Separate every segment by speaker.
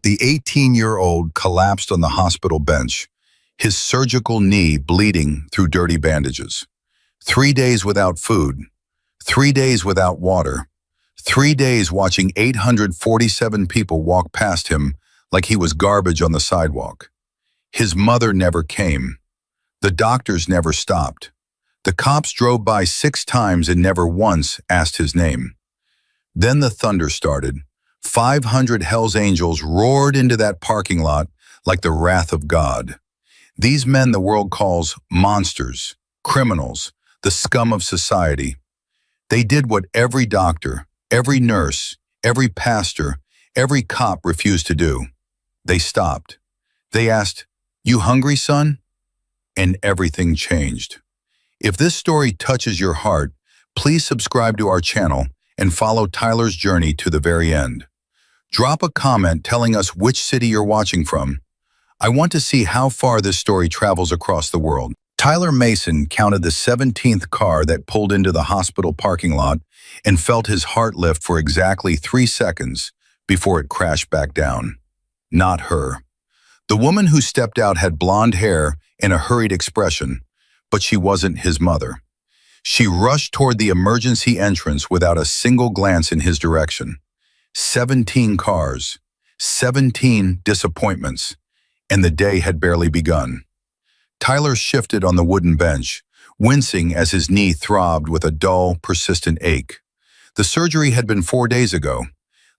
Speaker 1: The 18-year-old collapsed on the hospital bench, his surgical knee bleeding through dirty bandages. 3 days without food, 3 days without water, 3 days watching 847 people walk past him like he was garbage on the sidewalk. His mother never came. The doctors never stopped. The cops drove by 6 times and never once asked his name. Then the thunder started. 500 Hell's Angels roared into that parking lot like the wrath of God. These men the world calls monsters, criminals, the scum of society. They did what every doctor, every nurse, every pastor, every cop refused to do. They stopped. They asked, "You hungry, son?" And everything changed. If this story touches your heart, please subscribe to our channel and follow Tyler's journey to the very end. Drop a comment telling us which city you're watching from. I want to see how far this story travels across the world. Tyler Mason counted the 17th car that pulled into the hospital parking lot and felt his heart lift for exactly 3 seconds before it crashed back down. Not her. The woman who stepped out had blonde hair and a hurried expression, but she wasn't his mother. She rushed toward the emergency entrance without a single glance in his direction. 17 cars, 17 disappointments, and the day had barely begun. Tyler shifted on the wooden bench, wincing as his knee throbbed with a dull, persistent ache. The surgery had been 4 days ago.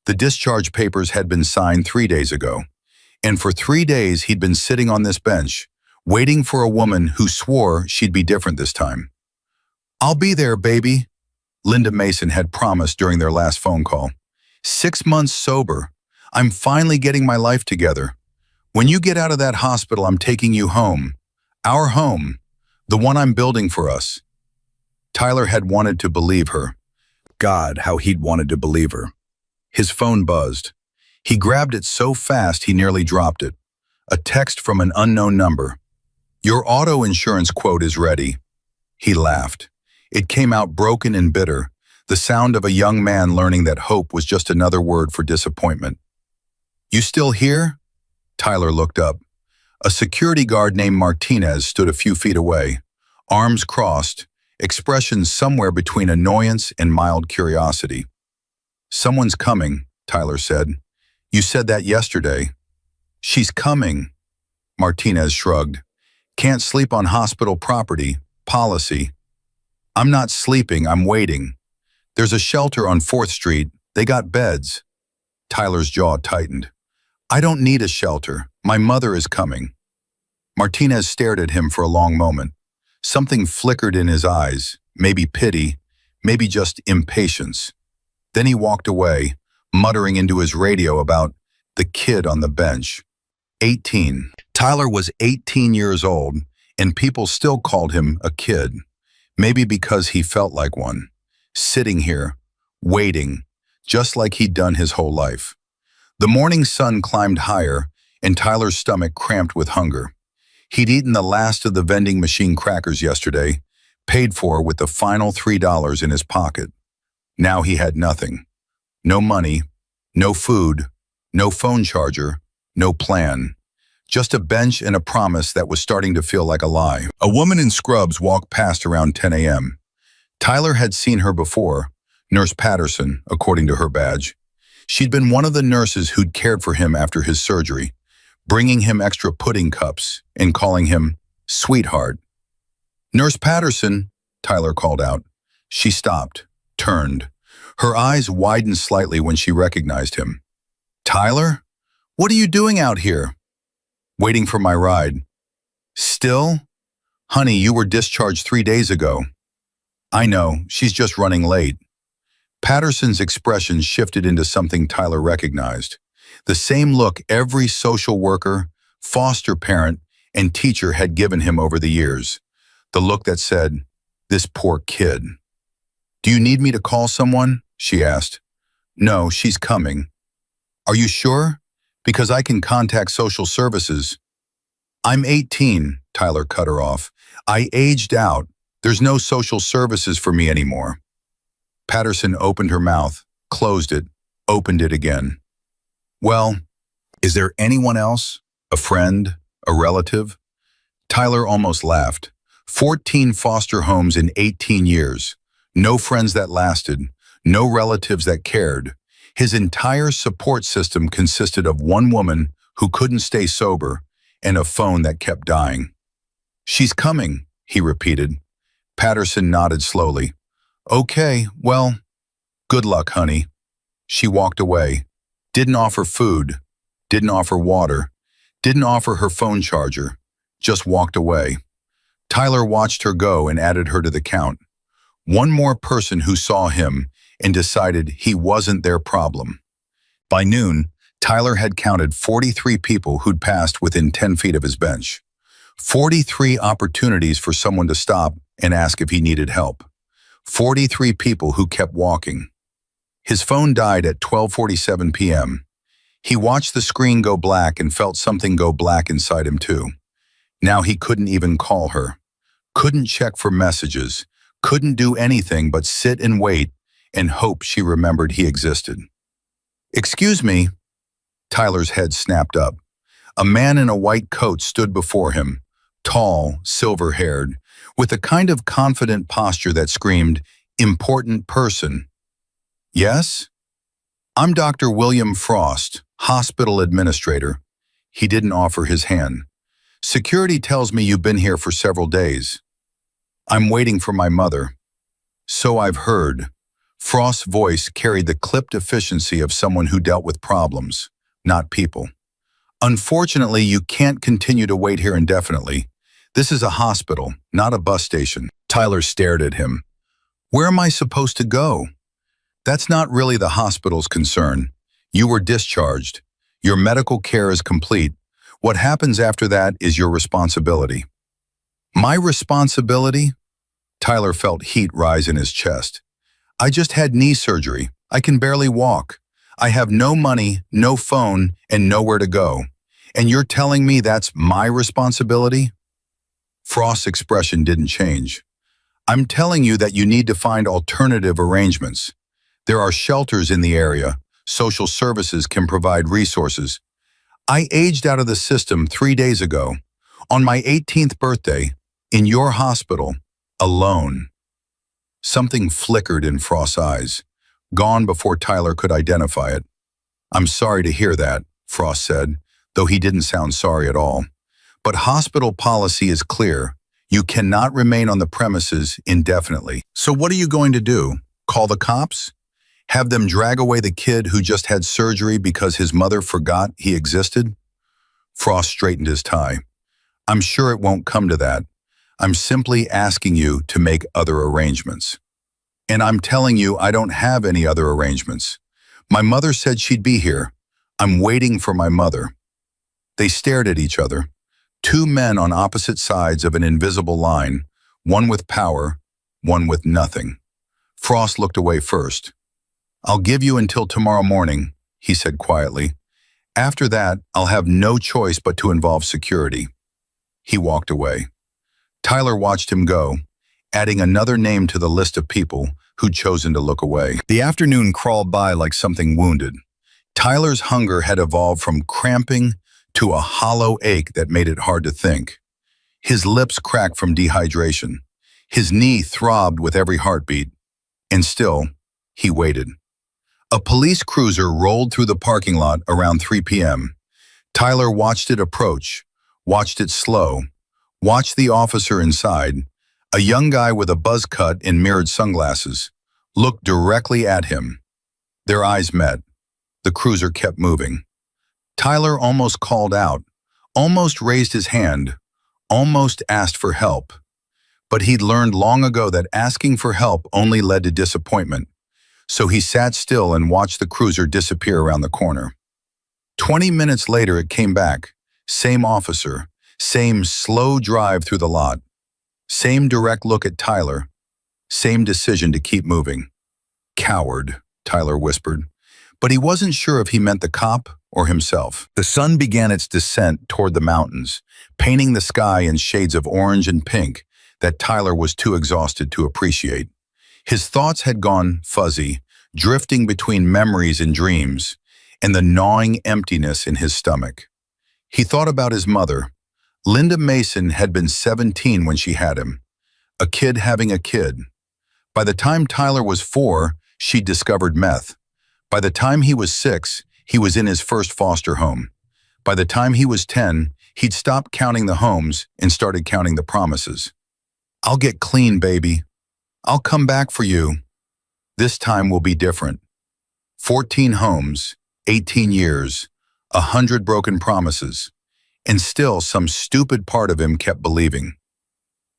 Speaker 1: The discharge papers had been signed 3 days ago. And for 3 days he'd been sitting on this bench, waiting for a woman who swore she'd be different this time. "I'll be there, baby," Linda Mason had promised during their last phone call. 6 months sober. I'm finally getting my life together. When you get out of that hospital, I'm taking you home. Our home. The one I'm building for us. Tyler had wanted to believe her. God, how he'd wanted to believe her. His phone buzzed. He grabbed it so fast he nearly dropped it. A text from an unknown number. "Your auto insurance quote is ready." He laughed. It came out broken and bitter, the sound of a young man learning that hope was just another word for disappointment. "You still here?" Tyler looked up. A security guard named Martinez stood a few feet away, arms crossed, expressions somewhere between annoyance and mild curiosity. "Someone's coming," Tyler said. "You said that yesterday." "She's coming," Martinez shrugged. "Can't sleep on hospital property, policy." "I'm not sleeping, I'm waiting. There's a shelter on 4th Street. They got beds." Tyler's jaw tightened. "I don't need a shelter. My mother is coming." Martinez stared at him for a long moment. Something flickered in his eyes, maybe pity, maybe just impatience. Then he walked away, muttering into his radio about the kid on the bench. 18. Tyler was 18 years old, and people still called him a kid. Maybe because he felt like one. Sitting here, waiting, just like he'd done his whole life. The morning sun climbed higher, and Tyler's stomach cramped with hunger. He'd eaten the last of the vending machine crackers yesterday, paid for with the final $3 in his pocket. Now he had nothing. No money, no food, no phone charger, no plan. Just a bench and a promise that was starting to feel like a lie. A woman in scrubs walked past around 10 a.m. Tyler had seen her before, Nurse Patterson, according to her badge. She'd been one of the nurses who'd cared for him after his surgery, bringing him extra pudding cups and calling him sweetheart. "Nurse Patterson," Tyler called out. She stopped, turned. Her eyes widened slightly when she recognized him. "Tyler? What are you doing out here?" "Waiting for my ride." "Still? Honey, you were discharged 3 days ago." "I know, she's just running late." Patterson's expression shifted into something Tyler recognized. The same look every social worker, foster parent, and teacher had given him over the years. The look that said, "This poor kid." "Do you need me to call someone?" she asked. "No, she's coming." "Are you sure? Because I can contact social services." "I'm 18, Tyler cut her off. "I aged out. There's no social services for me anymore." Patterson opened her mouth, closed it, opened it again. "Well, Is there anyone else? A friend? A relative? Tyler almost laughed. 14 foster homes in 18 years. No friends that lasted. No relatives that cared. His entire support system consisted of one woman who couldn't stay sober and a phone that kept dying. "She's coming," he repeated. Patterson nodded slowly. "Okay, well, good luck, honey." She walked away. Didn't offer food. Didn't offer water. Didn't offer her phone charger. Just walked away. Tyler watched her go and added her to the count. One more person who saw him and decided he wasn't their problem. By noon, Tyler had counted 43 people who'd passed within 10 feet of his bench. 43 opportunities for someone to stop and ask if he needed help. 43 people who kept walking. His phone died at 12:47 p.m. He watched the screen go black and felt something go black inside him too. Now he couldn't even call her. Couldn't check for messages. Couldn't do anything but sit and wait and hope she remembered he existed. "Excuse me." Tyler's head snapped up. A man in a white coat stood before him, tall, silver-haired, with a kind of confident posture that screamed, "Important person." "Yes?" "I'm Dr. William Frost, hospital administrator." He didn't offer his hand. "Security tells me you've been here for several days." "I'm waiting for my mother." "So I've heard." Frost's voice carried the clipped efficiency of someone who dealt with problems, not people. "Unfortunately, you can't continue to wait here indefinitely. This is a hospital, not a bus station." Tyler stared at him. "Where am I supposed to go?" "That's not really the hospital's concern. You were discharged. Your medical care is complete. What happens after that is your responsibility." "My responsibility?" Tyler felt heat rise in his chest. "I just had knee surgery. I can barely walk. I have no money, no phone, and nowhere to go. And you're telling me that's my responsibility?" Frost's expression didn't change. "I'm telling you that you need to find alternative arrangements. There are shelters in the area. Social services can provide resources. I aged out of the system 3 days ago, on my 18th birthday, in your hospital, alone." Something flickered in Frost's eyes, gone before Tyler could identify it. "I'm sorry to hear that," Frost said, though he didn't sound sorry at all. "But hospital policy is clear. You cannot remain on the premises indefinitely. So what are you going to do? Call the cops? Have them drag away the kid who just had surgery because his mother forgot he existed?" Frost straightened his tie. "I'm sure it won't come to that. I'm simply asking you to make other arrangements. And I'm telling you I don't have any other arrangements. My mother said she'd be here. I'm waiting for my mother." They stared at each other. Two men on opposite sides of an invisible line, one with power, one with nothing. Frost looked away first. "I'll give you until tomorrow morning," he said quietly. "After that, I'll have no choice but to involve security." He walked away. Tyler watched him go, adding another name to the list of people who'd chosen to look away. The afternoon crawled by like something wounded. Tyler's hunger had evolved from cramping to a hollow ache that made it hard to think. His lips cracked from dehydration. His knee throbbed with every heartbeat. And still, he waited. A police cruiser rolled through the parking lot around 3 p.m. Tyler watched it approach, watched it slow, watched the officer inside, a young guy with a buzz cut and mirrored sunglasses, looked directly at him. Their eyes met. The cruiser kept moving. Tyler almost called out, almost raised his hand, almost asked for help. But he'd learned long ago that asking for help only led to disappointment. So he sat still and watched the cruiser disappear around the corner. 20 minutes later, it came back. Same officer, same slow drive through the lot, same direct look at Tyler, same decision to keep moving. "Coward," Tyler whispered, but he wasn't sure if he meant the cop or himself. The sun began its descent toward the mountains, painting the sky in shades of orange and pink that Tyler was too exhausted to appreciate. His thoughts had gone fuzzy, drifting between memories and dreams, and the gnawing emptiness in his stomach. He thought about his mother. Linda Mason had been 17 when she had him, a kid having a kid. By the time Tyler was 4, she'd discovered meth. By the time he was 6, he was in his first foster home. By the time he was 10, he'd stopped counting the homes and started counting the promises. "I'll get clean, baby. I'll come back for you. This time will be different." 14 homes, 18 years, 100 broken promises, and still some stupid part of him kept believing.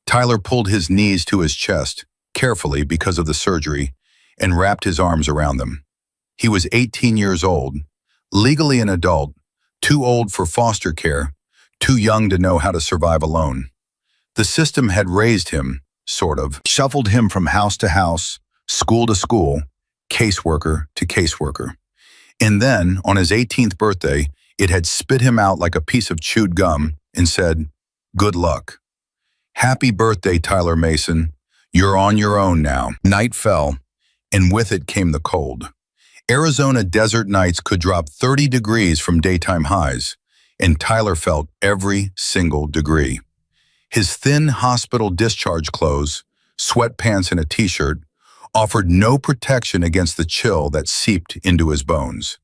Speaker 1: Tyler pulled his knees to his chest, carefully because of the surgery, and wrapped his arms around them. He was 18 years old, legally an adult, too old for foster care, too young to know how to survive alone. The system had raised him, sort of, shuffled him from house to house, school to school, caseworker to caseworker. And then, on his 18th birthday, it had spit him out like a piece of chewed gum and said, "Good luck. Happy birthday, Tyler Mason. You're on your own now." Night fell, and with it came the cold. Arizona desert nights could drop 30 degrees from daytime highs, and Tyler felt every single degree. His thin hospital discharge clothes, sweatpants and a t-shirt, offered no protection against the chill that seeped into his bones.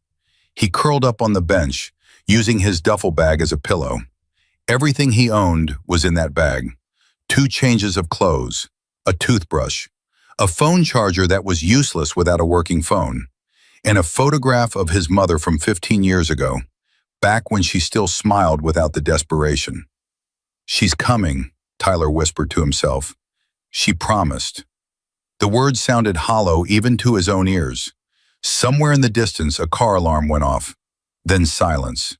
Speaker 1: He curled up on the bench, using his duffel bag as a pillow. Everything he owned was in that bag. 2 changes of clothes, a toothbrush, a phone charger that was useless without a working phone, and a photograph of his mother from 15 years ago, back when she still smiled without the desperation. "She's coming," Tyler whispered to himself. "She promised." The words sounded hollow even to his own ears. Somewhere in the distance, a car alarm went off. Then silence.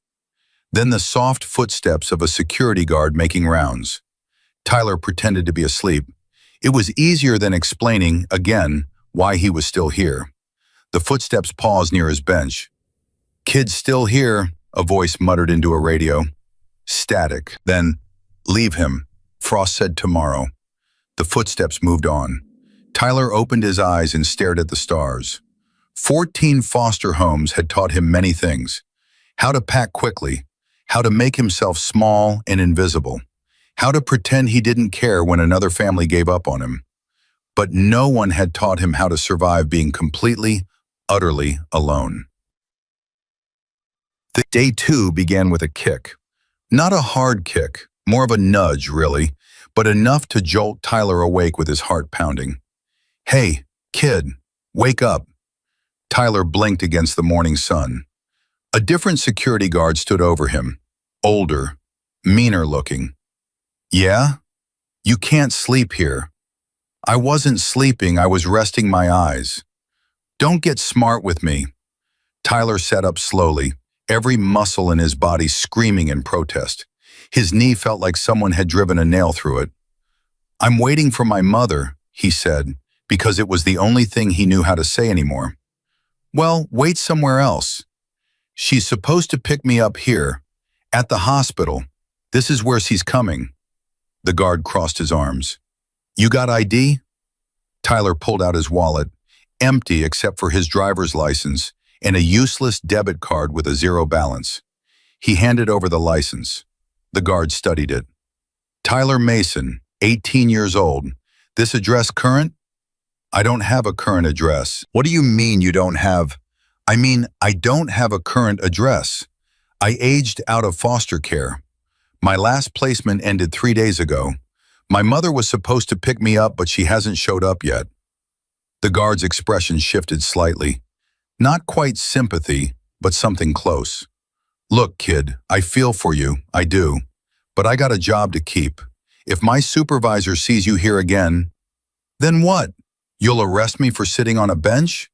Speaker 1: Then the soft footsteps of a security guard making rounds. Tyler pretended to be asleep. It was easier than explaining, again, why he was still here. The footsteps paused near his bench. "Kid's still here," a voice muttered into a radio. Static. Then, "Leave him," Frost said tomorrow. The footsteps moved on. Tyler opened his eyes and stared at the stars. 14 foster homes had taught him many things. How to pack quickly, how to make himself small and invisible, how to pretend he didn't care when another family gave up on him. But no one had taught him how to survive being completely, utterly alone. Day 2 began with a kick. Not a hard kick, more of a nudge, really, but enough to jolt Tyler awake with his heart pounding. "Hey, kid, wake up." Tyler blinked against the morning sun. A different security guard stood over him, older, meaner looking. "Yeah? You can't sleep here." "I wasn't sleeping, I was resting my eyes." "Don't get smart with me." Tyler sat up slowly, every muscle in his body screaming in protest. His knee felt like someone had driven a nail through it. "I'm waiting for my mother," he said, because it was the only thing he knew how to say anymore. "Well, wait somewhere else. She's supposed to pick me up here, at the hospital. This is where she's coming." The guard crossed his arms. "You got ID?" Tyler pulled out his wallet, empty except for his driver's license and a useless debit card with a 0 balance. He handed over the license. The guard studied it. "Tyler Mason, 18 years old. This address current?" "I don't have a current address." "What do you mean you don't have?" "I mean, I don't have a current address. I aged out of foster care. My last placement ended 3 days ago. My mother was supposed to pick me up, but she hasn't showed up yet." The guard's expression shifted slightly. Not quite sympathy, but something close. "Look, kid, I feel for you, I do. But I got a job to keep. If my supervisor sees you here again, then what? You'll arrest me for sitting on a bench?"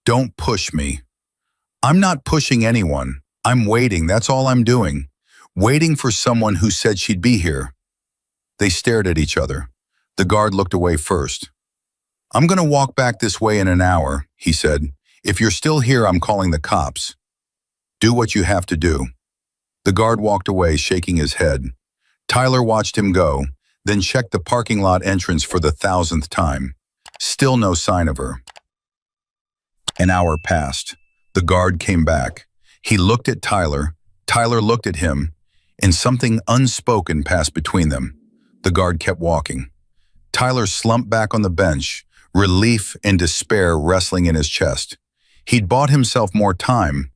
Speaker 1: "Don't push me." "I'm not pushing anyone. I'm waiting, that's all I'm doing. Waiting for someone who said she'd be here." They stared at each other. The guard looked away first. "I'm going to walk back this way in an hour," he said. "If you're still here, I'm calling the cops. Do what you have to do." The guard walked away, shaking his head. Tyler watched him go, then checked the parking lot entrance for the 1,000th time. Still no sign of her. An hour passed. The guard came back. He looked at Tyler. Tyler looked at him, and something unspoken passed between them. The guard kept walking. Tyler slumped back on the bench, relief and despair wrestling in his chest. He'd bought himself more time.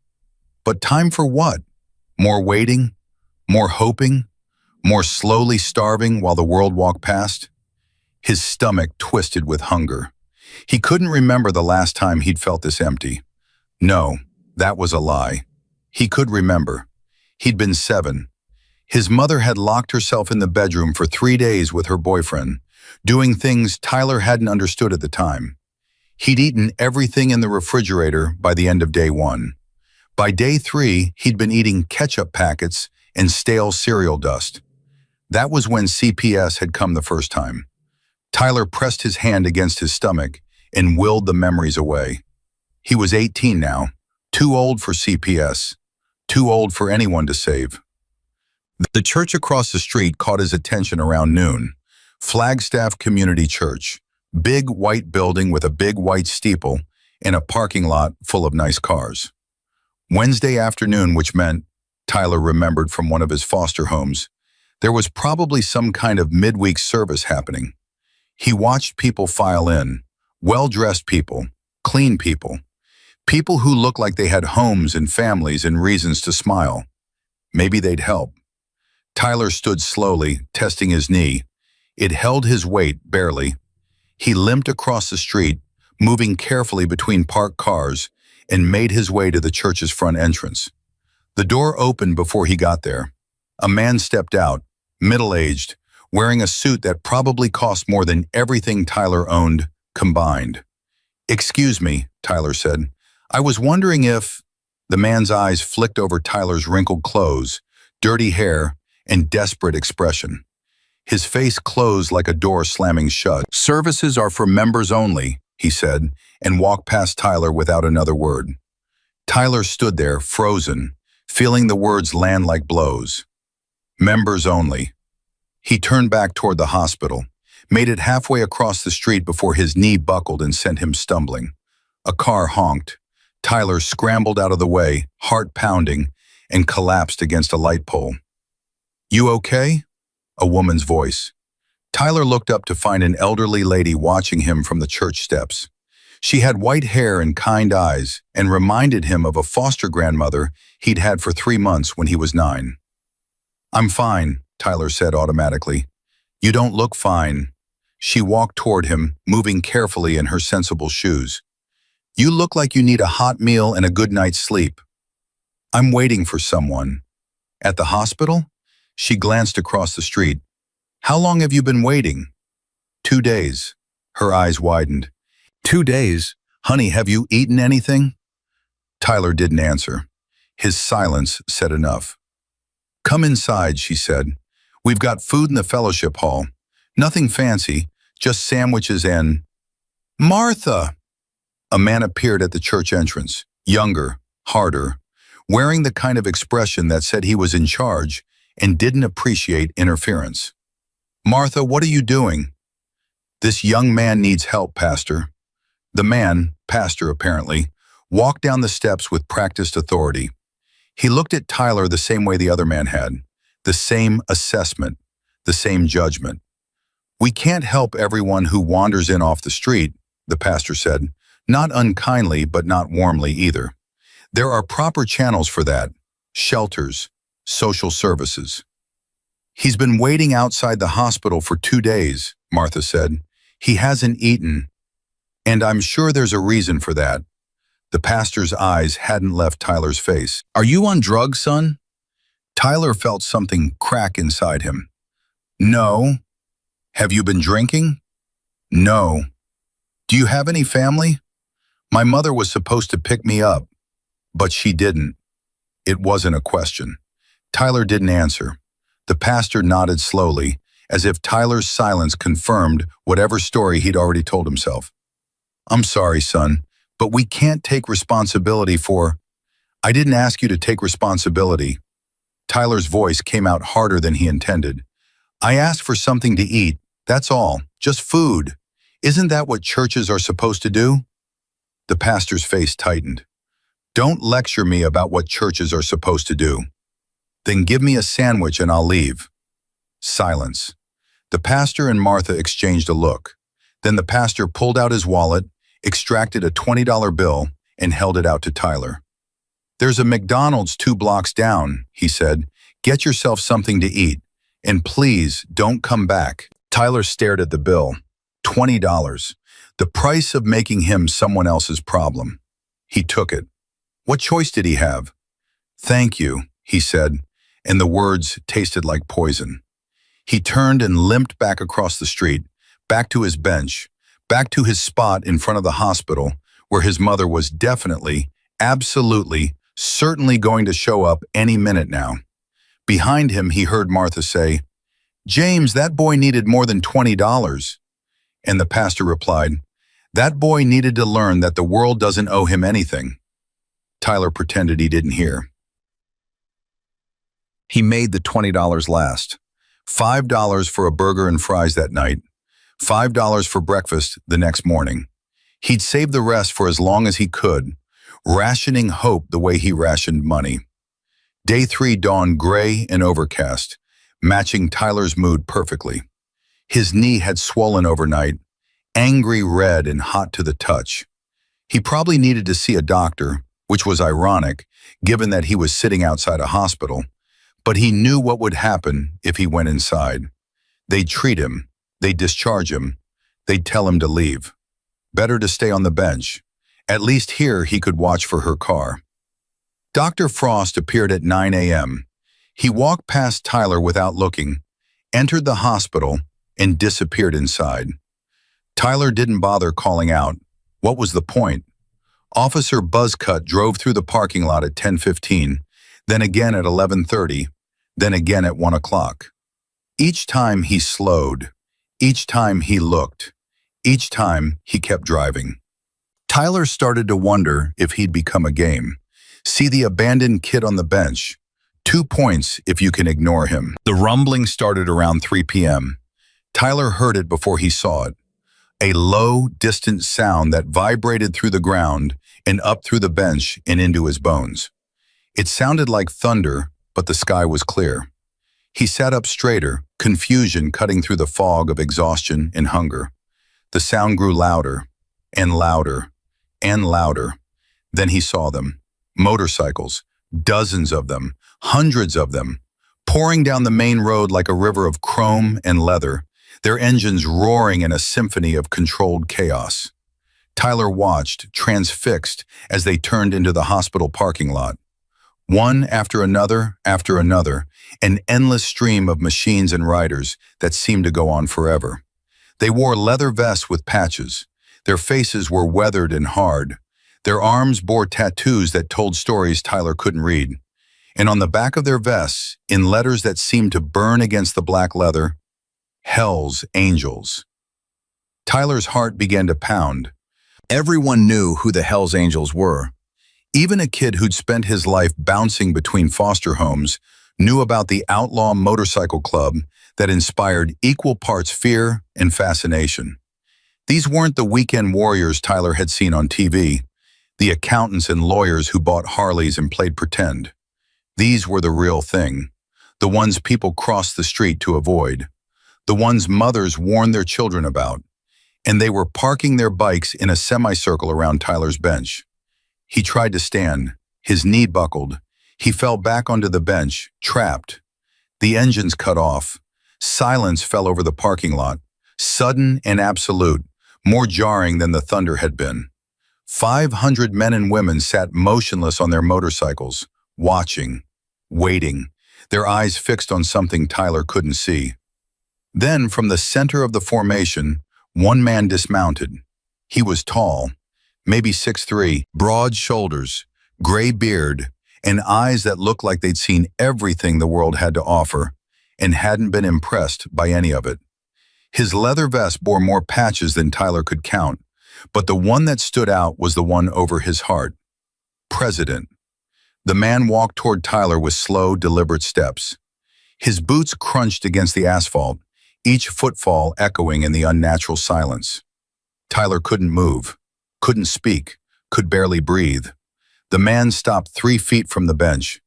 Speaker 1: But time for what? More waiting? More hoping? More slowly starving while the world walked past? His stomach twisted with hunger. He couldn't remember the last time he'd felt this empty. No, that was a lie. He could remember. He'd been 7. His mother had locked herself in the bedroom for 3 days with her boyfriend, doing things Tyler hadn't understood at the time. He'd eaten everything in the refrigerator by the end of day 1. By day 3, he'd been eating ketchup packets and stale cereal dust. That was when CPS had come the first time. Tyler pressed his hand against his stomach and willed the memories away. He was 18 now, too old for CPS, too old for anyone to save. The church across the street caught his attention around noon. Flagstaff Community Church, big white building with a big white steeple and a parking lot full of nice cars. Wednesday afternoon, which meant, Tyler remembered from one of his foster homes, there was probably some kind of midweek service happening. He watched people file in, well-dressed people, clean people, people who looked like they had homes and families and reasons to smile. Maybe they'd help. Tyler stood slowly, testing his knee. It held his weight, barely. He limped across the street, moving carefully between parked cars, and made his way to the church's front entrance. The door opened before he got there. A man stepped out, middle-aged, wearing a suit that probably cost more than everything Tyler owned combined. "Excuse me," Tyler said. "I was wondering if—" The man's eyes flicked over Tyler's wrinkled clothes, dirty hair, and desperate expression. His face closed like a door slamming shut. "Services are for members only," he said, and walked past Tyler without another word. Tyler stood there, frozen, feeling the words land like blows. Members only. He turned back toward the hospital, made it halfway across the street before his knee buckled and sent him stumbling. A car honked. Tyler scrambled out of the way, heart pounding, and collapsed against a light pole. "You okay?" A woman's voice. Tyler looked up to find an elderly lady watching him from the church steps. She had white hair and kind eyes and reminded him of a foster grandmother he'd had for 3 months when he was 9. "I'm fine," Tyler said automatically. "You don't look fine." She walked toward him, moving carefully in her sensible shoes. "You look like you need a hot meal and a good night's sleep." "I'm waiting for someone." "At the hospital?" She glanced across the street. "How long have you been waiting?" 2 days. Her eyes widened. 2 days? Honey, have you eaten anything?" Tyler didn't answer. His silence said enough. "Come inside," she said. "We've got food in the fellowship hall. Nothing fancy, just sandwiches and—" "Martha!" A man appeared at the church entrance, younger, harder, wearing the kind of expression that said he was in charge and didn't appreciate interference. "Martha, what are you doing?" "This young man needs help, Pastor." The man, pastor apparently, walked down the steps with practiced authority. He looked at Tyler the same way the other man had, the same assessment, the same judgment. "We can't help everyone who wanders in off the street," the pastor said, not unkindly but not warmly either. "There are proper channels for that, shelters, social services." "He's been waiting outside the hospital for 2 days, Martha said. "He hasn't eaten. And I'm sure there's a reason for that." The pastor's eyes hadn't left Tyler's face. "Are you on drugs, son?" Tyler felt something crack inside him. "No." "Have you been drinking?" "No." "Do you have any family?" "My mother was supposed to pick me up, but she didn't." It wasn't a question. Tyler didn't answer. The pastor nodded slowly, as if Tyler's silence confirmed whatever story he'd already told himself. "I'm sorry, son, but we can't take responsibility for—" "I didn't ask you to take responsibility." Tyler's voice came out harder than he intended. "I asked for something to eat, that's all, just food. Isn't that what churches are supposed to do?" The pastor's face tightened. Don't lecture me about what churches are supposed to do. Then give me a sandwich and I'll leave. Silence. The pastor and Martha exchanged a look. Then the pastor pulled out his wallet, extracted a $20 bill, and held it out to Tyler. "There's a McDonald's 2 blocks down," he said. "Get yourself something to eat. And please, don't come back." Tyler stared at the bill. $20. The price of making him someone else's problem. He took it. What choice did he have? "Thank you," he said, and the words tasted like poison. He turned and limped back across the street, back to his bench, back to his spot in front of the hospital, where his mother was definitely, absolutely, certainly going to show up any minute now. Behind him, he heard Martha say, "James, that boy needed more than $20. And the pastor replied, "That boy needed to learn that the world doesn't owe him anything." Tyler pretended he didn't hear. He made the $20 last. $5 for a burger and fries that night. $5 for breakfast the next morning. He'd save the rest for as long as he could, rationing hope the way he rationed money. Day 3 dawned gray and overcast, matching Tyler's mood perfectly. His knee had swollen overnight, angry red and hot to the touch. He probably needed to see a doctor, which was ironic, given that he was sitting outside a hospital, but he knew what would happen if he went inside. They'd treat him, they'd discharge him, they'd tell him to leave. Better to stay on the bench. At least here he could watch for her car. Dr. Frost appeared at 9 a.m. He walked past Tyler without looking, entered the hospital, and disappeared inside. Tyler didn't bother calling out. What was the point? Officer Buzzcut drove through the parking lot at 10:15, then again at 11:30, then again at 1 o'clock. Each time he slowed, each time he looked, each time he kept driving. Tyler started to wonder if he'd become a game. See the abandoned kid on the bench. 2 points if you can ignore him. The rumbling started around 3 p.m. Tyler heard it before he saw it. A low, distant sound that vibrated through the ground and up through the bench and into his bones. It sounded like thunder, but the sky was clear. He sat up straighter, confusion cutting through the fog of exhaustion and hunger. The sound grew louder and louder and louder. Then he saw them. Motorcycles, dozens of them, hundreds of them, pouring down the main road like a river of chrome and leather, their engines roaring in a symphony of controlled chaos. Tyler watched, transfixed, as they turned into the hospital parking lot. One after another, an endless stream of machines and riders that seemed to go on forever. They wore leather vests with patches. Their faces were weathered and hard. Their arms bore tattoos that told stories Tyler couldn't read. And on the back of their vests, in letters that seemed to burn against the black leather, Hell's Angels. Tyler's heart began to pound. Everyone knew who the Hell's Angels were. Even a kid who'd spent his life bouncing between foster homes knew about the outlaw motorcycle club that inspired equal parts fear and fascination. These weren't the weekend warriors Tyler had seen on TV, the accountants and lawyers who bought Harleys and played pretend. These were the real thing, the ones people crossed the street to avoid, the ones mothers warned their children about, and they were parking their bikes in a semicircle around Tyler's bench. He tried to stand. His knee buckled. He fell back onto the bench, trapped. The engines cut off. Silence fell over the parking lot, sudden and absolute, more jarring than the thunder had been. 500 men and women sat motionless on their motorcycles, watching, waiting, their eyes fixed on something Tyler couldn't see. Then, from the center of the formation, one man dismounted. He was tall, maybe 6'3", broad shoulders, gray beard, and eyes that looked like they'd seen everything the world had to offer and hadn't been impressed by any of it. His leather vest bore more patches than Tyler could count, but the one that stood out was the one over his heart. President. The man walked toward Tyler with slow, deliberate steps. His boots crunched against the asphalt, each footfall echoing in the unnatural silence. Tyler couldn't move, couldn't speak, could barely breathe. The man stopped 3 feet from the bench.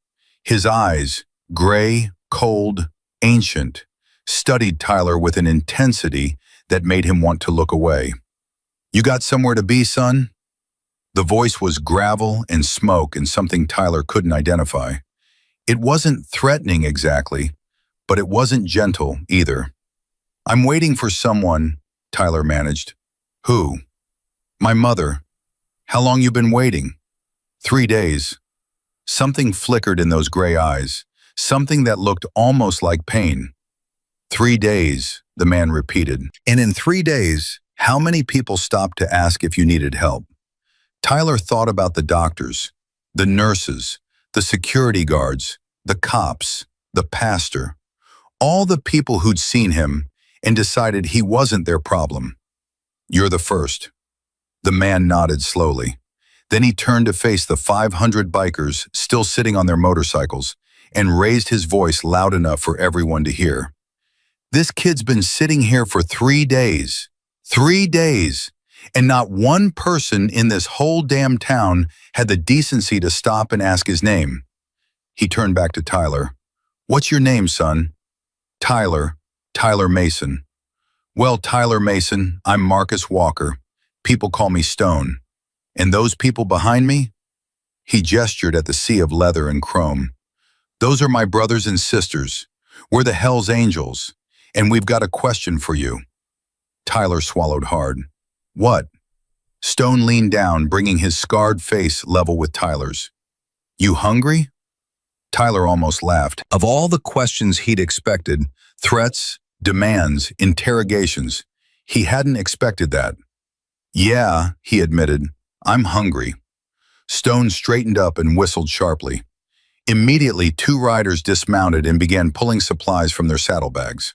Speaker 1: His eyes, gray, cold, ancient, studied Tyler with an intensity that made him want to look away. "You got somewhere to be, son?" The voice was gravel and smoke and something Tyler couldn't identify. It wasn't threatening exactly, but it wasn't gentle either. "I'm waiting for someone," Tyler managed. "Who?" "My mother." "How long you been waiting?" 3 days. Something flickered in those gray eyes, something that looked almost like pain. 3 days, the man repeated. "And in 3 days, how many people stopped to ask if you needed help?" Tyler thought about the doctors, the nurses, the security guards, the cops, the pastor, all the people who'd seen him, and decided he wasn't their problem. "You're the first." The man nodded slowly. Then he turned to face the 500 bikers still sitting on their motorcycles and raised his voice loud enough for everyone to hear. "This kid's been sitting here for 3 days. 3 days. And not one person in this whole damn town had the decency to stop and ask his name." He turned back to Tyler. "What's your name, son?" "Tyler. Tyler Mason." "Well, Tyler Mason, I'm Marcus Walker. People call me Stone. And those people behind me?" He gestured at the sea of leather and chrome. "Those are my brothers and sisters. We're the Hells Angels, and we've got a question for you." Tyler swallowed hard. "What?" Stone leaned down, bringing his scarred face level with Tyler's. "You hungry?" Tyler almost laughed. Of all the questions he'd expected, threats, demands, interrogations, he hadn't expected that. "Yeah," he admitted, "I'm hungry." Stone straightened up and whistled sharply. Immediately, 2 riders dismounted and began pulling supplies from their saddlebags.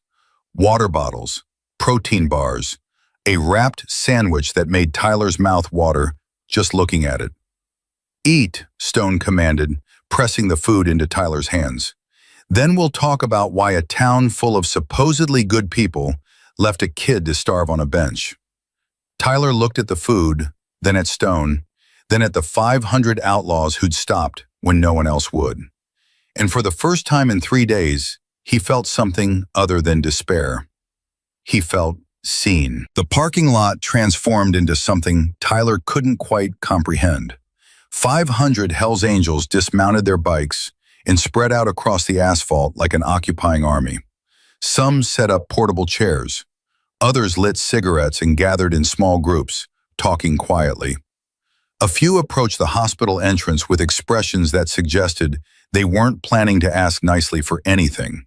Speaker 1: Water bottles, protein bars, a wrapped sandwich that made Tyler's mouth water just looking at it. "Eat," Stone commanded, pressing the food into Tyler's hands. "Then we'll talk about why a town full of supposedly good people left a kid to starve on a bench." Tyler looked at the food, then at Stone, then at the 500 outlaws who'd stopped when no one else would. And for the first time in 3 days, he felt something other than despair. He felt seen. The parking lot transformed into something Tyler couldn't quite comprehend. 500 Hells Angels dismounted their bikes and spread out across the asphalt like an occupying army. Some set up portable chairs. Others lit cigarettes and gathered in small groups, talking quietly. A few approached the hospital entrance with expressions that suggested they weren't planning to ask nicely for anything.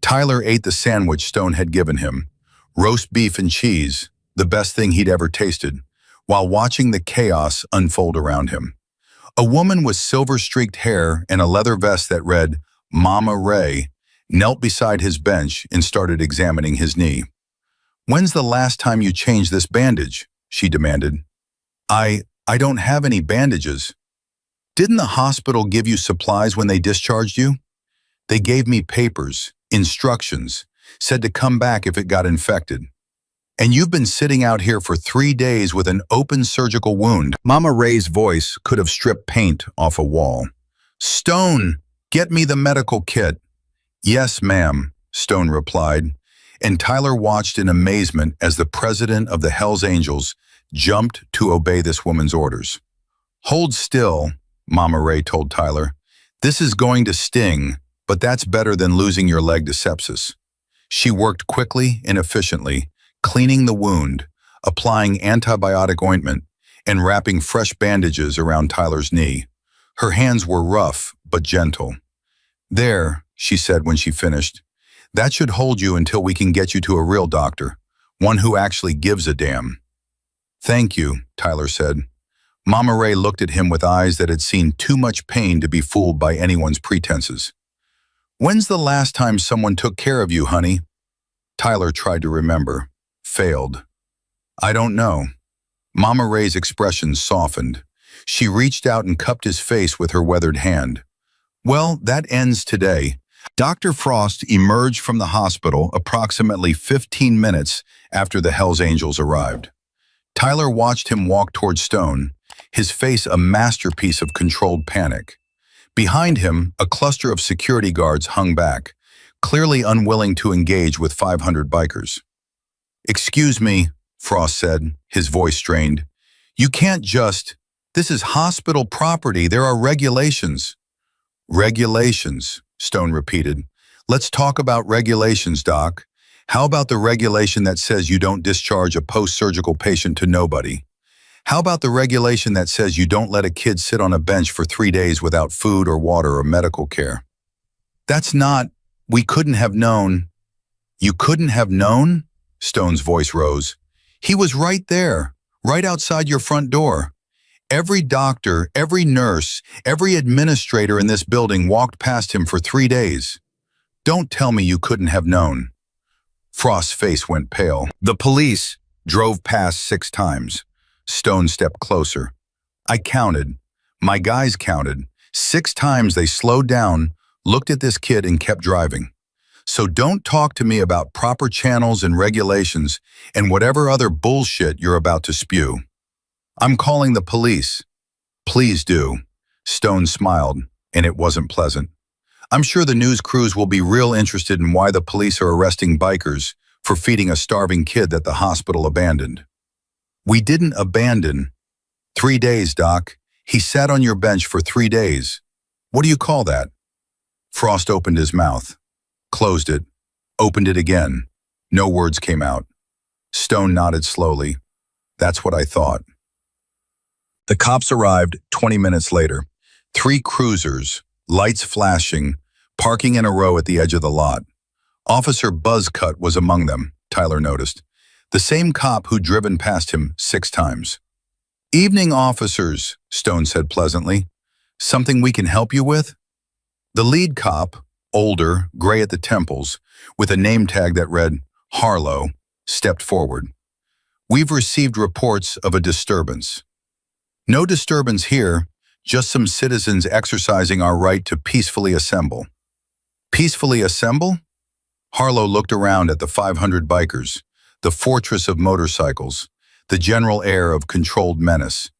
Speaker 1: Tyler ate the sandwich Stone had given him, roast beef and cheese, the best thing he'd ever tasted, while watching the chaos unfold around him. A woman with silver-streaked hair and a leather vest that read Mama Ray knelt beside his bench and started examining his knee. "When's the last time you changed this bandage?" she demanded. I don't have any bandages." "Didn't the hospital give you supplies when they discharged you?" "They gave me papers, instructions, said to come back if it got infected." "And you've been sitting out here for 3 days with an open surgical wound." Mama Ray's voice could have stripped paint off a wall. "Stone, get me the medical kit." "Yes, ma'am," Stone replied, and Tyler watched in amazement as the president of the Hells Angels jumped to obey this woman's orders. "Hold still," Mama Ray told Tyler. "This is going to sting, but that's better than losing your leg to sepsis." She worked quickly and efficiently, cleaning the wound, applying antibiotic ointment, and wrapping fresh bandages around Tyler's knee. Her hands were rough but gentle. "There," she said when she finished. "That should hold you until we can get you to a real doctor, one who actually gives a damn." "Thank you," Tyler said. Mama Ray looked at him with eyes that had seen too much pain to be fooled by anyone's pretenses. "When's the last time someone took care of you, honey?" Tyler tried to remember. Failed. "I don't know." Mama Ray's expression softened. She reached out and cupped his face with her weathered hand. "Well, that ends today." Dr. Frost emerged from the hospital approximately 15 minutes after the Hells Angels arrived. Tyler watched him walk toward Stone, his face a masterpiece of controlled panic. Behind him, a cluster of security guards hung back, clearly unwilling to engage with 500 bikers. "Excuse me," Frost said, his voice strained. "You can't just... This is hospital property. There are regulations." "Regulations," Stone repeated. "Let's talk about regulations, Doc. How about the regulation that says you don't discharge a post-surgical patient to nobody? How about the regulation that says you don't let a kid sit on a bench for 3 days without food or water or medical care?" "That's not... We couldn't have known." "You couldn't have known?" Stone's voice rose. "He was right there, right outside your front door. Every doctor, every nurse, every administrator in this building walked past him for 3 days. Don't tell me you couldn't have known." Frost's face went pale. "The police drove past 6 times. Stone stepped closer. "I counted. My guys counted. 6 times they slowed down, looked at this kid, and kept driving. So don't talk to me about proper channels and regulations and whatever other bullshit you're about to spew. I'm calling the police." "Please do." Stone smiled, and it wasn't pleasant. "I'm sure the news crews will be real interested in why the police are arresting bikers for feeding a starving kid that the hospital abandoned." "We didn't abandon." 3 days, Doc. He sat on your bench for 3 days. What do you call that?" Frost opened his mouth, closed it, opened it again. No words came out. Stone nodded slowly. "That's what I thought." The cops arrived 20 minutes later. 3 cruisers, lights flashing, parking in a row at the edge of the lot. Officer Buzzcut was among them, Tyler noticed. The same cop who'd driven past him 6 times. "Evening, officers," Stone said pleasantly. "Something we can help you with?" The lead cop, older, gray at the temples, with a name tag that read Harlow, stepped forward. "We've received reports of a disturbance." "No disturbance here, just some citizens exercising our right to peacefully assemble." "Peacefully assemble?" Harlow looked around at the 500 bikers, the fortress of motorcycles, the general air of controlled menace.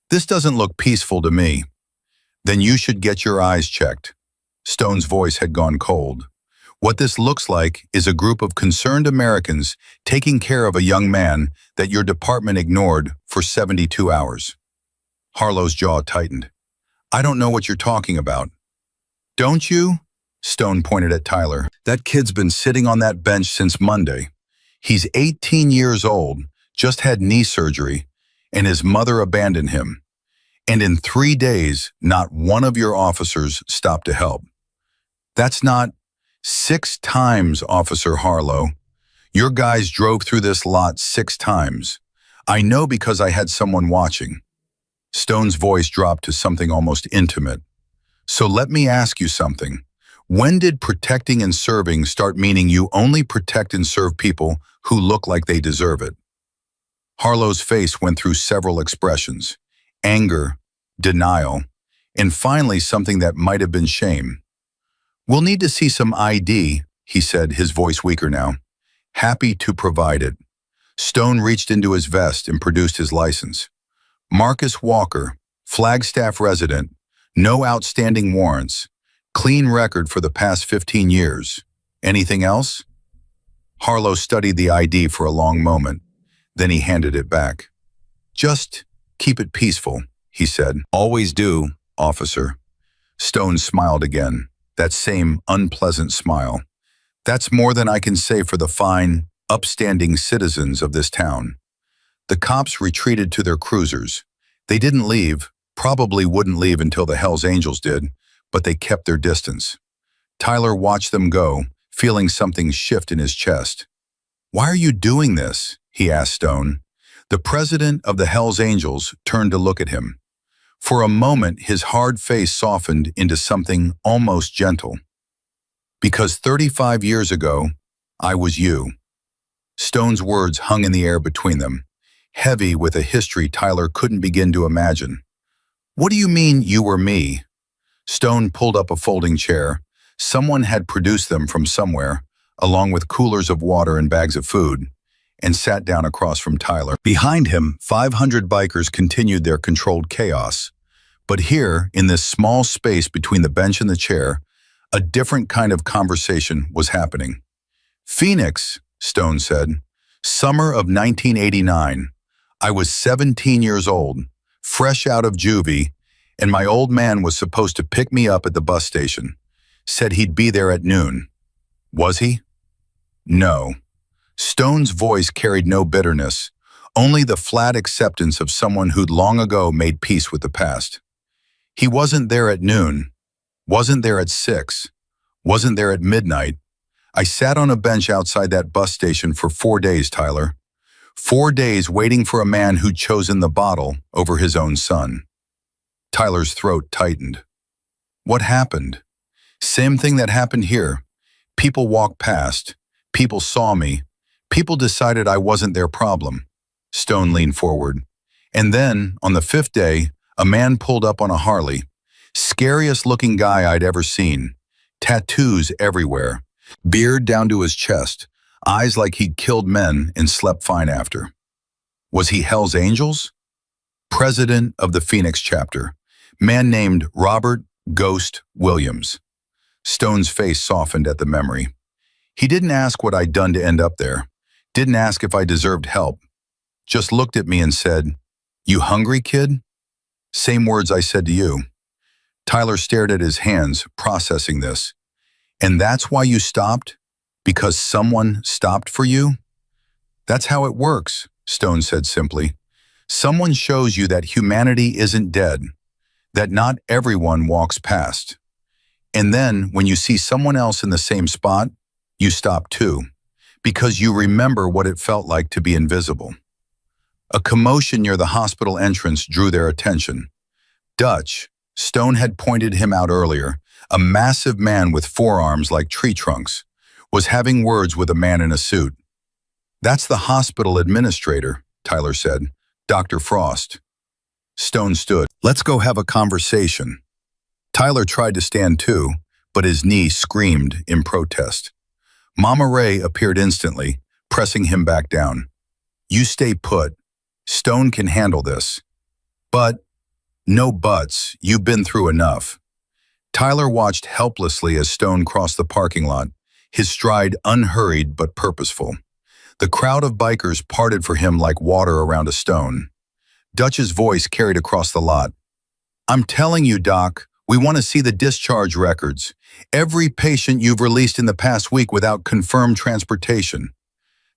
Speaker 1: "This doesn't look peaceful to me." "Then you should get your eyes checked." Stone's voice had gone cold. "What this looks like is a group of concerned Americans taking care of a young man that your department ignored for 72 hours. Harlow's jaw tightened. "I don't know what you're talking about." "Don't you?" Stone pointed at Tyler. "That kid's been sitting on that bench since Monday. He's 18 years old, just had knee surgery, and his mother abandoned him. And in 3 days, not one of your officers stopped to help." "That's not..." "6 times, Officer Harlow. Your guys drove through this lot 6 times. I know because I had someone watching." Stone's voice dropped to something almost intimate. "So let me ask you something. When did protecting and serving start meaning you only protect and serve people who look like they deserve it?" Harlow's face went through several expressions: anger, denial, and finally something that might have been shame. "We'll need to see some ID," he said, his voice weaker now. "Happy to provide it." Stone reached into his vest and produced his license. "Marcus Walker, Flagstaff resident, no outstanding warrants, clean record for the past 15 years. Anything else?" Harlow studied the ID for a long moment. Then he handed it back. "Just keep it peaceful," he said. "Always do, officer." Stone smiled again, that same unpleasant smile. "That's more than I can say for the fine, upstanding citizens of this town." The cops retreated to their cruisers. They didn't leave, probably wouldn't leave until the Hells Angels did, but they kept their distance. Tyler watched them go, feeling something shift in his chest. "Why are you doing this?" he asked Stone. The president of the Hells Angels turned to look at him. For a moment, his hard face softened into something almost gentle. "Because 35 years ago, I was you." Stone's words hung in the air between them, heavy with a history Tyler couldn't begin to imagine. "What do you mean you were me?" Stone pulled up a folding chair. Someone had produced them from somewhere, along with coolers of water and bags of food. and sat down across from Tyler. Behind him, 500 bikers continued their controlled chaos. But here, in this small space between the bench and the chair, a different kind of conversation was happening. "Phoenix," Stone said. "Summer of 1989. I was 17 years old, fresh out of juvie, and my old man was supposed to pick me up at the bus station. Said he'd be there at noon. Was he?" "No." Stone's voice carried no bitterness, only the flat acceptance of someone who'd long ago made peace with the past. "He wasn't there at noon, wasn't there at 6, wasn't there at midnight. I sat on a bench outside that bus station for 4 days, Tyler. 4 days waiting for a man who'd chosen the bottle over his own son." Tyler's throat tightened. "What happened?" "Same thing that happened here. People walked past. People saw me. People decided I wasn't their problem." Stone leaned forward. "And then, on the 5th day, a man pulled up on a Harley. Scariest looking guy I'd ever seen. Tattoos everywhere. Beard down to his chest. Eyes like he'd killed men and slept fine after." "Was he Hell's Angels?" "President of the Phoenix chapter. Man named Robert Ghost Williams." Stone's face softened at the memory. "He didn't ask what I'd done to end up there. Didn't ask if I deserved help. Just looked at me and said, 'You hungry, kid?' Same words I said to you." Tyler stared at his hands, processing this. "And that's why you stopped? Because someone stopped for you?" "That's how it works," Stone said simply. "Someone shows you that humanity isn't dead, that not everyone walks past. And then, when you see someone else in the same spot, you stop too, because you remember what it felt like to be invisible." A commotion near the hospital entrance drew their attention. Dutch, Stone had pointed him out earlier, a massive man with forearms like tree trunks, was having words with a man in a suit. "That's the hospital administrator," Tyler said. "Dr. Frost." Stone stood. "Let's go have a conversation." Tyler tried to stand too, but his knee screamed in protest. Mama Ray appeared instantly, pressing him back down. "You stay put. Stone can handle this." "But," "No buts, you've been through enough." Tyler watched helplessly as Stone crossed the parking lot, his stride unhurried but purposeful. The crowd of bikers parted for him like water around a stone. Dutch's voice carried across the lot. "I'm telling you, Doc, we want to see the discharge records. Every patient you've released in the past week without confirmed transportation.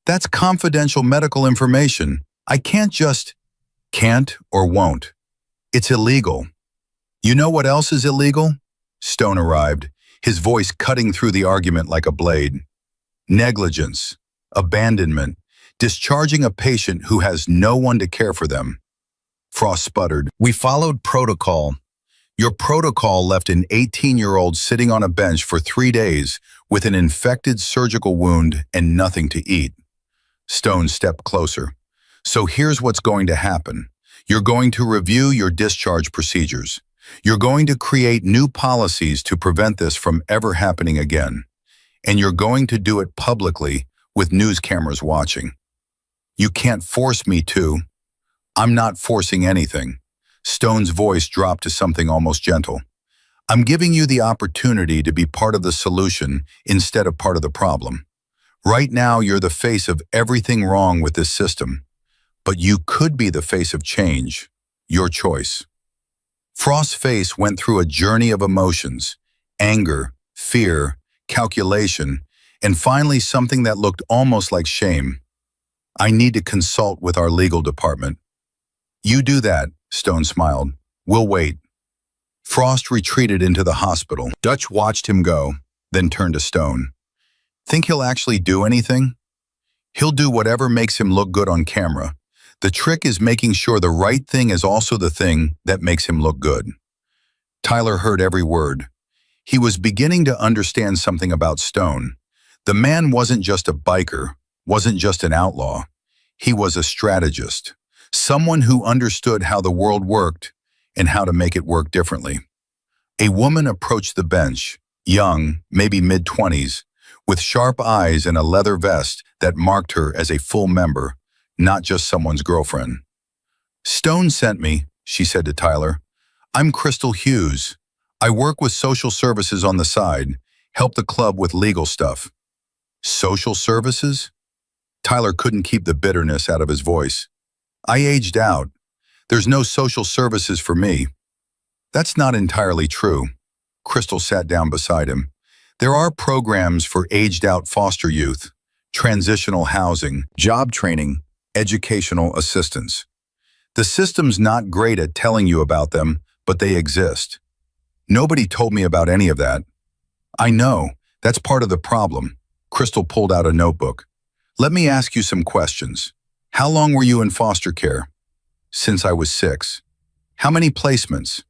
Speaker 1: That's confidential medical information. I can't just..." "Can't or won't. It's illegal." "You know what else is illegal?" Stone arrived, his voice cutting through the argument like a blade. "Negligence, abandonment, discharging a patient who has no one to care for them." Frost sputtered. "We followed protocol. Your protocol left an 18-year-old sitting on a bench for 3 days with an infected surgical wound and nothing to eat." Stone stepped closer. "So here's what's going to happen. You're going to review your discharge procedures. You're going to create new policies to prevent this from ever happening again. And you're going to do it publicly with news cameras watching. You can't force me to." "I'm not forcing anything." Stone's voice dropped to something almost gentle. "I'm giving you the opportunity to be part of the solution instead of part of the problem. Right now, you're the face of everything wrong with this system. But you could be the face of change. Your choice." Frost's face went through a journey of emotions: anger, fear, calculation, and finally something that looked almost like shame. "I need to consult with our legal department." "You do that," Stone smiled. "We'll wait." Frost retreated into the hospital. Dutch watched him go, then turned to Stone. "Think he'll actually do anything?" "He'll do whatever makes him look good on camera. The trick is making sure the right thing is also the thing that makes him look good." Tyler heard every word. He was beginning to understand something about Stone. The man wasn't just a biker, wasn't just an outlaw. He was a strategist, someone who understood how the world worked and how to make it work differently. A woman approached the bench, young, maybe mid-20s, with sharp eyes and a leather vest that marked her as a full member, not just someone's girlfriend. "Stone sent me," she said to Tyler. "I'm Crystal Hughes. I work with social services on the side, help the club with legal stuff." "Social services?" Tyler couldn't keep the bitterness out of his voice. "I aged out. There's no social services for me." "That's not entirely true." Crystal sat down beside him. "There are programs for aged-out foster youth, transitional housing, job training, educational assistance. The system's not great at telling you about them, but they exist. Nobody told me about any of that." "I know. That's part of the problem." Crystal pulled out a notebook. "Let me ask you some questions. How long were you in foster care?" "Since I was 6. "How many placements?"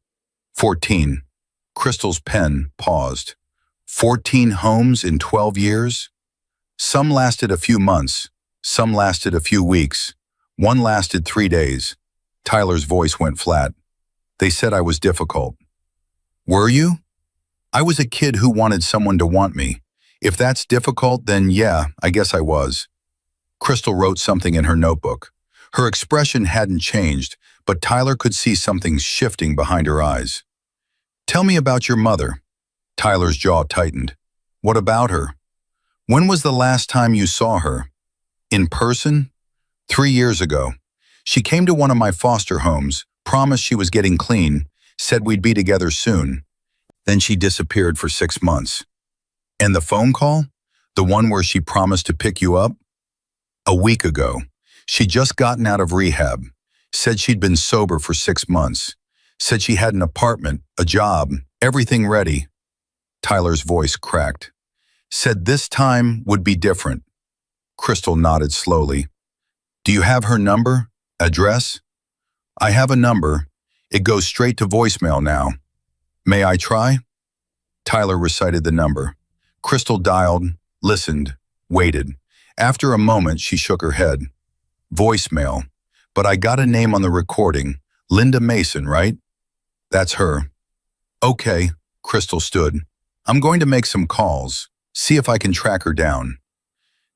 Speaker 1: 14. Crystal's pen paused. 14 homes in 12 years? Some lasted a few months. Some lasted a few weeks. One lasted 3 days. Tyler's voice went flat. "They said I was difficult." "Were you?" "I was a kid who wanted someone to want me. If that's difficult, then yeah, I guess I was." Crystal wrote something in her notebook. Her expression hadn't changed, but Tyler could see something shifting behind her eyes. "Tell me about your mother." Tyler's jaw tightened. "What about her? When was the last time you saw her?" "In person?" 3 years ago. She came to one of my foster homes, promised she was getting clean, said we'd be together soon. Then she disappeared for 6 months. "And the phone call? The one where she promised to pick you up?" "A week ago. She'd just gotten out of rehab. Said she'd been sober for 6 months. Said she had an apartment, a job, everything ready." Tyler's voice cracked. "Said this time would be different." Crystal nodded slowly. "Do you have her number? Address?" "I have a number. It goes straight to voicemail now." "May I try?" Tyler recited the number. Crystal dialed, listened, waited. After a moment, she shook her head. "Voicemail. But I got a name on the recording. Linda Mason, right?" "That's her." "Okay." Crystal stood. "I'm going to make some calls. See if I can track her down."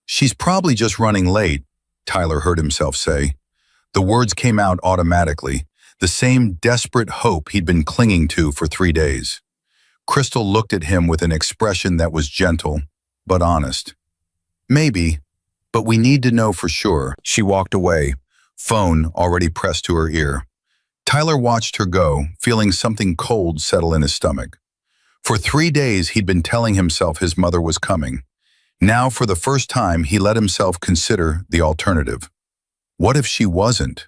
Speaker 1: "She's probably just running late," Tyler heard himself say. The words came out automatically, the same desperate hope he'd been clinging to for 3 days. Crystal looked at him with an expression that was gentle, but honest. "Maybe, but we need to know for sure." She walked away, phone already pressed to her ear. Tyler watched her go, feeling something cold settle in his stomach. For 3 days, he'd been telling himself his mother was coming. Now, for the first time, he let himself consider the alternative. What if she wasn't?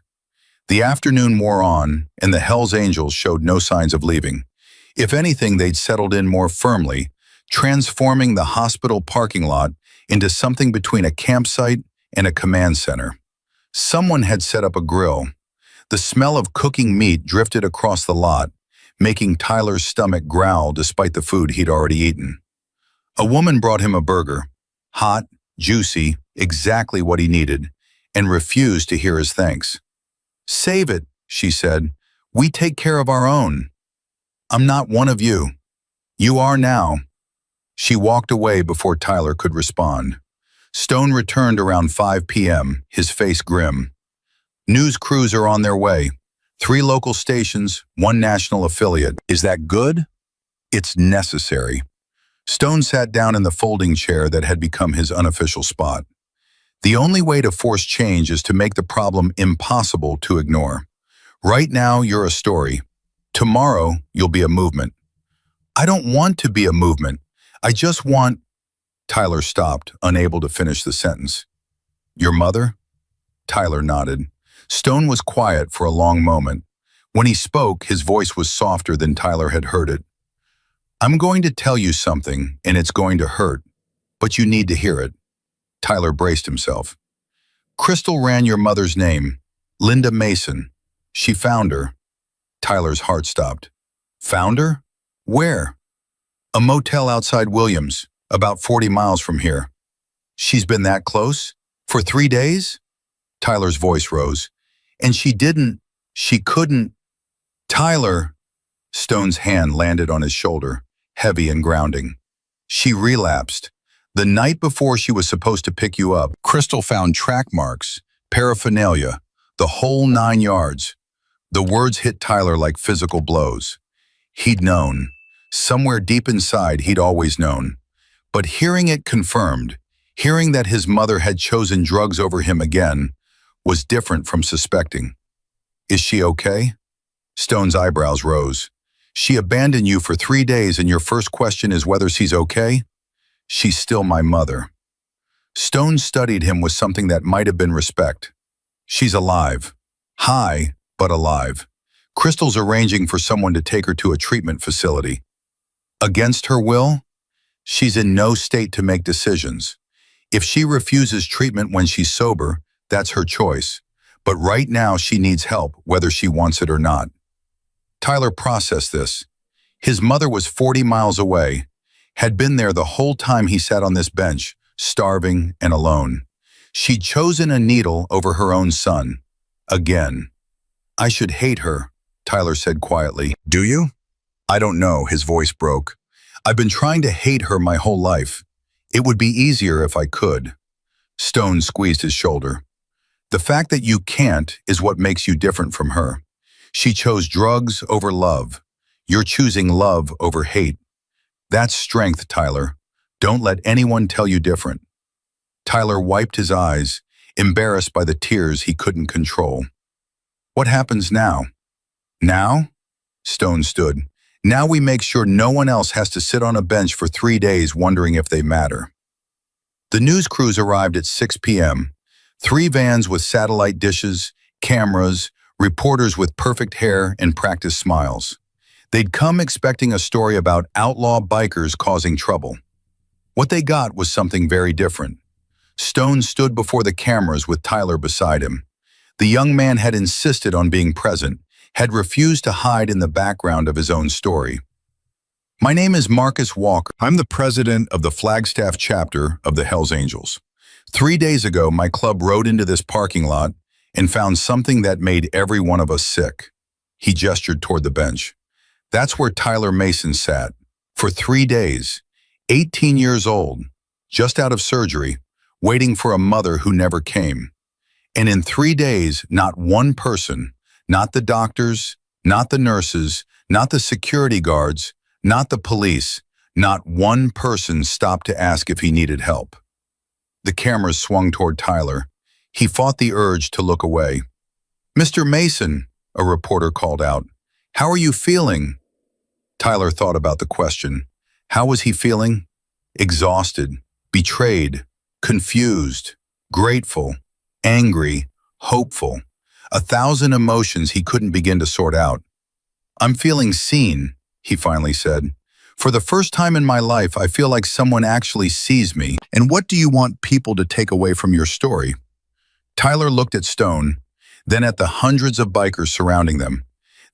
Speaker 1: The afternoon wore on, and the Hells Angels showed no signs of leaving. If anything, they'd settled in more firmly, transforming the hospital parking lot into something between a campsite and a command center. Someone had set up a grill. The smell of cooking meat drifted across the lot, making Tyler's stomach growl despite the food he'd already eaten. A woman brought him a burger, hot, juicy, exactly what he needed, and refused to hear his thanks. "Save it," she said. "We take care of our own." "I'm not one of you." "You are now." She walked away before Tyler could respond. Stone returned around 5 p.m., his face grim. "News crews are on their way. 3 local stations, 1 national affiliate. Is that good?" "It's necessary." Stone sat down in the folding chair that had become his unofficial spot. "The only way to force change is to make the problem impossible to ignore. Right now, you're a story. Tomorrow, you'll be a movement." "I don't want to be a movement. I just want—" Tyler stopped, unable to finish the sentence. "Your mother?" Tyler nodded. Stone was quiet for a long moment. When he spoke, his voice was softer than Tyler had heard it. "I'm going to tell you something, and it's going to hurt, but you need to hear it." Tyler braced himself. "Crystal ran your mother's name, Linda Mason. She found her." Tyler's heart stopped. "Found her? Where?" "A motel outside Williams, about 40 miles from here." "She's been that close? For 3 days?" Tyler's voice rose. "And she couldn't—" "Tyler!" Stone's hand landed on his shoulder, heavy and grounding. "She relapsed. The night before she was supposed to pick you up, Crystal found track marks, paraphernalia, the whole 9 yards. The words hit Tyler like physical blows. He'd known. Somewhere deep inside, he'd always known. But hearing it confirmed, hearing that his mother had chosen drugs over him again, was different from suspecting. Is she okay? Stone's eyebrows rose. She abandoned you for 3 days and your first question is whether she's okay? She's still my mother. Stone studied him with something that might have been respect. She's alive. High, but alive. Crystal's arranging for someone to take her to a treatment facility. Against her will? She's in no state to make decisions. If she refuses treatment when she's sober, that's her choice. But right now she needs help, whether she wants it or not. Tyler processed this. His mother was 40 miles away, had been there the whole time he sat on this bench, starving and alone. She'd chosen a needle over her own son. Again. I should hate her, Tyler said quietly. Do you? I don't know, his voice broke. I've been trying to hate her my whole life. It would be easier if I could. Stone squeezed his shoulder. The fact that you can't is what makes you different from her. She chose drugs over love. You're choosing love over hate. That's strength, Tyler. Don't let anyone tell you different. Tyler wiped his eyes, embarrassed by the tears he couldn't control. What happens now? Now? Stone stood. Now we make sure no one else has to sit on a bench for 3 days wondering if they matter. The news crews arrived at 6 p.m. 3 vans with satellite dishes, cameras, reporters with perfect hair and practiced smiles. They'd come expecting a story about outlaw bikers causing trouble. What they got was something very different. Stone stood before the cameras with Tyler beside him. The young man had insisted on being present, had refused to hide in the background of his own story. My name is Marcus Walker. I'm the president of the Flagstaff chapter of the Hells Angels. 3 days ago, my club rode into this parking lot and found something that made every one of us sick. He gestured toward the bench. That's where Tyler Mason sat. For 3 days, 18 years old, just out of surgery, waiting for a mother who never came. And in 3 days, not one person, not the doctors, not the nurses, not the security guards, not the police, not one person stopped to ask if he needed help. The cameras swung toward Tyler. He fought the urge to look away. Mr. Mason, a reporter called out. How are you feeling? Tyler thought about the question. How was he feeling? Exhausted, betrayed, confused, grateful, angry, hopeful. 1,000 emotions he couldn't begin to sort out. I'm feeling seen, he finally said. For the first time in my life, I feel like someone actually sees me. And what do you want people to take away from your story? Tyler looked at Stone, then at the hundreds of bikers surrounding them,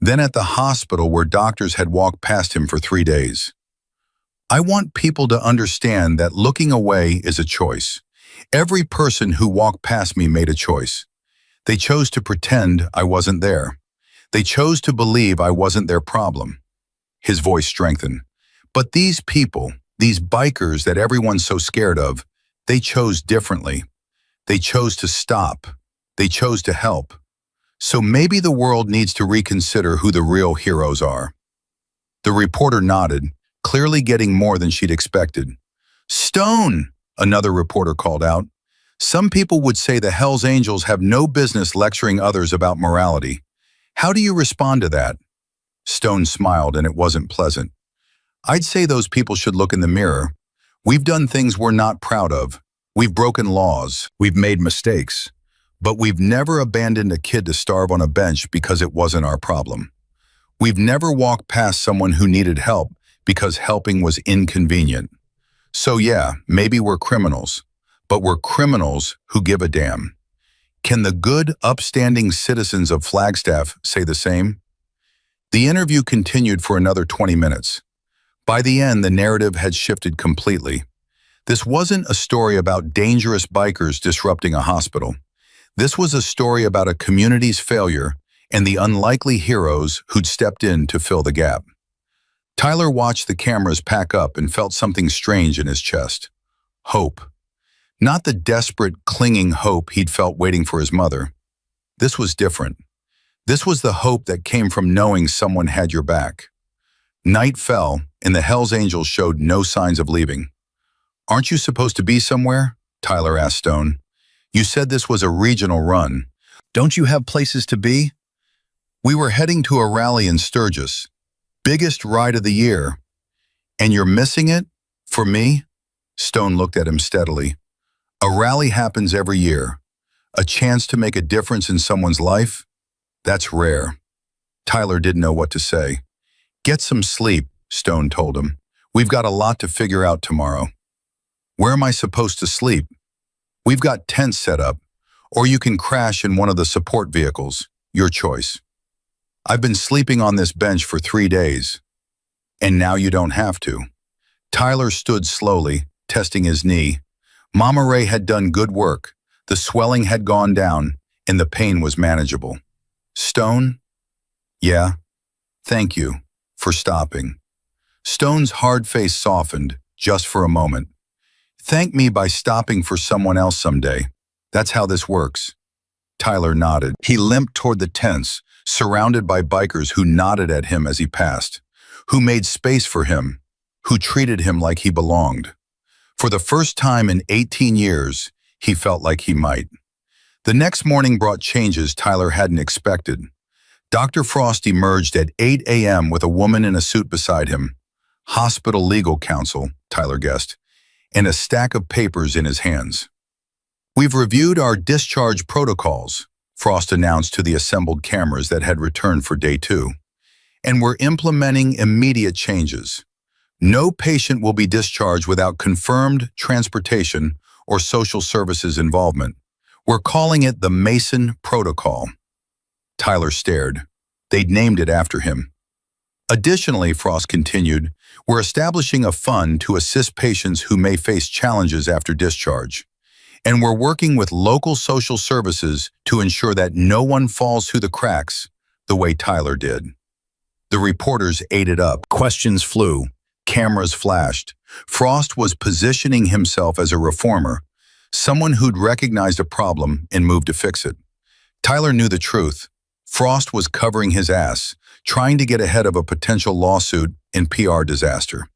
Speaker 1: then at the hospital where doctors had walked past him for 3 days. I want people to understand that looking away is a choice. Every person who walked past me made a choice. They chose to pretend I wasn't there. They chose to believe I wasn't their problem. His voice strengthened. But these people, these bikers that everyone's so scared of, they chose differently. They chose to stop. They chose to help. So maybe the world needs to reconsider who the real heroes are. The reporter nodded, clearly getting more than she'd expected. Stone, another reporter called out. Some people would say the Hells Angels have no business lecturing others about morality. How do you respond to that? Stone smiled, and it wasn't pleasant. I'd say those people should look in the mirror. We've done things we're not proud of. We've broken laws. We've made mistakes. But we've never abandoned a kid to starve on a bench because it wasn't our problem. We've never walked past someone who needed help because helping was inconvenient. So yeah, maybe we're criminals, but we're criminals who give a damn. Can the good, upstanding citizens of Flagstaff say the same? The interview continued for another 20 minutes. By the end, the narrative had shifted completely. This wasn't a story about dangerous bikers disrupting a hospital. This was a story about a community's failure and the unlikely heroes who'd stepped in to fill the gap. Tyler watched the cameras pack up and felt something strange in his chest. Hope. Not the desperate, clinging hope he'd felt waiting for his mother. This was different. This was the hope that came from knowing someone had your back. Night fell, and the Hells Angels showed no signs of leaving. "Aren't you supposed to be somewhere?" Tyler asked Stone. "You said this was a regional run. Don't you have places to be?" "We were heading to a rally in Sturgis. Biggest ride of the year. And you're missing it? For me?" Stone looked at him steadily. "A rally happens every year. A chance to make a difference in someone's life? That's rare." Tyler didn't know what to say. "Get some sleep," Stone told him. "We've got a lot to figure out tomorrow." "Where am I supposed to sleep?" "We've got tents set up, or you can crash in one of the support vehicles. Your choice." "I've been sleeping on this bench for 3 days. And now you don't have to." Tyler stood slowly, testing his knee. Mama Ray had done good work. The swelling had gone down, and the pain was manageable. "Stone?" "Yeah. Thank you for stopping." Stone's hard face softened, just for a moment. "Thank me by stopping for someone else someday. That's how this works." Tyler nodded. He limped toward the tents, surrounded by bikers who nodded at him as he passed, who made space for him, who treated him like he belonged. For the first time in 18 years, he felt like he might. The next morning brought changes Tyler hadn't expected. Dr. Frost emerged at 8 a.m. with a woman in a suit beside him, hospital legal counsel, Tyler guessed, and a stack of papers in his hands. "We've reviewed our discharge protocols," Frost announced to the assembled cameras that had returned for day 2. "And we're implementing immediate changes. No patient will be discharged without confirmed transportation or social services involvement. We're calling it the Mason Protocol." Tyler stared. They'd named it after him. "Additionally," Frost continued, "we're establishing a fund to assist patients who may face challenges after discharge. And we're working with local social services to ensure that no one falls through the cracks the way Tyler did." The reporters ate it up. Questions flew. Cameras flashed. Frost was positioning himself as a reformer, someone who'd recognized a problem and moved to fix it. Tyler knew the truth. Frost was covering his ass, trying to get ahead of a potential lawsuit and PR disaster.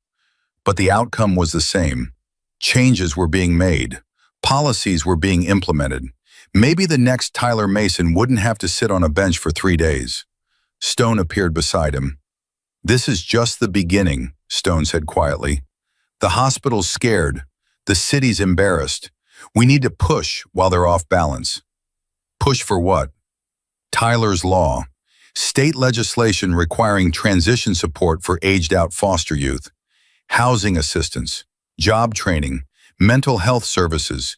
Speaker 1: But the outcome was the same. Changes were being made. Policies were being implemented. Maybe the next Tyler Mason wouldn't have to sit on a bench for 3 days. Stone appeared beside him. "This is just the beginning," Stone said quietly. "The hospital's scared. The city's embarrassed. We need to push while they're off balance." "Push for what?" "Tyler's Law. State legislation requiring transition support for aged-out foster youth, housing assistance, job training, mental health services,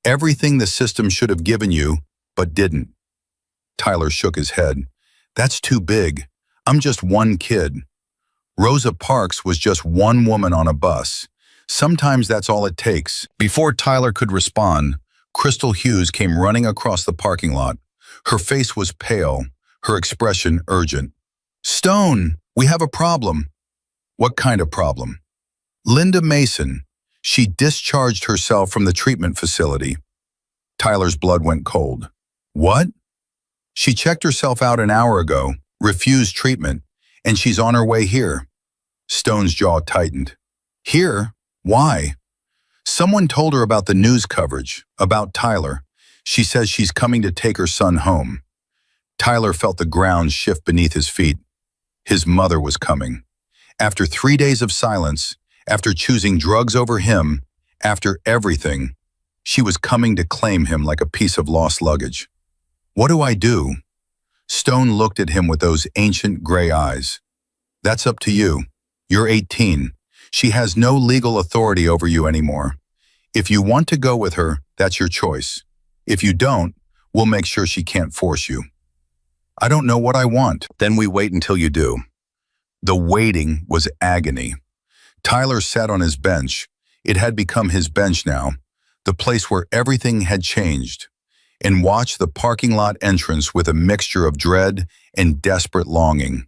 Speaker 1: everything the system should have given you, but didn't." Tyler shook his head. "That's too big. I'm just one kid. Rosa Parks was just one woman on a bus. Sometimes that's all it takes." Before Tyler could respond, Crystal Hughes came running across the parking lot. Her face was pale, her expression urgent. "Stone, we have a problem." "What kind of problem?" "Linda Mason. She discharged herself from the treatment facility." Tyler's blood went cold. "What?" "She checked herself out an hour ago, refused treatment, and she's on her way here." Stone's jaw tightened. "Here? Why?" "Someone told her about the news coverage, about Tyler. She says she's coming to take her son home." Tyler felt the ground shift beneath his feet. His mother was coming. After 3 days of silence, after choosing drugs over him, after everything, she was coming to claim him like a piece of lost luggage. "What do I do?" Stone looked at him with those ancient gray eyes. "That's up to you. You're 18. She has no legal authority over you anymore. If you want to go with her, that's your choice. If you don't, we'll make sure she can't force you." "I don't know what I want." "Then we wait until you do." The waiting was agony. Tyler sat on his bench. It had become his bench now, the place where everything had changed, and watched the parking lot entrance with a mixture of dread and desperate longing.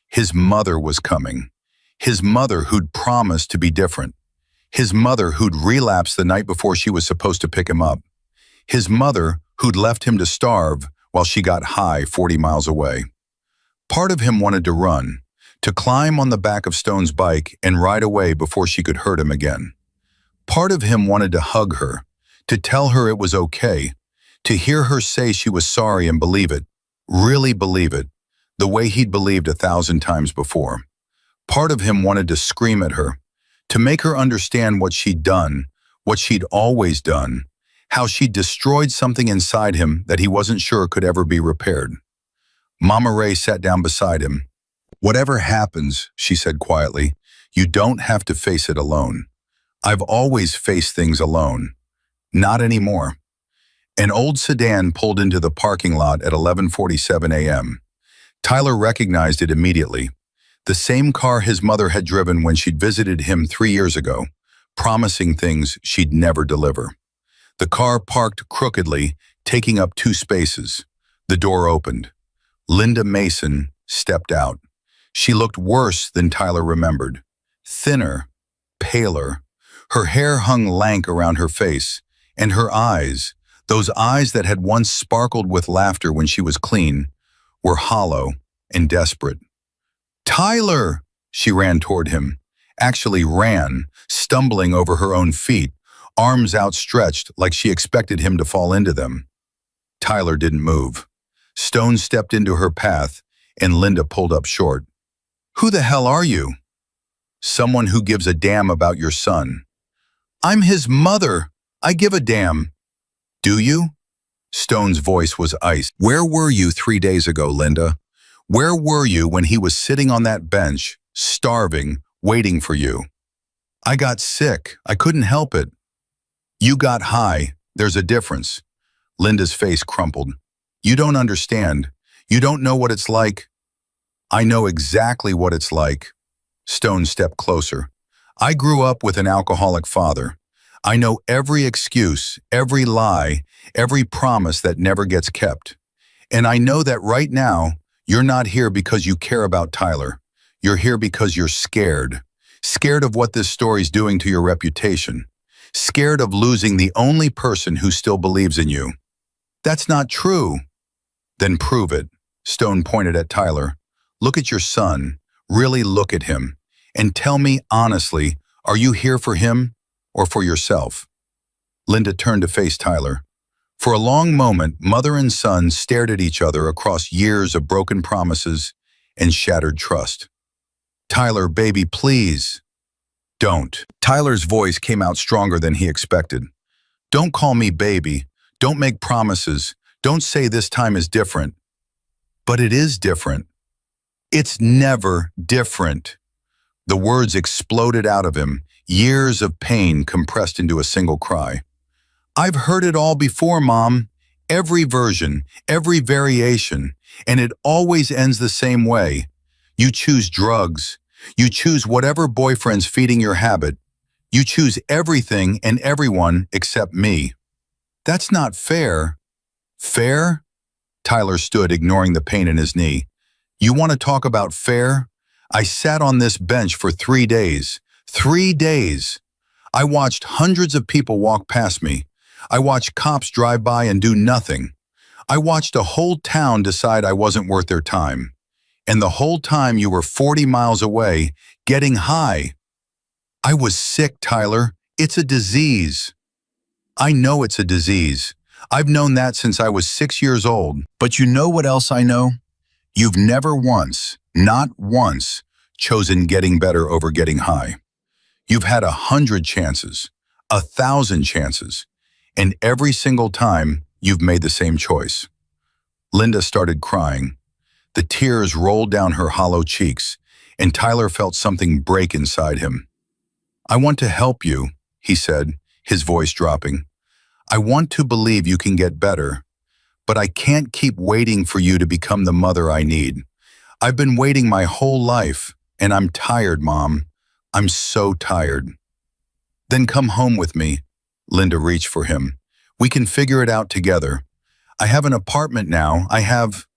Speaker 1: His mother was coming. His mother who'd promised to be different. His mother who'd relapsed the night before she was supposed to pick him up. His mother who'd left him to starve while she got high 40 miles away. Part of him wanted to run, to climb on the back of Stone's bike and ride away before she could hurt him again. Part of him wanted to hug her, to tell her it was okay, to hear her say she was sorry and believe it, really believe it, the way he'd believed 1,000 times before. Part of him wanted to scream at her, to make her understand what she'd done, what she'd always done, how she'd destroyed something inside him that he wasn't sure could ever be repaired. Mama Ray sat down beside him. "Whatever happens," she said quietly, "you don't have to face it alone. I've always faced things alone. Not anymore." An old sedan pulled into the parking lot at 11:47 a.m. Tyler recognized it immediately. The same car his mother had driven when she'd visited him 3 years ago, promising things she'd never deliver. The car parked crookedly, taking up 2 spaces. The door opened. Linda Mason stepped out. She looked worse than Tyler remembered. Thinner, paler. Her hair hung lank around her face, and her eyes, those eyes that had once sparkled with laughter when she was clean, were hollow and desperate. "Tyler!" She ran toward him, actually ran, stumbling over her own feet, arms outstretched like she expected him to fall into them. Tyler didn't move. Stone stepped into her path, and Linda pulled up short. "Who the hell are you?" "Someone who gives a damn about your son." "I'm his mother. I give a damn." "Do you?" Stone's voice was ice. "Where were you 3 days ago, Linda? Where were you when he was sitting on that bench, starving, waiting for you?" "I got sick. I couldn't help it." "You got high. There's a difference." Linda's face crumpled. "You don't understand. You don't know what it's like." "I know exactly what it's like." Stone stepped closer. "I grew up with an alcoholic father. I know every excuse, every lie, every promise that never gets kept. And I know that right now, you're not here because you care about Tyler. You're here because you're scared. Scared of what this story's doing to your reputation. Scared of losing the only person who still believes in you." "That's not true." "Then prove it." Stone pointed at Tyler. "Look at your son. Really look at him. And tell me honestly, are you here for him or for yourself?" Linda turned to face Tyler. For a long moment, mother and son stared at each other across years of broken promises and shattered trust. "Tyler, baby, please." "Don't." Tyler's voice came out stronger than he expected. "Don't call me baby. Don't make promises. Don't say this time is different." "But it is different." "It's never different." The words exploded out of him, years of pain compressed into a single cry. "I've heard it all before, Mom. Every version, every variation, and it always ends the same way. You choose drugs. You choose whatever boyfriend's feeding your habit. You choose everything and everyone except me. That's not fair." "Fair?" Tyler stood, ignoring the pain in his knee. "You want to talk about fair? I sat on this bench for 3 days. 3 days. I watched hundreds of people walk past me. I watched cops drive by and do nothing. I watched a whole town decide I wasn't worth their time. And the whole time you were 40 miles away, getting high. I was sick, Tyler. It's a disease." "I know it's a disease. I've known that since I was 6 years old. But you know what else I know? You've never once, not once, chosen getting better over getting high. You've had 100 chances, 1,000 chances, and every single time you've made the same choice." Linda started crying. The tears rolled down her hollow cheeks, and Tyler felt something break inside him. "I want to help you," he said, his voice dropping. "I want to believe you can get better, but I can't keep waiting for you to become the mother I need. I've been waiting my whole life, and I'm tired, Mom. I'm so tired." "Then come home with me." Linda reached for him. "We can figure it out together. I have an apartment now. I have—"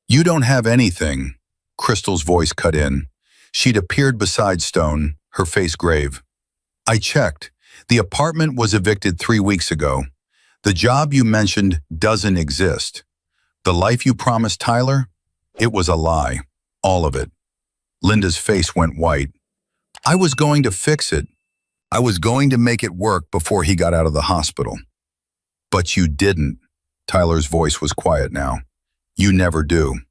Speaker 1: "You don't have anything," Crystal's voice cut in. She'd appeared beside Stone, her face grave. I checked. The apartment was evicted 3 weeks ago. The job you mentioned doesn't exist. The life you promised Tyler? It was a lie. All of it. Linda's face went white. I was going to fix it. I was going to make it work before he got out of the hospital. But you didn't. Tyler's voice was quiet now. You never do.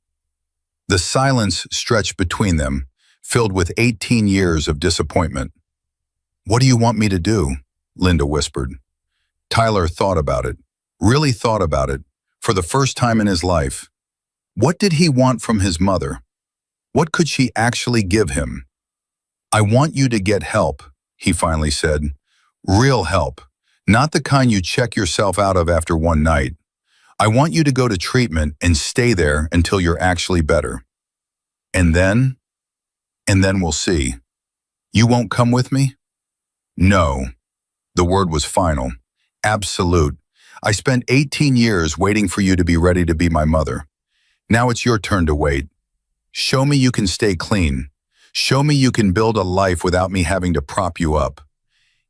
Speaker 1: The silence stretched between them, filled with 18 years of disappointment. What do you want me to do? Linda whispered. Tyler thought about it, really thought about it, for the first time in his life. What did he want from his mother? What could she actually give him? I want you to get help, he finally said. Real help, not the kind you check yourself out of after one night. I want you to go to treatment and stay there until you're actually better. And then we'll see. You won't come with me? No. The word was final. Absolute. I spent 18 years waiting for you to be ready to be my mother. Now it's your turn to wait. Show me you can stay clean. Show me you can build a life without me having to prop you up.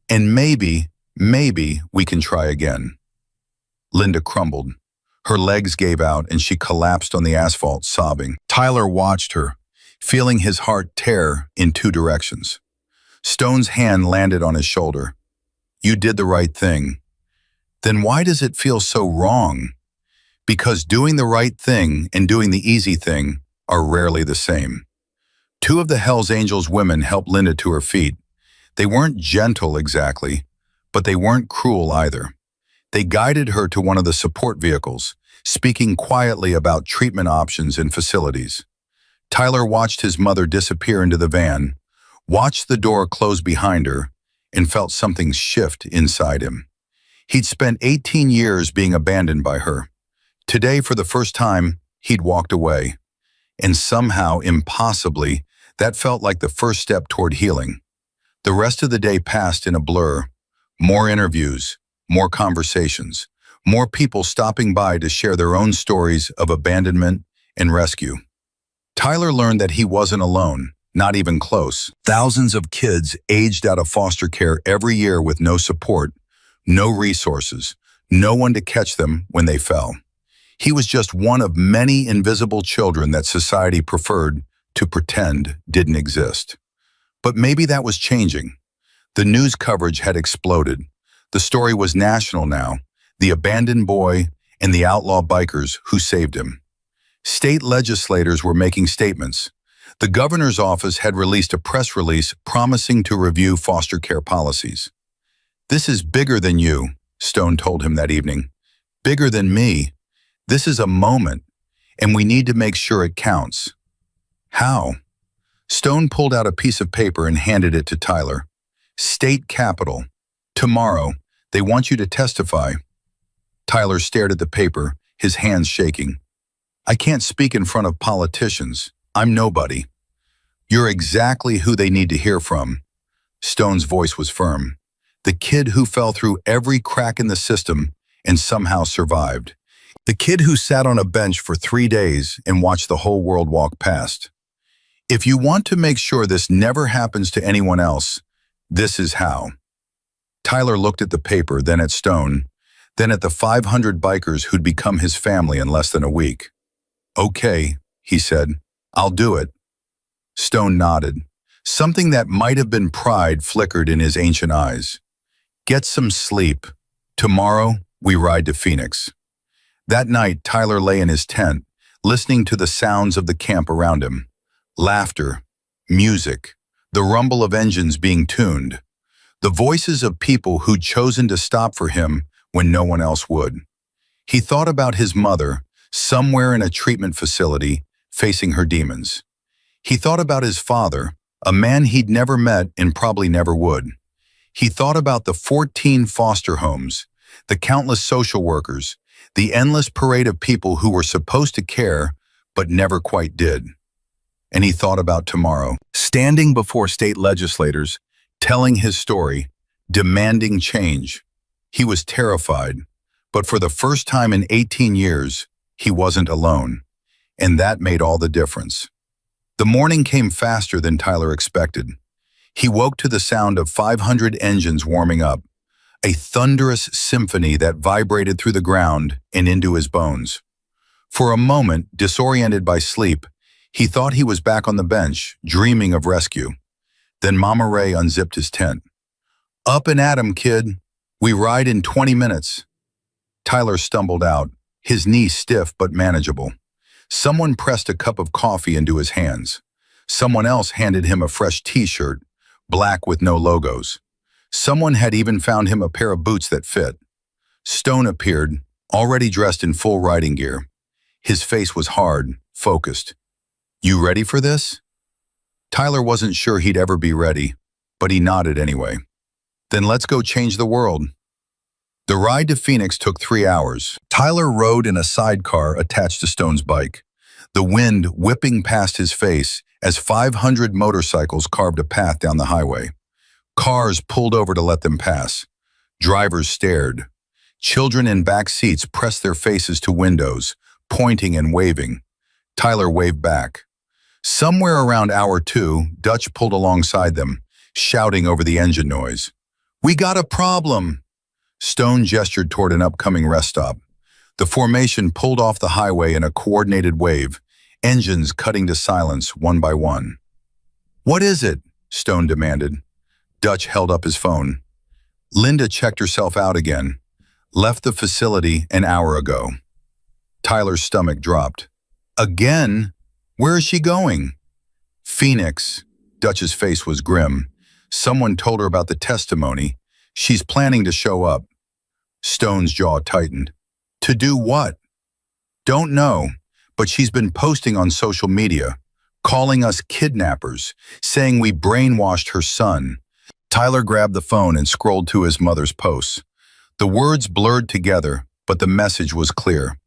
Speaker 1: And maybe we can try again. Linda crumbled. Her legs gave out and she collapsed on the asphalt, sobbing. Tyler watched her, feeling his heart tear in two directions. Stone's hand landed on his shoulder. You did the right thing. Then why does it feel so wrong? Because doing the right thing and doing the easy thing are rarely the same. Two of the Hells Angels women helped Linda to her feet. They weren't gentle exactly, but they weren't cruel either. They guided her to one of the support vehicles, speaking quietly about treatment options and facilities. Tyler watched his mother disappear into the van, watched the door close behind her, and felt something shift inside him. He'd spent 18 years being abandoned by her. Today, for the first time, he'd walked away. And somehow, impossibly, that felt like the first step toward healing. The rest of the day passed in a blur. More interviews, more conversations, more people stopping by to share their own stories of abandonment and rescue. Tyler learned that he wasn't alone, not even close. Thousands of kids aged out of foster care every year with no support, no resources, no one to catch them when they fell. He was just one of many invisible children that society preferred to pretend didn't exist. But maybe that was changing. The news coverage had exploded. The story was national now, the abandoned boy and the outlaw bikers who saved him. State legislators were making statements. The governor's office had released a press release promising to review foster care policies. This is bigger than you, Stone told him that evening. Bigger than me. This is a moment, and we need to make sure it counts. How? Stone pulled out a piece of paper and handed it to Tyler. State Capitol. Tomorrow, they want you to testify. Tyler stared at the paper, his hands shaking. I can't speak in front of politicians. I'm nobody. You're exactly who they need to hear from. Stone's voice was firm. The kid who fell through every crack in the system and somehow survived. The kid who sat on a bench for 3 days and watched the whole world walk past. If you want to make sure this never happens to anyone else, this is how. Tyler looked at the paper, then at Stone, then at the 500 bikers who'd become his family in less than a week. Okay, he said, I'll do it. Stone nodded. Something that might have been pride flickered in his ancient eyes. Get some sleep. Tomorrow, we ride to Phoenix. That night, Tyler lay in his tent, listening to the sounds of the camp around him. Laughter, music, the rumble of engines being tuned, the voices of people who'd chosen to stop for him when no one else would. He thought about his mother, somewhere in a treatment facility, facing her demons. He thought about his father, a man he'd never met and probably never would. He thought about the 14 foster homes, the countless social workers, the endless parade of people who were supposed to care but never quite did. And he thought about tomorrow, standing before state legislators, telling his story, demanding change. He was terrified, but for the first time in 18 years, he wasn't alone. And that made all the difference. The morning came faster than Tyler expected. He woke to the sound of 500 engines warming up, a thunderous symphony that vibrated through the ground and into his bones. For a moment, disoriented by sleep, he thought he was back on the bench, dreaming of rescue. Then Mama Ray unzipped his tent. "Up and at 'em, kid. We ride in 20 minutes. Tyler stumbled out, his knee stiff but manageable. Someone pressed a cup of coffee into his hands. Someone else handed him a fresh t-shirt, black with no logos. Someone had even found him a pair of boots that fit. Stone appeared, already dressed in full riding gear. His face was hard, focused. "You ready for this?" Tyler wasn't sure he'd ever be ready, but he nodded anyway. "Then let's go change the world." The ride to Phoenix took 3 hours. Tyler rode in a sidecar attached to Stone's bike, the wind whipping past his face as 500 motorcycles carved a path down the highway. Cars pulled over to let them pass. Drivers stared. Children in back seats pressed their faces to windows, pointing and waving. Tyler waved back. Somewhere around hour 2, Dutch pulled alongside them, shouting over the engine noise. "We got a problem!" Stone gestured toward an upcoming rest stop. The formation pulled off the highway in a coordinated wave, engines cutting to silence one by one. "What is it?" Stone demanded. Dutch held up his phone. "Linda checked herself out again. Left the facility an hour ago." Tyler's stomach dropped. "Again? Where is she going?" "Phoenix." Dutch's face was grim. "Someone told her about the testimony. She's planning to show up." Stone's jaw tightened. "To do what?" "Don't know, but she's been posting on social media, calling us kidnappers, saying we brainwashed her son." Tyler grabbed the phone and scrolled to his mother's posts. The words blurred together, but the message was clear.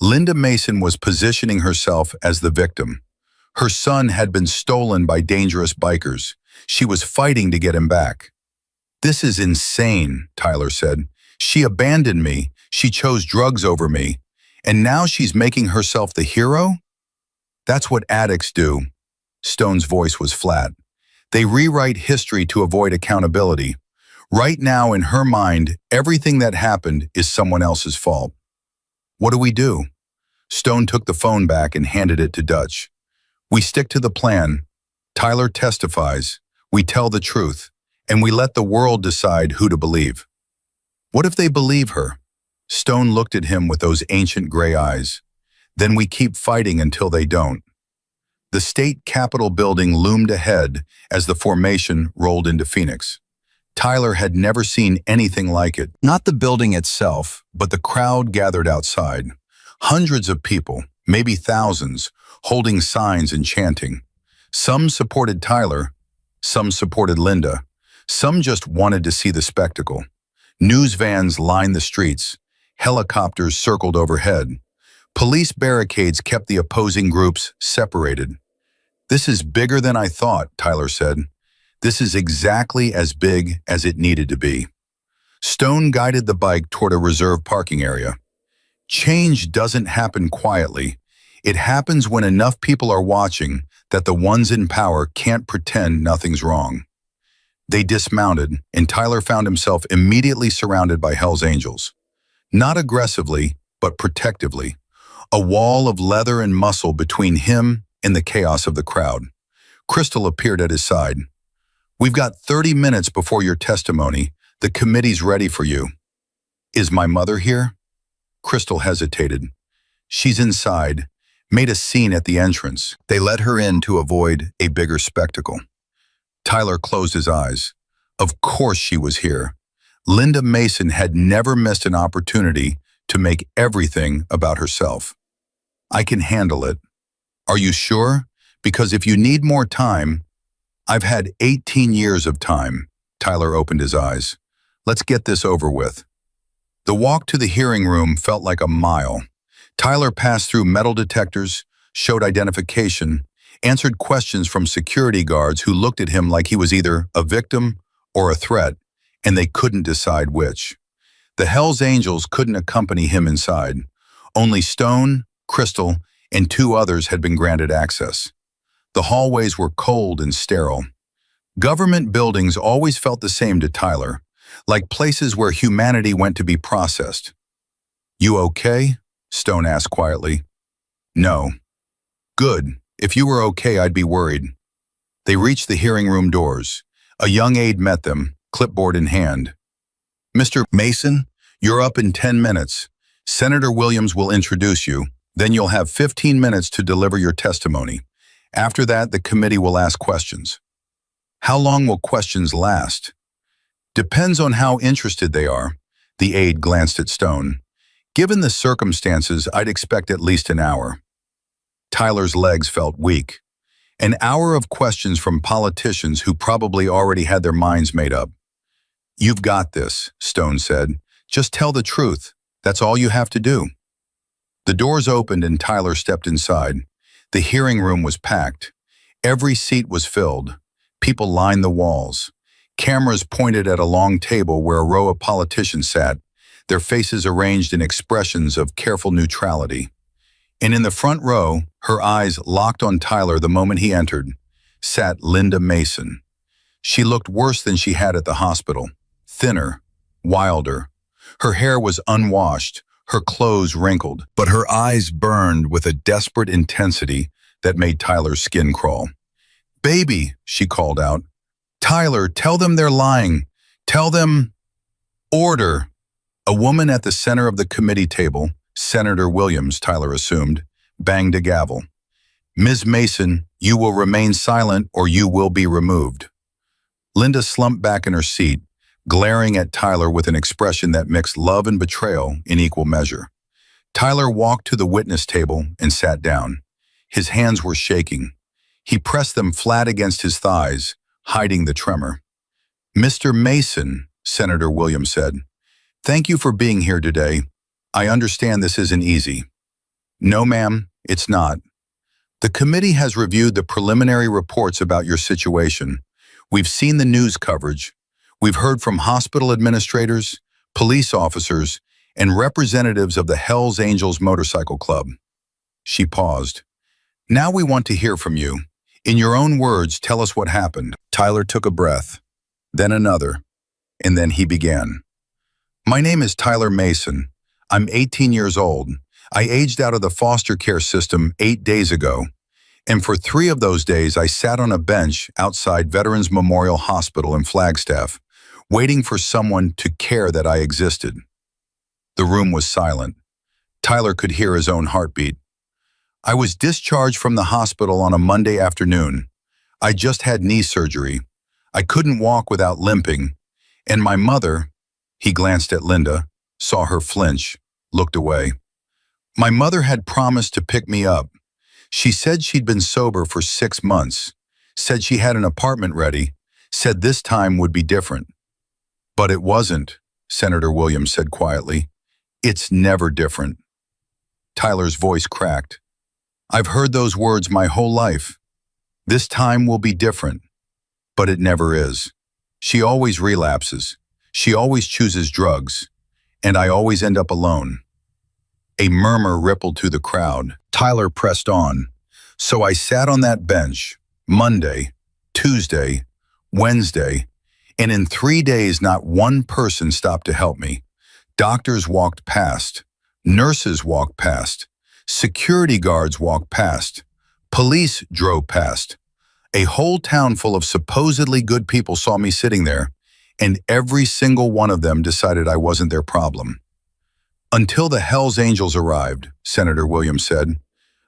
Speaker 1: Linda Mason was positioning herself as the victim. Her son had been stolen by dangerous bikers. She was fighting to get him back. "This is insane," Tyler said. "She abandoned me. She chose drugs over me. And now she's making herself the hero?" "That's what addicts do." Stone's voice was flat. "They rewrite history to avoid accountability. Right now, in her mind, everything that happened is someone else's fault." "What do we do?" Stone took the phone back and handed it to Dutch. "We stick to the plan. Tyler testifies, we tell the truth, and we let the world decide who to believe." "What if they believe her?" Stone looked at him with those ancient gray eyes. "Then we keep fighting until they don't." The state capitol building loomed ahead as the formation rolled into Phoenix. Tyler had never seen anything like it. Not the building itself, but the crowd gathered outside. Hundreds of people, maybe thousands, holding signs and chanting. Some supported Tyler, some supported Linda, some just wanted to see the spectacle. News vans lined the streets. Helicopters circled overhead. Police barricades kept the opposing groups separated. "This is bigger than I thought," Tyler said. "This is exactly as big as it needed to be." Stone guided the bike toward a reserved parking area. Change doesn't happen quietly. It happens when enough people are watching that the ones in power can't pretend nothing's wrong. They dismounted, and Tyler found himself immediately surrounded by Hell's Angels. Not aggressively, but protectively. A wall of leather and muscle between him and the chaos of the crowd. Crystal appeared at his side. "We've got 30 minutes before your testimony. The committee's ready for you." "Is my mother here?" Crystal hesitated. "She's inside. Made a scene at the entrance. They let her in to avoid a bigger spectacle." Tyler closed his eyes. Of course she was here. Linda Mason had never missed an opportunity to make everything about herself. "I can handle it." "Are you sure? Because if you need more time..." "I've had 18 years of time." Tyler opened his eyes. "Let's get this over with." The walk to the hearing room felt like a mile. Tyler passed through metal detectors, showed identification, answered questions from security guards who looked at him like he was either a victim or a threat, and they couldn't decide which. The Hells Angels couldn't accompany him inside. Only Stone, Crystal, and 2 others had been granted access. The hallways were cold and sterile. Government buildings always felt the same to Tyler, like places where humanity went to be processed. "You okay?" Stone asked quietly. "No." "Good. If you were okay, I'd be worried." They reached the hearing room doors. A young aide met them, clipboard in hand. "Mr. Mason, you're up in 10 minutes. Senator Williams will introduce you. Then you'll have 15 minutes to deliver your testimony. After that, the committee will ask questions." "How long will questions last?" "Depends on how interested they are." The aide glanced at Stone. "Given the circumstances, I'd expect at least an hour." Tyler's legs felt weak. An hour of questions from politicians who probably already had their minds made up. "You've got this," Stone said. "Just tell the truth. That's all you have to do." The doors opened and Tyler stepped inside. The hearing room was packed. Every seat was filled. People lined the walls. Cameras pointed at a long table where a row of politicians sat, their faces arranged in expressions of careful neutrality. And in the front row, her eyes locked on Tyler the moment he entered, sat Linda Mason. She looked worse than she had at the hospital, thinner, wilder. Her hair was unwashed, her clothes wrinkled, but her eyes burned with a desperate intensity that made Tyler's skin crawl. "Baby," she called out. "Tyler, tell them they're lying. Tell them—" "Order." A woman at the center of the committee table, Senator Williams, Tyler assumed, banged a gavel. "Ms. Mason, you will remain silent or you will be removed." Linda slumped back in her seat, glaring at Tyler with an expression that mixed love and betrayal in equal measure. Tyler walked to the witness table and sat down. His hands were shaking. He pressed them flat against his thighs, hiding the tremor. "Mr. Mason," Senator Williams said, "thank you for being here today. I understand this isn't easy." "No, ma'am, it's not. The committee has reviewed the preliminary reports about your situation. We've seen the news coverage. We've heard from hospital administrators, police officers, and representatives of the Hells Angels Motorcycle Club." She paused. "Now we want to hear from you. In your own words, tell us what happened." Tyler took a breath, then another, and then he began. "My name is Tyler Mason. I'm 18 years old. I aged out of the foster care system 8 days ago, and for 3 of those days I sat on a bench outside Veterans Memorial Hospital in Flagstaff, waiting for someone to care that I existed." The room was silent. Tyler could hear his own heartbeat. "I was discharged from the hospital on a Monday afternoon. I just had knee surgery. I couldn't walk without limping, and my mother," he glanced at Linda, saw her flinch, looked away. "My mother had promised to pick me up. She said she'd been sober for 6 months, said she had an apartment ready, said this time would be different." "But it wasn't," Senator Williams said quietly. "It's never different." Tyler's voice cracked. "I've heard those words my whole life. This time will be different. But it never is. She always relapses. She always chooses drugs. And I always end up alone." A murmur rippled through the crowd. Tyler pressed on. "So I sat on that bench, Monday, Tuesday, Wednesday, and in 3 days not one person stopped to help me. Doctors walked past. Nurses walked past. Security guards walked past. Police drove past. A whole town full of supposedly good people saw me sitting there, and every single one of them decided I wasn't their problem." "Until the Hells Angels arrived," Senator Williams said.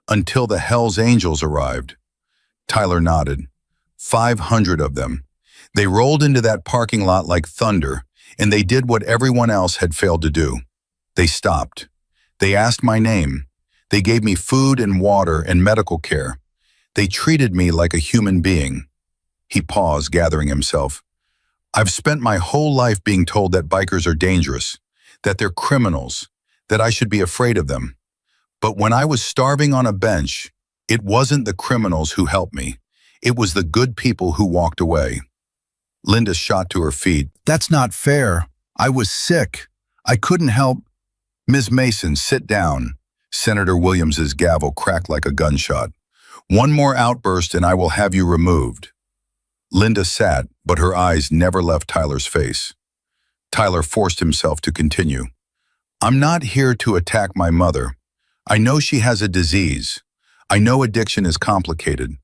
Speaker 1: "Until the Hells Angels arrived." Tyler nodded. 500 of them. They rolled into that parking lot like thunder, and they did what everyone else had failed to do. They stopped. They asked my name. They gave me food and water and medical care. They treated me like a human being. He paused, gathering himself. "I've spent my whole life being told that bikers are dangerous, that they're criminals, that I should be afraid of them. But when I was starving on a bench, it wasn't the criminals who helped me. It was the good people who walked away." Linda shot to her feet. "That's not fair. I was sick. I couldn't help." "Ms. Mason, sit down." Senator Williams's gavel cracked like a gunshot. "One more outburst and I will have you removed." Linda sat, but her eyes never left Tyler's face. Tyler forced himself to continue. I'm not here to attack my mother. I know she has a disease. I know addiction is complicated,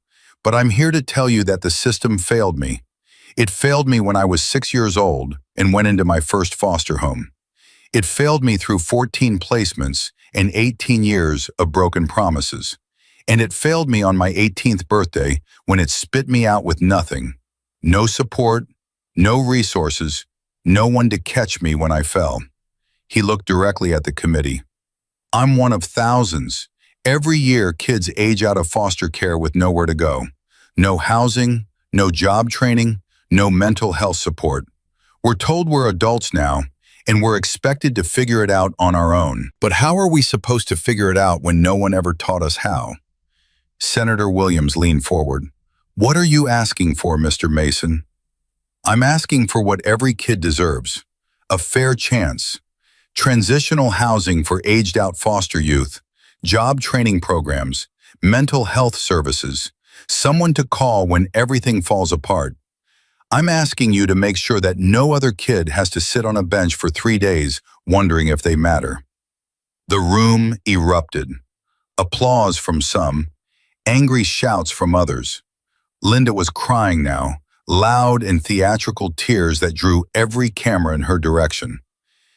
Speaker 1: but I'm here to tell you that the system failed me. It failed me when I was 6 years old and went into my first foster home. It failed me through 14 placements and 18 years of broken promises. And it failed me on my 18th birthday when it spit me out with nothing. No support, no resources, no one to catch me when I fell. He looked directly at the committee. I'm one of thousands. Every year, kids age out of foster care with nowhere to go. No housing, no job training, no mental health support. We're told we're adults now, and we're expected to figure it out on our own. But how are we supposed to figure it out when no one ever taught us how? Senator Williams leaned forward. What are you asking for, Mr. Mason? I'm asking for what every kid deserves. A fair chance. Transitional housing for aged-out foster youth, job training programs, mental health services, someone to call when everything falls apart. I'm asking you to make sure that no other kid has to sit on a bench for 3 days wondering if they matter. The room erupted. Applause from some, angry shouts from others. Linda was crying now, loud and theatrical tears that drew every camera in her direction.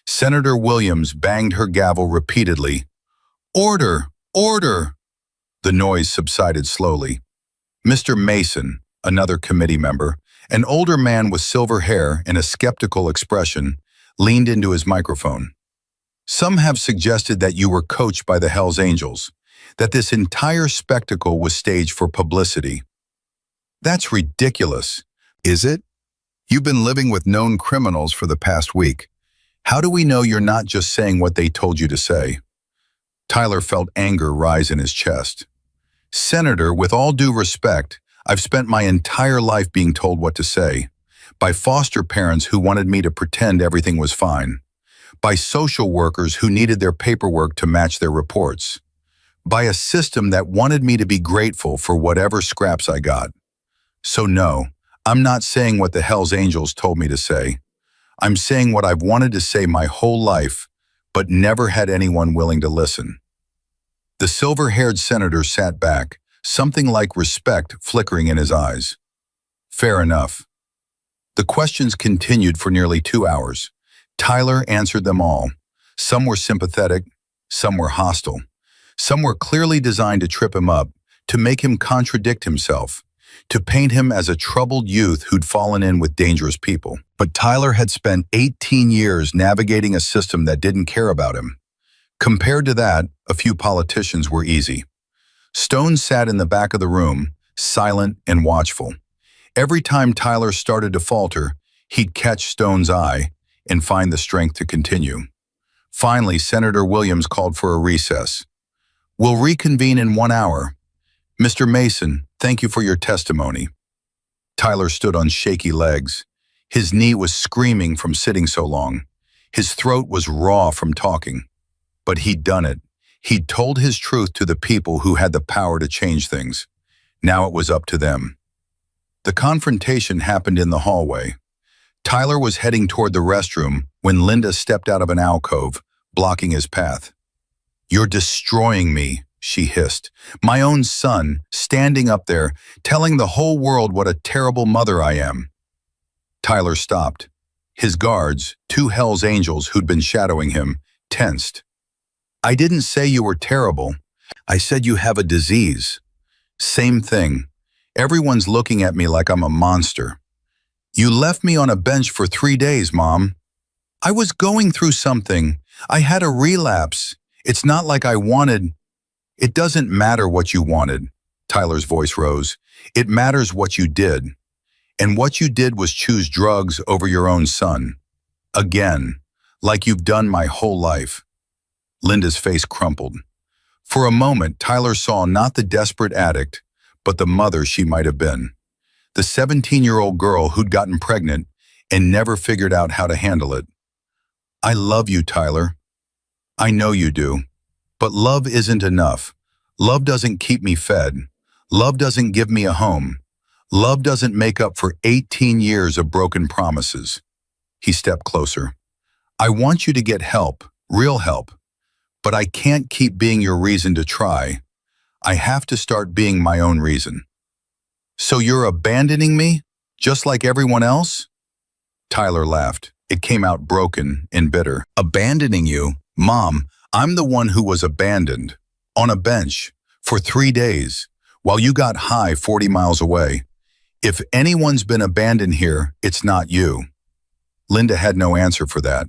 Speaker 1: Senator Williams banged her gavel repeatedly. Order! Order! The noise subsided slowly. Mr. Mason, another committee member, an older man with silver hair and a skeptical expression, leaned into his microphone. Some have suggested that you were coached by the Hells Angels, that this entire spectacle was staged for publicity. That's ridiculous. Is it? You've been living with known criminals for the past week. How do we know you're not just saying what they told you to say? Tyler felt anger rise in his chest. Senator, with all due respect, I've spent my entire life being told what to say, by foster parents who wanted me to pretend everything was fine, by social workers who needed their paperwork to match their reports, by a system that wanted me to be grateful for whatever scraps I got. So no, I'm not saying what the Hells Angels told me to say. I'm saying what I've wanted to say my whole life, but never had anyone willing to listen. The silver-haired senator sat back, something like respect flickering in his eyes. Fair enough. The questions continued for nearly 2 hours. Tyler answered them all. Some were sympathetic, some were hostile. Some were clearly designed to trip him up, to make him contradict himself, to paint him as a troubled youth who'd fallen in with dangerous people. But Tyler had spent 18 years navigating a system that didn't care about him. Compared to that, a few politicians were easy. Stone sat in the back of the room, silent and watchful. Every time Tyler started to falter, he'd catch Stone's eye and find the strength to continue. Finally, Senator Williams called for a recess. We'll reconvene in 1 hour. Mr. Mason, thank you for your testimony. Tyler stood on shaky legs. His knee was screaming from sitting so long. His throat was raw from talking. But he'd done it. He'd told his truth to the people who had the power to change things. Now it was up to them. The confrontation happened in the hallway. Tyler was heading toward the restroom when Linda stepped out of an alcove, blocking his path. You're destroying me, she hissed. My own son, standing up there, telling the whole world what a terrible mother I am. Tyler stopped. His guards, 2 Hells Angels who'd been shadowing him, tensed. I didn't say you were terrible. I said you have a disease. Same thing. Everyone's looking at me like I'm a monster. You left me on a bench for 3 days, Mom. I was going through something. I had a relapse. It's not like I wanted. It doesn't matter what you wanted. Tyler's voice rose. It matters what you did. And what you did was choose drugs over your own son. Again, like you've done my whole life. Linda's face crumpled. For a moment, Tyler saw not the desperate addict, but the mother she might have been. The 17-year-old girl who'd gotten pregnant and never figured out how to handle it. I love you, Tyler. I know you do. But love isn't enough. Love doesn't keep me fed. Love doesn't give me a home. Love doesn't make up for 18 years of broken promises. He stepped closer. I want you to get help, real help, but I can't keep being your reason to try. I have to start being my own reason. So you're abandoning me, just like everyone else? Tyler laughed. It came out broken and bitter. Abandoning you? Mom, I'm the one who was abandoned. On a bench, for 3 days, while you got high 40 miles away. If anyone's been abandoned here, it's not you. Linda had no answer for that.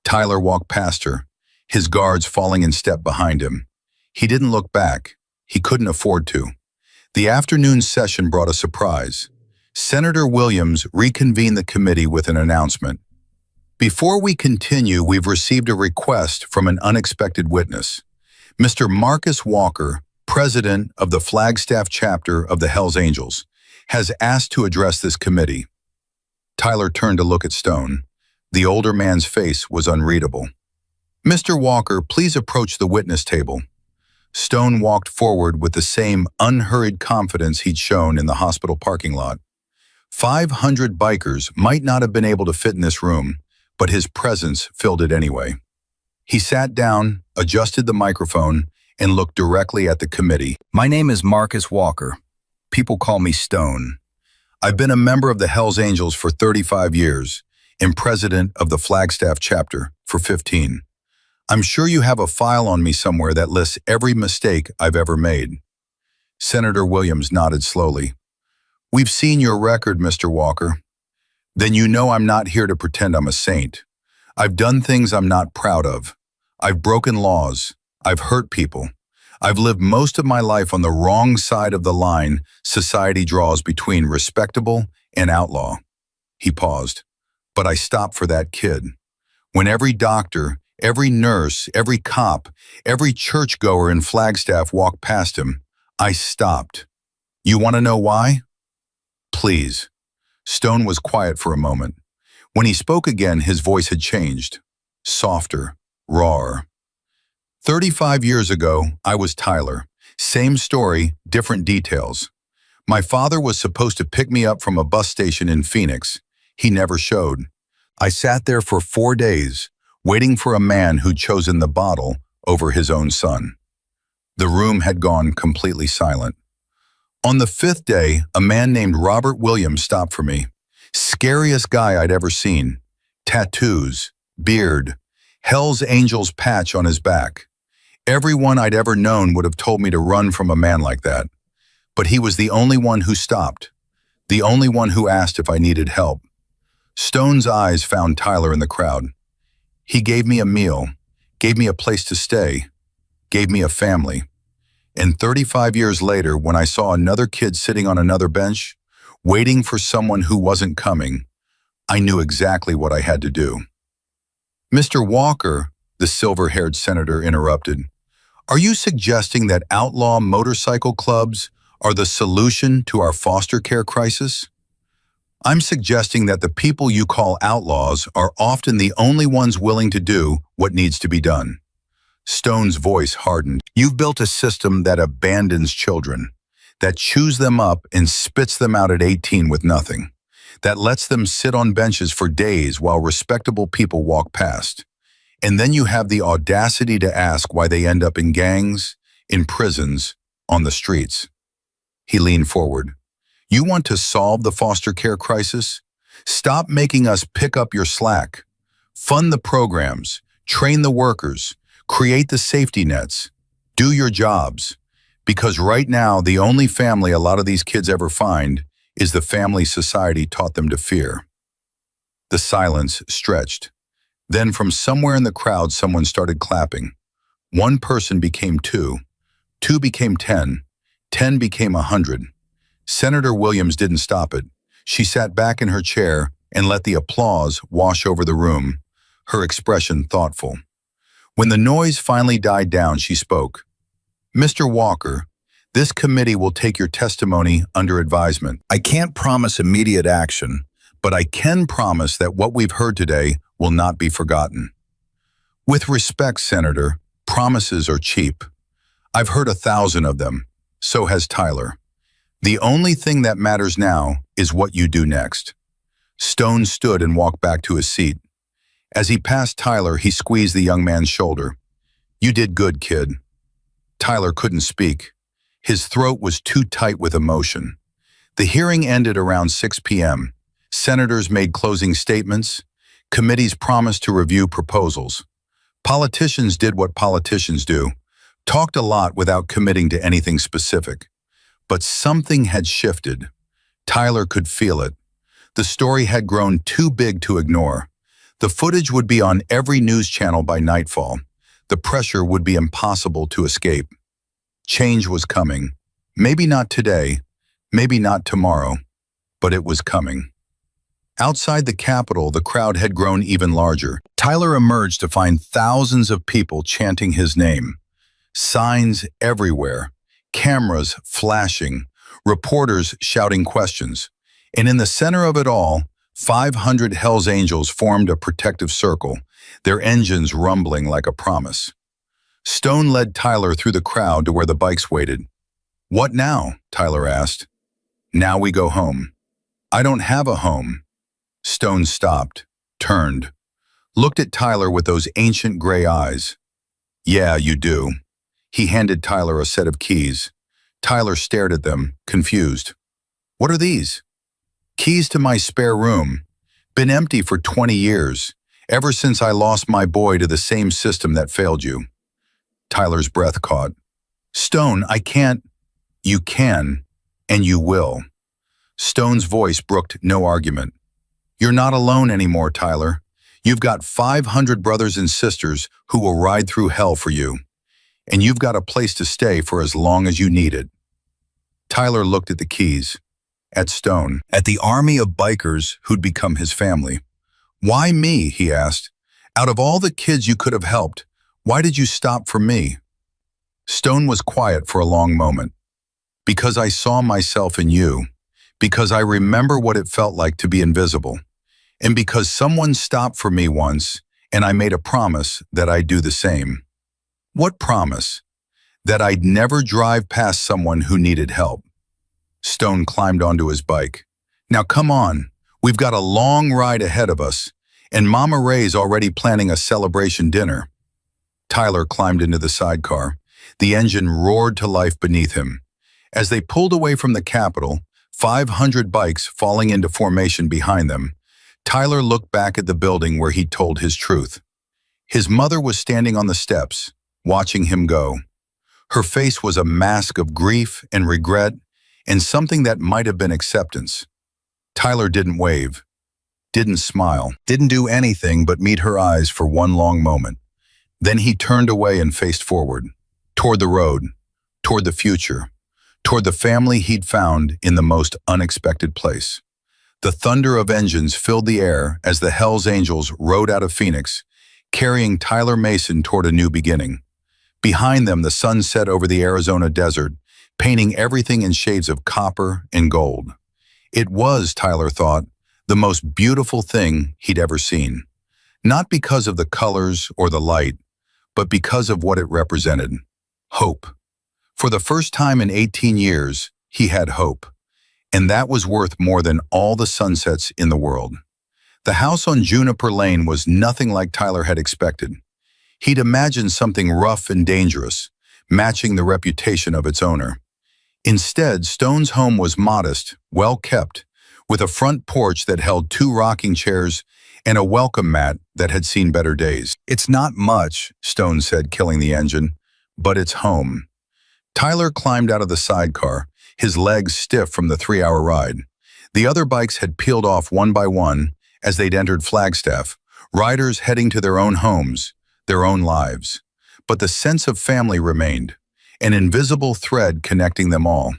Speaker 1: Tyler walked past her, his guards falling in step behind him. He didn't look back. He couldn't afford to. The afternoon session brought a surprise. Senator Williams reconvened the committee with an announcement. Before we continue, we've received a request from an unexpected witness. Mr. Marcus Walker, president of the Flagstaff chapter of the Hells Angels, has asked to address this committee. Tyler turned to look at Stone. The older man's face was unreadable. Mr. Walker, please approach the witness table. Stone walked forward with the same unhurried confidence he'd shown in the hospital parking lot. 500 bikers might not have been able to fit in this room, but his presence filled it anyway. He sat down, adjusted the microphone, and looked directly at the committee. My name is Marcus Walker. People call me Stone. I've been a member of the Hells Angels for 35 years and president of the Flagstaff chapter for 15. I'm sure you have a file on me somewhere that lists every mistake I've ever made. Senator Williams nodded slowly. We've seen your record, Mr. Walker. Then you know I'm not here to pretend I'm a saint. I've done things I'm not proud of. I've broken laws. I've hurt people. I've lived most of my life on the wrong side of the line society draws between respectable and outlaw. He paused. But I stopped for that kid. When every doctor, every nurse, every cop, every churchgoer in Flagstaff walked past him, I stopped. You want to know why? Please. Stone was quiet for a moment. When he spoke again, his voice had changed. Softer, rawer. 35 years ago, I was Tyler. Same story, different details. My father was supposed to pick me up from a bus station in Phoenix. He never showed. I sat there for 4 days, waiting for a man who'd chosen the bottle over his own son. The room had gone completely silent. On the 5th day, a man named Robert Williams stopped for me. Scariest guy I'd ever seen. Tattoos, beard, Hell's Angels patch on his back. Everyone I'd ever known would have told me to run from a man like that. But he was the only one who stopped, the only one who asked if I needed help. Stone's eyes found Tyler in the crowd. He gave me a meal, gave me a place to stay, gave me a family. And 35 years later, when I saw another kid sitting on another bench, waiting for someone who wasn't coming, I knew exactly what I had to do. Mr. Walker, the silver-haired senator interrupted, are you suggesting that outlaw motorcycle clubs are the solution to our foster care crisis? I'm suggesting that the people you call outlaws are often the only ones willing to do what needs to be done. Stone's voice hardened. You've built a system that abandons children, that chews them up and spits them out at 18 with nothing, that lets them sit on benches for days while respectable people walk past. And then you have the audacity to ask why they end up in gangs, in prisons, on the streets. He leaned forward. You want to solve the foster care crisis? Stop making us pick up your slack. Fund the programs, train the workers, create the safety nets. Do your jobs. Because right now, the only family a lot of these kids ever find is the family society taught them to fear. The silence stretched. Then from somewhere in the crowd, someone started clapping. One person became 2. 2 became 10. 10 became 100. Senator Williams didn't stop it. She sat back in her chair and let the applause wash over the room, her expression thoughtful. When the noise finally died down, she spoke. Mr. Walker, this committee will take your testimony under advisement. I can't promise immediate action, but I can promise that what we've heard today will not be forgotten. With respect, Senator, promises are cheap. I've heard 1,000 of them. So has Tyler. The only thing that matters now is what you do next. Stone stood and walked back to his seat. As he passed Tyler, he squeezed the young man's shoulder. "You did good, kid." Tyler couldn't speak. His throat was too tight with emotion. The hearing ended around 6 p.m. Senators made closing statements. Committees promised to review proposals. Politicians did what politicians do, talked a lot without committing to anything specific. But something had shifted. Tyler could feel it. The story had grown too big to ignore. The footage would be on every news channel by nightfall. The pressure would be impossible to escape. Change was coming. Maybe not today, maybe not tomorrow, but it was coming. Outside the Capitol, the crowd had grown even larger. Tyler emerged to find thousands of people chanting his name. Signs everywhere, cameras flashing, reporters shouting questions. And in the center of it all, 500 Hells Angels formed a protective circle, their engines rumbling like a promise. Stone led Tyler through the crowd to where the bikes waited. "What now?" Tyler asked. "Now we go home." "I don't have a home." Stone stopped, turned, looked at Tyler with those ancient gray eyes. "Yeah, you do." He handed Tyler a set of keys. Tyler stared at them, confused. "What are these?" "Keys to my spare room. Been empty for 20 years, ever since I lost my boy to the same system that failed you." Tyler's breath caught. "Stone, I can't." "You can, and you will." Stone's voice brooked no argument. "You're not alone anymore, Tyler. You've got 500 brothers and sisters who will ride through hell for you. And you've got a place to stay for as long as you need it." Tyler looked at the keys, at Stone, at the army of bikers who'd become his family. "Why me?" he asked. "Out of all the kids you could have helped, why did you stop for me?" Stone was quiet for a long moment. "Because I saw myself in you. Because I remember what it felt like to be invisible. And because someone stopped for me once, and I made a promise that I'd do the same." "What promise?" "That I'd never drive past someone who needed help." Stone climbed onto his bike. "Now come on, we've got a long ride ahead of us, and Mama Ray's already planning a celebration dinner." Tyler climbed into the sidecar. The engine roared to life beneath him. As they pulled away from the Capitol, 500 bikes falling into formation behind them, Tyler looked back at the building where he'd told his truth. His mother was standing on the steps, watching him go. Her face was a mask of grief and regret, and something that might have been acceptance. Tyler didn't wave, didn't smile, didn't do anything but meet her eyes for one long moment. Then he turned away and faced forward, toward the road, toward the future, toward the family he'd found in the most unexpected place. The thunder of engines filled the air as the Hells Angels rode out of Phoenix, carrying Tyler Mason toward a new beginning. Behind them, the sun set over the Arizona desert, painting everything in shades of copper and gold. It was, Tyler thought, the most beautiful thing he'd ever seen. Not because of the colors or the light, but because of what it represented. Hope. For the first time in 18 years, he had hope. And that was worth more than all the sunsets in the world. The house on Juniper Lane was nothing like Tyler had expected. He'd imagined something rough and dangerous, matching the reputation of its owner. Instead, Stone's home was modest, well-kept, with a front porch that held 2 rocking chairs and a welcome mat that had seen better days. "It's not much," Stone said, killing the engine, "but it's home." Tyler climbed out of the sidecar, his legs stiff from the 3-hour ride. The other bikes had peeled off one by one as they'd entered Flagstaff, riders heading to their own homes, their own lives. But the sense of family remained, an invisible thread connecting them all.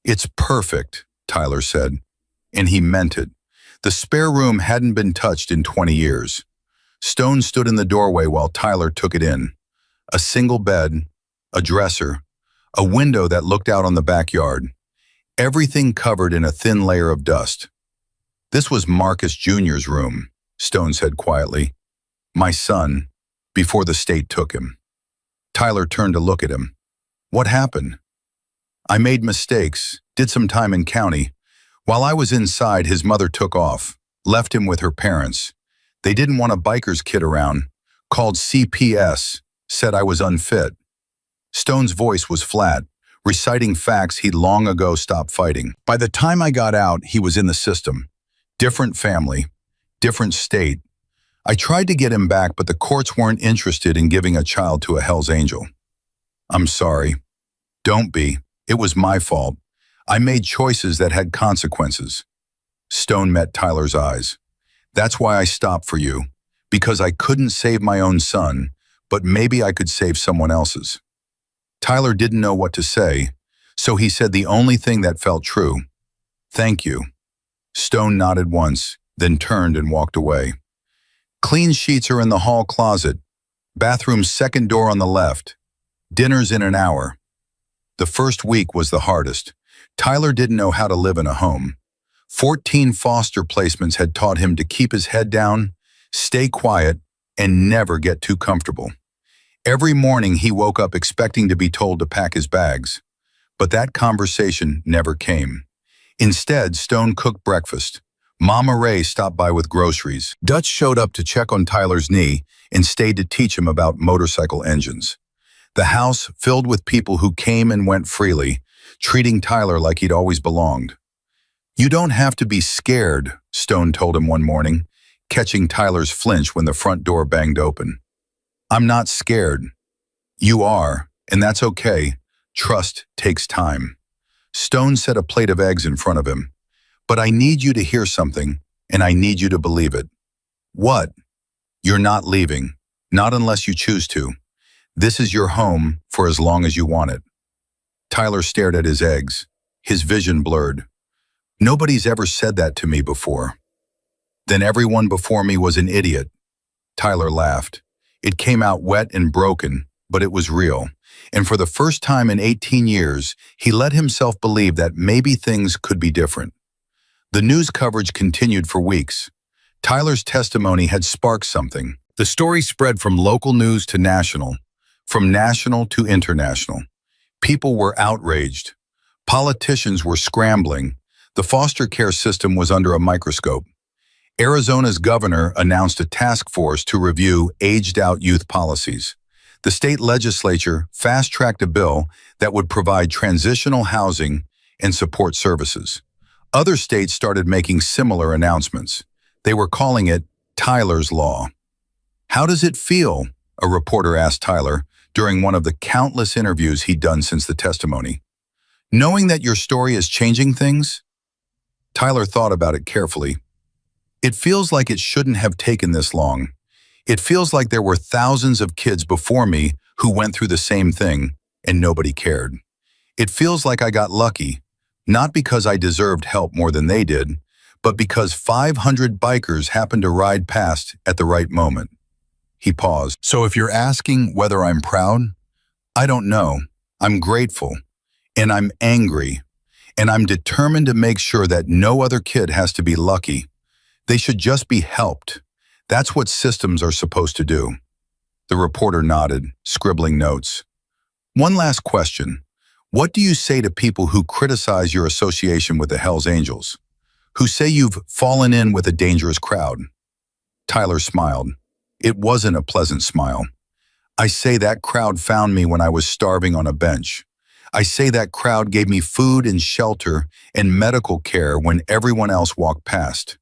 Speaker 1: "It's perfect," Tyler said, and he meant it. The spare room hadn't been touched in 20 years. Stone stood in the doorway while Tyler took it in. A single bed, a dresser, a window that looked out on the backyard. Everything covered in a thin layer of dust. "This was Marcus Jr.'s room," Stone said quietly. "My son, before the state took him." Tyler turned to look at him. "What happened?" "I made mistakes, did some time in county. While I was inside, his mother took off, left him with her parents. They didn't want a biker's kid around, called CPS, said I was unfit. Stone's voice was flat, reciting facts he'd long ago stopped fighting. By the time I got out, he was in the system. Different family, different state. I tried to get him back, but the courts weren't interested in giving a child to a Hell's Angel. I'm sorry. Don't be. It was my fault. I made choices that had consequences. Stone met Tyler's eyes. That's why I stopped for you. Because I couldn't save my own son, but maybe I could save someone else's. Tyler didn't know what to say, so he said the only thing that felt true. Thank you. Stone nodded once, then turned and walked away. Clean sheets are in the hall closet. Bathroom's second door on the left. Dinner's in an hour. The first week was the hardest. Tyler didn't know how to live in a home. 14 foster placements had taught him to keep his head down, stay quiet, and never get too comfortable. Every morning he woke up expecting to be told to pack his bags. But that conversation never came. Instead, Stone cooked breakfast. Mama Ray stopped by with groceries. Dutch showed up to check on Tyler's knee and stayed to teach him about motorcycle engines. The house filled with people who came and went freely, treating Tyler like he'd always belonged. You don't have to be scared, Stone told him one morning, catching Tyler's flinch when the front door banged open. I'm not scared. You are, and that's okay. Trust takes time. Stone set a plate of eggs in front of him. But I need you to hear something, and I need you to believe it. What? You're not leaving, not unless you choose to. This is your home for as long as you want it. Tyler stared at his eggs, his vision blurred. Nobody's ever said that to me before. Then everyone before me was an idiot. Tyler laughed. It came out wet and broken, but it was real. And for the first time in 18 years, he let himself believe that maybe things could be different. The news coverage continued for weeks. Tyler's testimony had sparked something. The story spread from local news to national, from national to international. People were outraged. Politicians were scrambling. The foster care system was under a microscope. Arizona's governor announced a task force to review aged-out youth policies. The state legislature fast-tracked a bill that would provide transitional housing and support services. Other states started making similar announcements. They were calling it Tyler's Law. How does it feel? A reporter asked Tyler during one of the countless interviews he'd done since the testimony. Knowing that your story is changing things? Tyler thought about it carefully. It feels like it shouldn't have taken this long. It feels like there were thousands of kids before me who went through the same thing, and nobody cared. It feels like I got lucky, not because I deserved help more than they did, but because 500 bikers happened to ride past at the right moment. He paused. So if you're asking whether I'm proud, I don't know. I'm grateful, and I'm angry, and I'm determined to make sure that no other kid has to be lucky. They should just be helped. That's what systems are supposed to do. The reporter nodded, scribbling notes. One last question. What do you say to people who criticize your association with the Hells Angels? Who say you've fallen in with a dangerous crowd? Tyler smiled. It wasn't a pleasant smile. I say that crowd found me when I was starving on a bench. I say that crowd gave me food and shelter and medical care when everyone else walked past.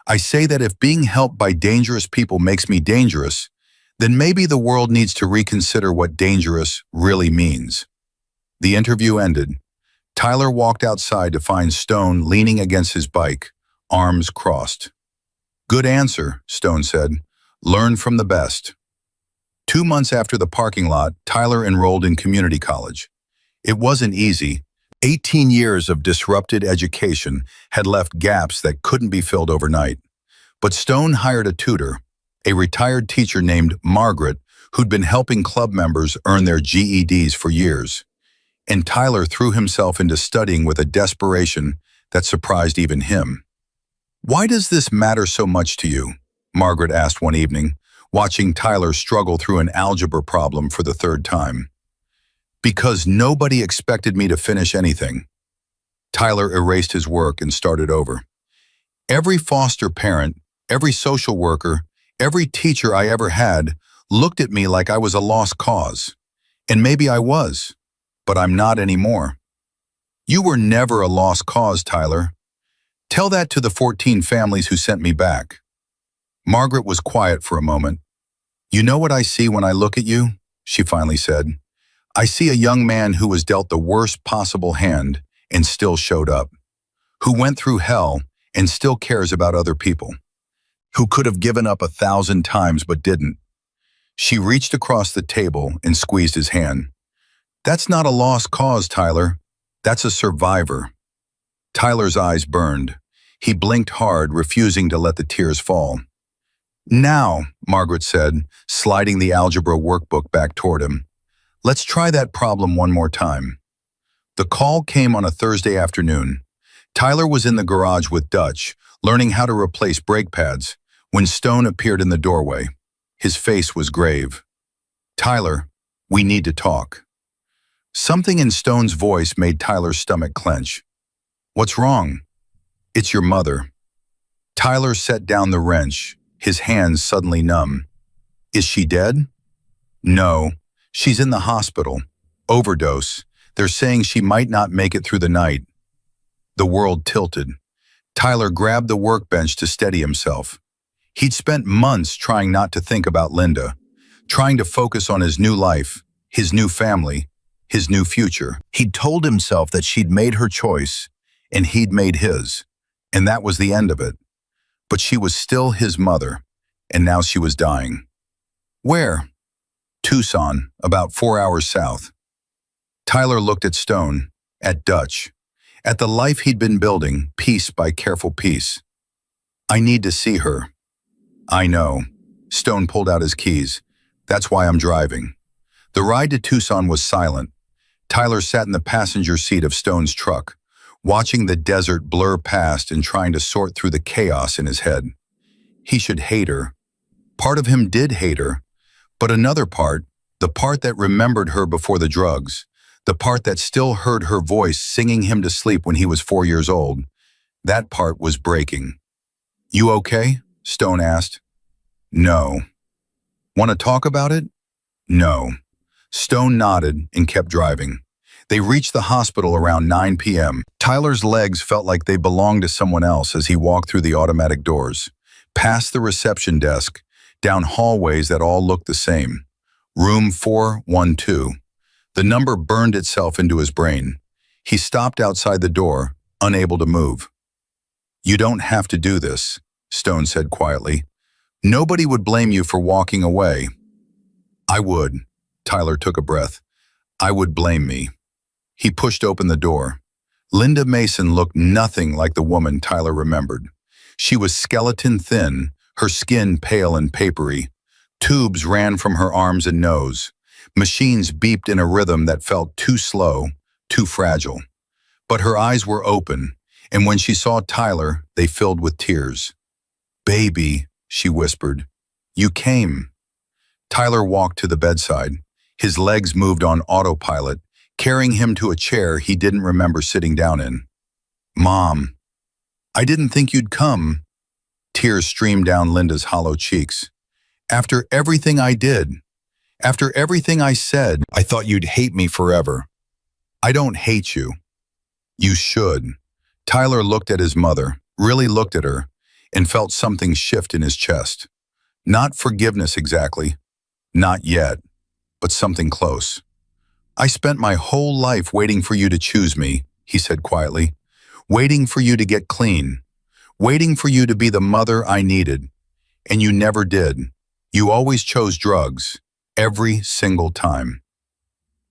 Speaker 1: I say that if being helped by dangerous people makes me dangerous, then maybe the world needs to reconsider what dangerous really means. The interview ended. Tyler walked outside to find Stone leaning against his bike, arms crossed. Good answer, Stone said. Learn from the best. 2 months after the parking lot, Tyler enrolled in community college. It wasn't easy. 18 years of disrupted education had left gaps that couldn't be filled overnight. But Stone hired a tutor, a retired teacher named Margaret, who'd been helping club members earn their GEDs for years. And Tyler threw himself into studying with a desperation that surprised even him. Why does this matter so much to you? Margaret asked one evening, watching Tyler struggle through an algebra problem for the third time. Because nobody expected me to finish anything. Tyler erased his work and started over. Every foster parent, every social worker, every teacher I ever had looked at me like I was a lost cause. And maybe I was, but I'm not anymore. You were never a lost cause, Tyler. Tell that to the 14 families who sent me back. Margaret was quiet for a moment. You know what I see when I look at you? She finally said. I see a young man who was dealt the worst possible hand and still showed up, who went through hell and still cares about other people, who could have given up 1,000 times but didn't. She reached across the table and squeezed his hand. That's not a lost cause, Tyler. That's a survivor. Tyler's eyes burned. He blinked hard, refusing to let the tears fall. Now, Margaret said, sliding the algebra workbook back toward him. Let's try that problem one more time. The call came on a Thursday afternoon. Tyler was in the garage with Dutch, learning how to replace brake pads, when Stone appeared in the doorway. His face was grave. Tyler, we need to talk. Something in Stone's voice made Tyler's stomach clench. What's wrong? It's your mother. Tyler set down the wrench, his hands suddenly numb. Is she dead? No, she's in the hospital. Overdose. They're saying she might not make it through the night. The world tilted. Tyler grabbed the workbench to steady himself. He'd spent months trying not to think about Linda, trying to focus on his new life, his new family, his new future. He'd told himself that she'd made her choice, and he'd made his, and that was the end of it. But she was still his mother, and now she was dying. Where? Tucson, about 4 hours south. Tyler looked at Stone, at Dutch, at the life he'd been building, piece by careful piece. I need to see her. I know. Stone pulled out his keys. That's why I'm driving. The ride to Tucson was silent. Tyler sat in the passenger seat of Stone's truck, watching the desert blur past and trying to sort through the chaos in his head. He should hate her. Part of him did hate her, but another part, the part that remembered her before the drugs, the part that still heard her voice singing him to sleep when he was 4 years old, that part was breaking. You okay? Stone asked. No. Want to talk about it? No. Stone nodded and kept driving. They reached the hospital around 9 p.m. Tyler's legs felt like they belonged to someone else as he walked through the automatic doors, past the reception desk, down hallways that all looked the same. Room 412. The number burned itself into his brain. He stopped outside the door, unable to move. You don't have to do this, Stone said quietly. Nobody would blame you for walking away. I would. Tyler took a breath. I would blame me. He pushed open the door. Linda Mason looked nothing like the woman Tyler remembered. She was skeleton thin, her skin pale and papery. Tubes ran from her arms and nose. Machines beeped in a rhythm that felt too slow, too fragile. But her eyes were open, and when she saw Tyler, they filled with tears. Baby, she whispered. You came. Tyler walked to the bedside. His legs moved on autopilot, carrying him to a chair he didn't remember sitting down in. Mom, I didn't think you'd come. Tears streamed down Linda's hollow cheeks. After everything I did, after everything I said, I thought you'd hate me forever. I don't hate you. You should. Tyler looked at his mother, really looked at her, and felt something shift in his chest. Not forgiveness exactly. Not yet, but something close. I spent my whole life waiting for you to choose me, he said quietly. Waiting for you to get clean. Waiting for you to be the mother I needed. And you never did. You always chose drugs. Every single time.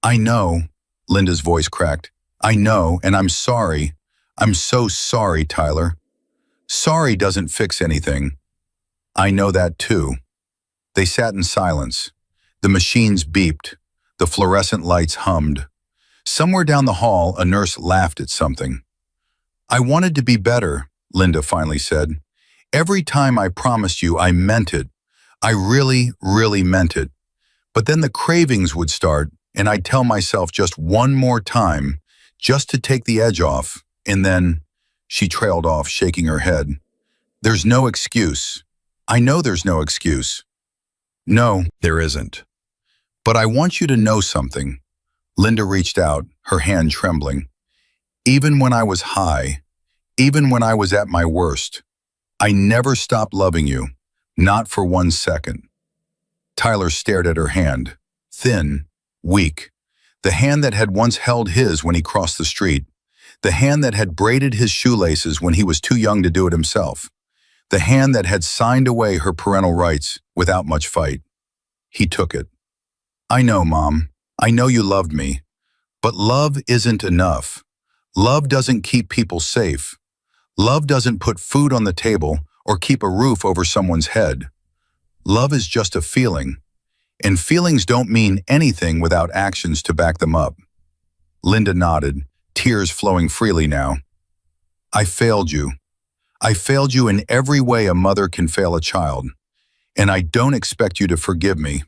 Speaker 1: I know, Linda's voice cracked. I know, and I'm sorry. I'm so sorry, Tyler. Sorry doesn't fix anything. I know that too. They sat in silence. The machines beeped. The fluorescent lights hummed. Somewhere down the hall, a nurse laughed at something. I wanted to be better, Linda finally said. Every time I promised you, I meant it. I really, really meant it. But then the cravings would start, and I'd tell myself just one more time, just to take the edge off, And then she trailed off, shaking her head. There's no excuse. I know there's no excuse. No, there isn't. But I want you to know something. Linda reached out, her hand trembling. Even when I was high, even when I was at my worst, I never stopped loving you, not for 1 second. Tyler stared at her hand, thin, weak, the hand that had once held his when he crossed the street, the hand that had braided his shoelaces when he was too young to do it himself, the hand that had signed away her parental rights without much fight. He took it. I know, Mom. I know you loved me. But love isn't enough. Love doesn't keep people safe. Love doesn't put food on the table or keep a roof over someone's head. Love is just a feeling, and feelings don't mean anything without actions to back them up. Linda nodded, tears flowing freely now. I failed you. I failed you in every way a mother can fail a child, and I don't expect you to forgive me.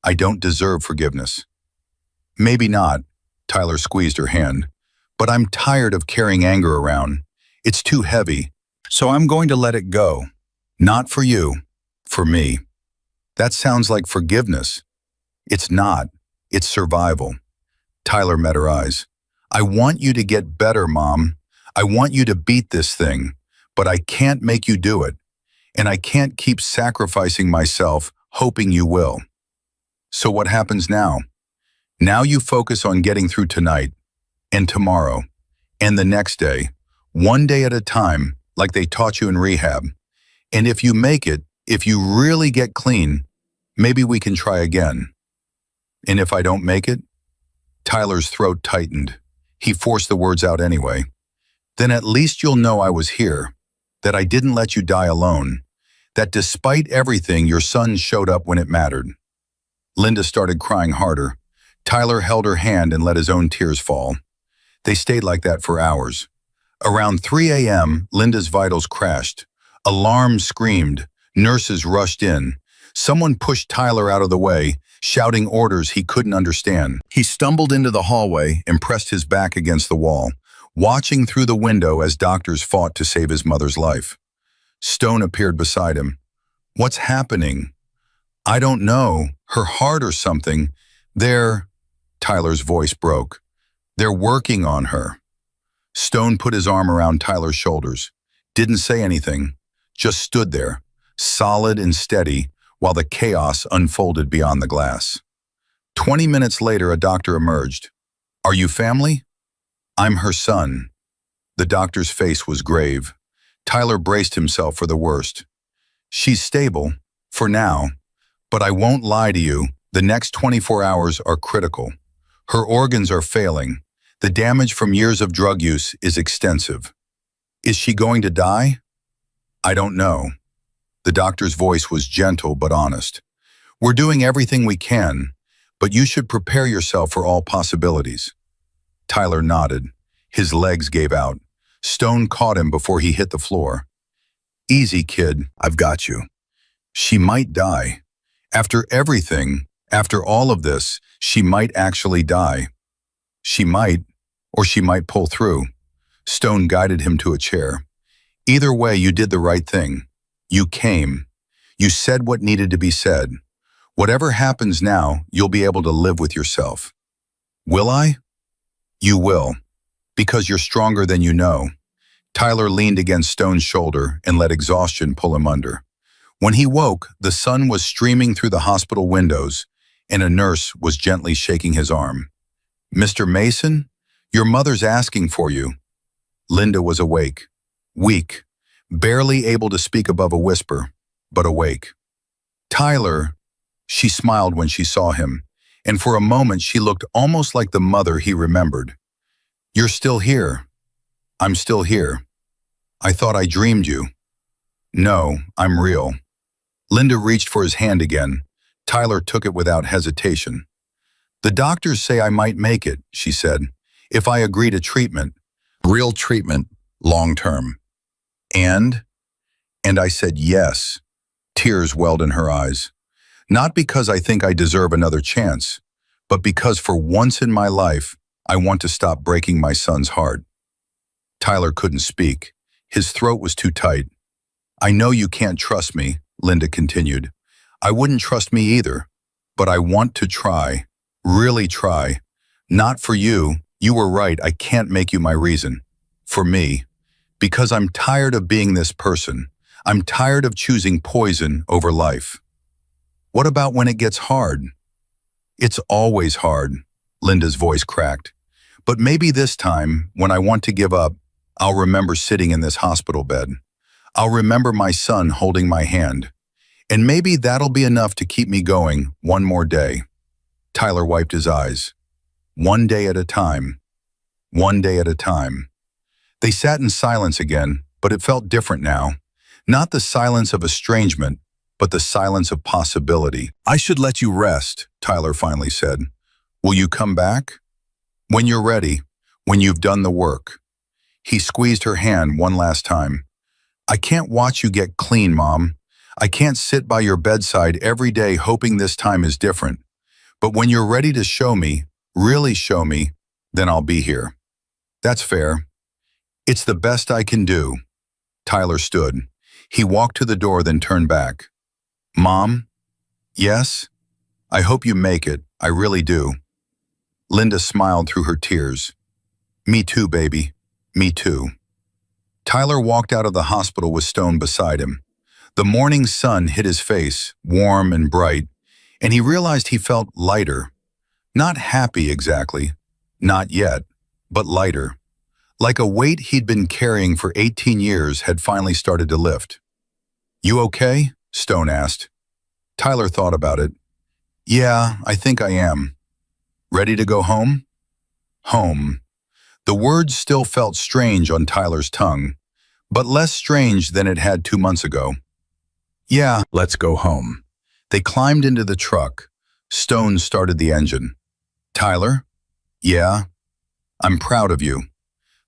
Speaker 1: I don't deserve forgiveness. Maybe not, Tyler squeezed her hand, but I'm tired of carrying anger around. It's too heavy, so I'm going to let it go. Not for you, for me. That sounds like forgiveness. It's not. It's survival. Tyler met her eyes. I want you to get better, Mom. I want you to beat this thing, but I can't make you do it, and I can't keep sacrificing myself hoping you will. So what happens now? Now you focus on getting through tonight, and tomorrow, and the next day, one day at a time, like they taught you in rehab. And if you make it, if you really get clean, maybe we can try again. And if I don't make it? Tyler's throat tightened. He forced the words out anyway. Then at least you'll know I was here, that I didn't let you die alone, that despite everything, your son showed up when it mattered. Linda started crying harder. Tyler held her hand and let his own tears fall. They stayed like that for hours. Around 3 a.m., Linda's vitals crashed. Alarms screamed. Nurses rushed in. Someone pushed Tyler out of the way, shouting orders he couldn't understand. He stumbled into the hallway and pressed his back against the wall, watching through the window as doctors fought to save his mother's life. Stone appeared beside him. What's happening? I don't know. Her heart or something. Tyler's voice broke. They're working on her. Stone put his arm around Tyler's shoulders, didn't say anything, just stood there, solid and steady, while the chaos unfolded beyond the glass. 20 minutes later, a doctor emerged. Are you family? I'm her son. The doctor's face was grave. Tyler braced himself for the worst. She's stable, for now, but I won't lie to you, the next 24 hours are critical. Her organs are failing. The damage from years of drug use is extensive. Is she going to die? I don't know. The doctor's voice was gentle but honest. We're doing everything we can, but you should prepare yourself for all possibilities. Tyler nodded. His legs gave out. Stone caught him before he hit the floor. Easy, kid. I've got you. She might die. After everything, after all of this, she might actually die. She might, or she might pull through. Stone guided him to a chair. Either way, you did the right thing. You came. You said what needed to be said. Whatever happens now, you'll be able to live with yourself. Will I? You will, because you're stronger than you know. Tyler leaned against Stone's shoulder and let exhaustion pull him under. When he woke, the sun was streaming through the hospital windows, and a nurse was gently shaking his arm. Mr. Mason, your mother's asking for you. Linda was awake, weak, barely able to speak above a whisper, but awake. Tyler, she smiled when she saw him, and for a moment she looked almost like the mother he remembered. You're still here. I'm still here. I thought I dreamed you. No, I'm real. Linda reached for his hand again. Tyler took it without hesitation. The doctors say I might make it, she said, if I agree to treatment. Real treatment, long term. And I said yes. Tears welled in her eyes. Not because I think I deserve another chance, but because for once in my life, I want to stop breaking my son's heart. Tyler couldn't speak. His throat was too tight. I know you can't trust me, Linda continued. I wouldn't trust me either, but I want to try, really try. Not for you, you were right, I can't make you my reason. For me, because I'm tired of being this person. I'm tired of choosing poison over life. What about when it gets hard? It's always hard, Linda's voice cracked. But maybe this time, when I want to give up, I'll remember sitting in this hospital bed. I'll remember my son holding my hand. And maybe that'll be enough to keep me going one more day. Tyler wiped his eyes. One day at a time. One day at a time. They sat in silence again, but it felt different now. Not the silence of estrangement, but the silence of possibility. I should let you rest, Tyler finally said. Will you come back? When you're ready, when you've done the work. He squeezed her hand one last time. I can't watch you get clean, Mom. I can't sit by your bedside every day hoping this time is different. But when you're ready to show me, really show me, then I'll be here. That's fair. It's the best I can do. Tyler stood. He walked to the door, then turned back. Mom? Yes? I hope you make it. I really do. Linda smiled through her tears. Me too, baby. Me too. Tyler walked out of the hospital with Stone beside him. The morning sun hit his face, warm and bright, and he realized he felt lighter. Not happy exactly, not yet, but lighter. Like a weight he'd been carrying for 18 years had finally started to lift. You okay? Stone asked. Tyler thought about it. Yeah, I think I am. Ready to go home? Home. The words still felt strange on Tyler's tongue, but less strange than it had 2 months ago. Yeah, let's go home. They climbed into the truck. Stone started the engine. Tyler? Yeah? I'm proud of you.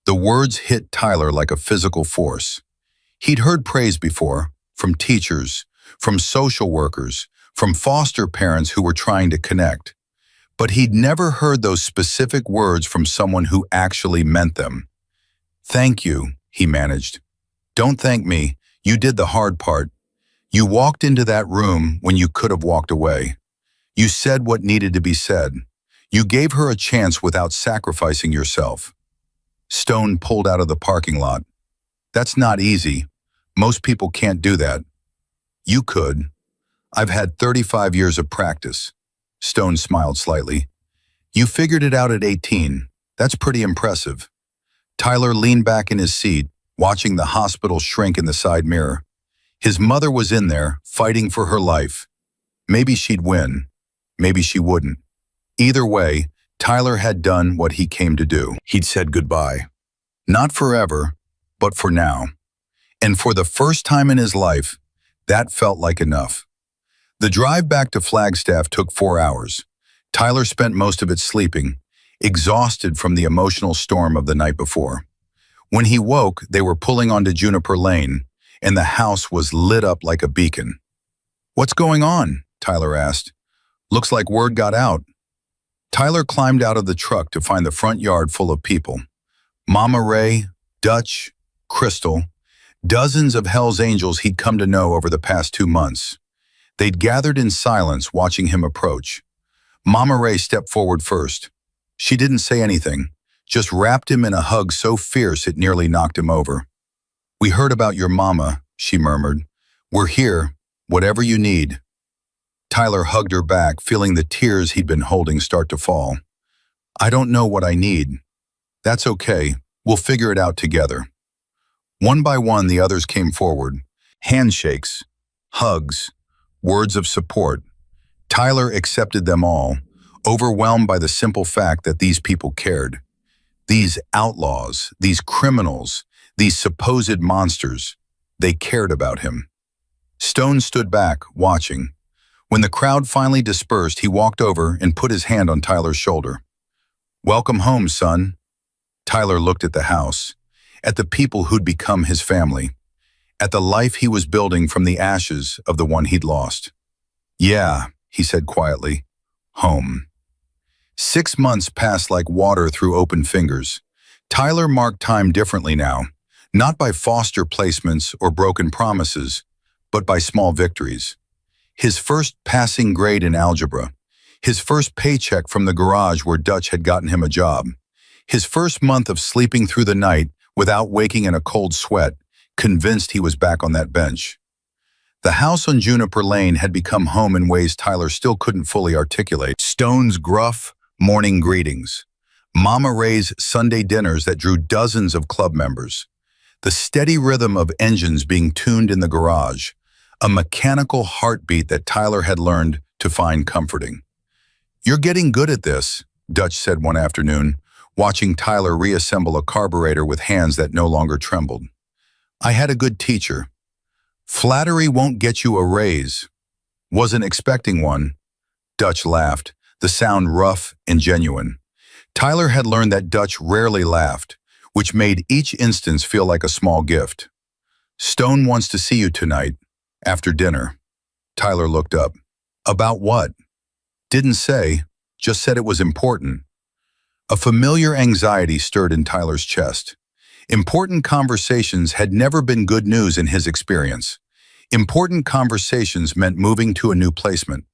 Speaker 1: The words hit Tyler like a physical force. He'd heard praise before, from teachers, from social workers, from foster parents who were trying to connect. But he'd never heard those specific words from someone who actually meant them. Thank you, he managed. Don't thank me. You did the hard part. You walked into that room when you could have walked away. You said what needed to be said. You gave her a chance without sacrificing yourself. Stone pulled out of the parking lot. That's not easy. Most people can't do that. You could. I've had 35 years of practice. Stone smiled slightly. You figured it out at 18. That's pretty impressive. Tyler leaned back in his seat, watching the hospital shrink in the side mirror. His mother was in there, fighting for her life. Maybe she'd win. Maybe she wouldn't. Either way, Tyler had done what he came to do. He'd said goodbye. Not forever, but for now. And for the first time in his life, that felt like enough. The drive back to Flagstaff took 4 hours. Tyler spent most of it sleeping, exhausted from the emotional storm of the night before. When he woke, they were pulling onto Juniper Lane, and the house was lit up like a beacon. What's going on? Tyler asked. Looks like word got out. Tyler climbed out of the truck to find the front yard full of people. Mama Ray, Dutch, Crystal, dozens of Hell's Angels he'd come to know over the past 2 months. They'd gathered in silence, watching him approach. Mama Ray stepped forward first. She didn't say anything, just wrapped him in a hug so fierce it nearly knocked him over. We heard about your mama, she murmured. We're here, whatever you need. Tyler hugged her back, feeling the tears he'd been holding start to fall. I don't know what I need. That's okay. We'll figure it out together. One by one, the others came forward. Handshakes, hugs, words of support. Tyler accepted them all, overwhelmed by the simple fact that these people cared. These outlaws, these criminals, these supposed monsters, they cared about him. Stone stood back, watching. When the crowd finally dispersed, he walked over and put his hand on Tyler's shoulder. Welcome home, son. Tyler looked at the house, at the people who'd become his family, at the life he was building from the ashes of the one he'd lost. Yeah, he said quietly, home. 6 months passed like water through open fingers. Tyler marked time differently now, not by foster placements or broken promises, but by small victories. His first passing grade in algebra, his first paycheck from the garage where Dutch had gotten him a job, his first month of sleeping through the night without waking in a cold sweat, convinced he was back on that bench. The house on Juniper Lane had become home in ways Tyler still couldn't fully articulate. Stone's gruff morning greetings, Mama Ray's Sunday dinners that drew dozens of club members, the steady rhythm of engines being tuned in the garage, a mechanical heartbeat that Tyler had learned to find comforting. "You're getting good at this," Dutch said one afternoon, watching Tyler reassemble a carburetor with hands that no longer trembled. "I had a good teacher." "Flattery won't get you a raise." "Wasn't expecting one." Dutch laughed, the sound rough and genuine. Tyler had learned that Dutch rarely laughed, which made each instance feel like a small gift. "Stone wants to see you tonight, after dinner." Tyler looked up. "About what?" "Didn't say, just said it was important." A familiar anxiety stirred in Tyler's chest. Important conversations had never been good news in his experience. Important conversations meant moving to a new placement.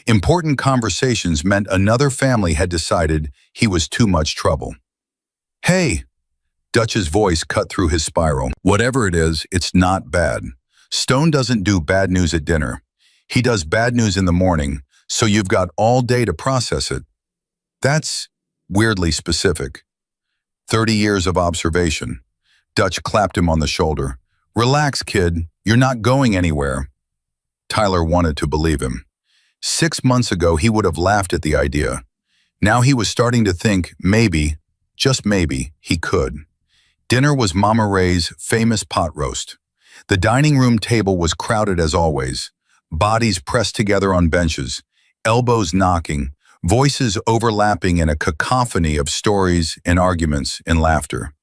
Speaker 1: Important conversations meant another family had decided he was too much trouble. "Hey," Dutch's voice cut through his spiral. "Whatever it is, it's not bad. Stone doesn't do bad news at dinner. He does bad news in the morning, so you've got all day to process it." That's weirdly specific. 30 years of observation. Dutch clapped him on the shoulder. "Relax, kid. You're not going anywhere." Tyler wanted to believe him. 6 months ago, he would have laughed at the idea. Now he was starting to think maybe, just maybe, he could. Dinner was Mama Ray's famous pot roast. The dining room table was crowded as always, bodies pressed together on benches, elbows knocking, voices overlapping in a cacophony of stories and arguments and laughter.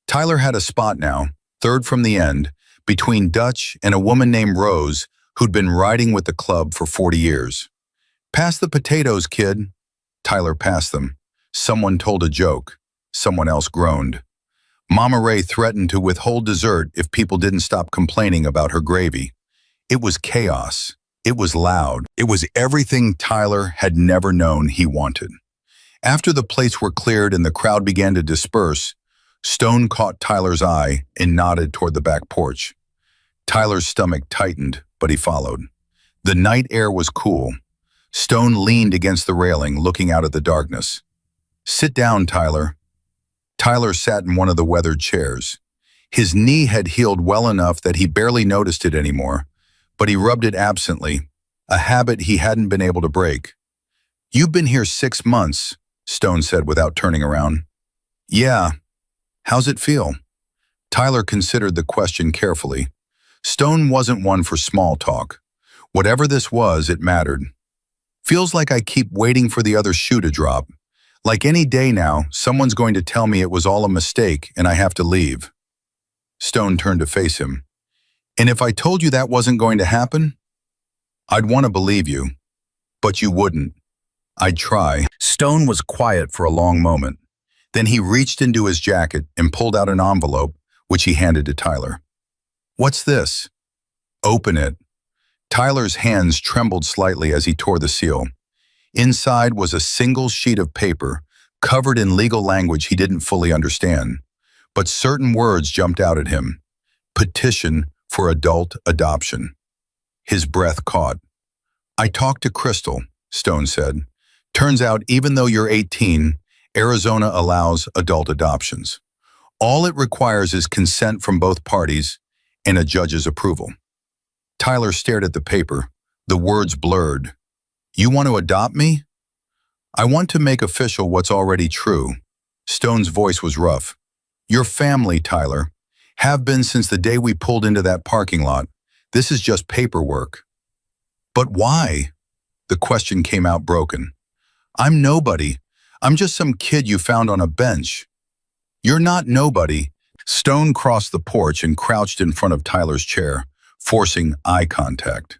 Speaker 1: Tyler had a spot now, third from the end, between Dutch and a woman named Rose who'd been riding with the club for 40 years. "Pass the potatoes, kid." Tyler passed them. Someone told a joke. Someone else groaned. Mama Ray threatened to withhold dessert if people didn't stop complaining about her gravy. It was chaos. It was loud. It was everything Tyler had never known he wanted. After the plates were cleared and the crowd began to disperse, Stone caught Tyler's eye and nodded toward the back porch. Tyler's stomach tightened, but he followed. The night air was cool. Stone leaned against the railing, looking out at the darkness. "Sit down, Tyler." Tyler sat in one of the weathered chairs. His knee had healed well enough that he barely noticed it anymore, but he rubbed it absently, a habit he hadn't been able to break. "You've been here 6 months, Stone said without turning around. "Yeah. How's it feel?" Tyler considered the question carefully. Stone wasn't one for small talk. Whatever this was, it mattered. "Feels like I keep waiting for the other shoe to drop. Like any day now, someone's going to tell me it was all a mistake and I have to leave." Stone turned to face him. "And if I told you that wasn't going to happen?" "I'd want to believe you, but you wouldn't." "I'd try." Stone was quiet for a long moment. Then he reached into his jacket and pulled out an envelope, which he handed to Tyler. "What's this?" "Open it." Tyler's hands trembled slightly as he tore the seal. Inside was a single sheet of paper, covered in legal language he didn't fully understand. But certain words jumped out at him. "Petition for adult adoption." His breath caught. "I talked to Crystal," Stone said. "Turns out even though you're 18, Arizona allows adult adoptions. All it requires is consent from both parties and a judge's approval." Tyler stared at the paper, the words blurred. "You want to adopt me?" "I want to make official what's already true." Stone's voice was rough. "Your family, Tyler. Have been since the day we pulled into that parking lot. This is just paperwork." "But why?" The question came out broken. "I'm nobody. I'm just some kid you found on a bench." "You're not nobody." Stone crossed the porch and crouched in front of Tyler's chair, forcing eye contact.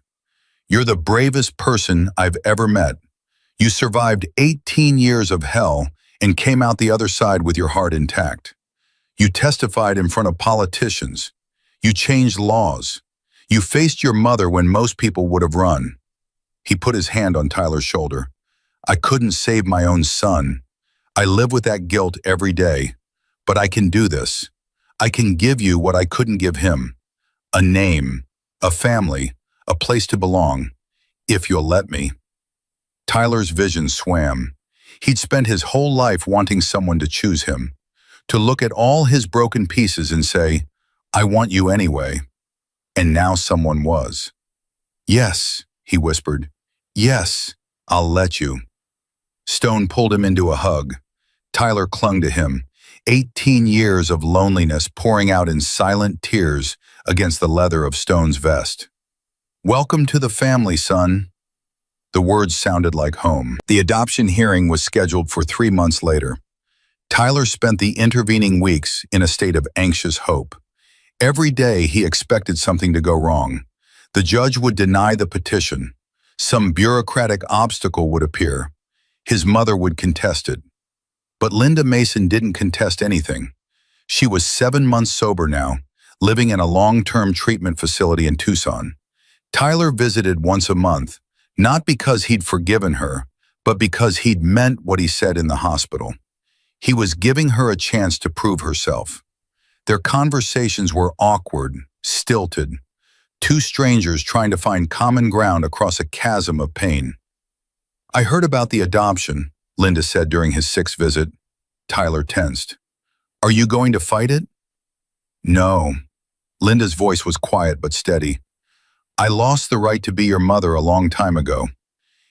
Speaker 1: "You're the bravest person I've ever met. You survived 18 years of hell and came out the other side with your heart intact. You testified in front of politicians. You changed laws. You faced your mother when most people would have run. He put his hand on Tyler's shoulder. I couldn't save my own son. I live with that guilt every day. But I can do this. I can give you what I couldn't give him. A name, a family, a place to belong, if you'll let me. Tyler's vision swam. He'd spent his whole life wanting someone to choose him, to look at all his broken pieces and say, I want you anyway. And now someone was. Yes, he whispered. Yes, I'll let you. Stone pulled him into a hug. Tyler clung to him, 18 years of loneliness pouring out in silent tears against the leather of Stone's vest. Welcome to the family, son. The words sounded like home. The adoption hearing was scheduled for 3 months later. Tyler spent the intervening weeks in a state of anxious hope. Every day he expected something to go wrong. The judge would deny the petition. Some bureaucratic obstacle would appear. His mother would contest it. But Linda Mason didn't contest anything. She was 7 months sober now, living in a long-term treatment facility in Tucson. Tyler visited once a month, not because he'd forgiven her, but because he'd meant what he said in the hospital. He was giving her a chance to prove herself. Their conversations were awkward, stilted. Two strangers trying to find common ground across a chasm of pain. I heard about the adoption, Linda said during his 6th visit. Tyler tensed. Are you going to fight it? No. Linda's voice was quiet but steady. I lost the right to be your mother a long time ago.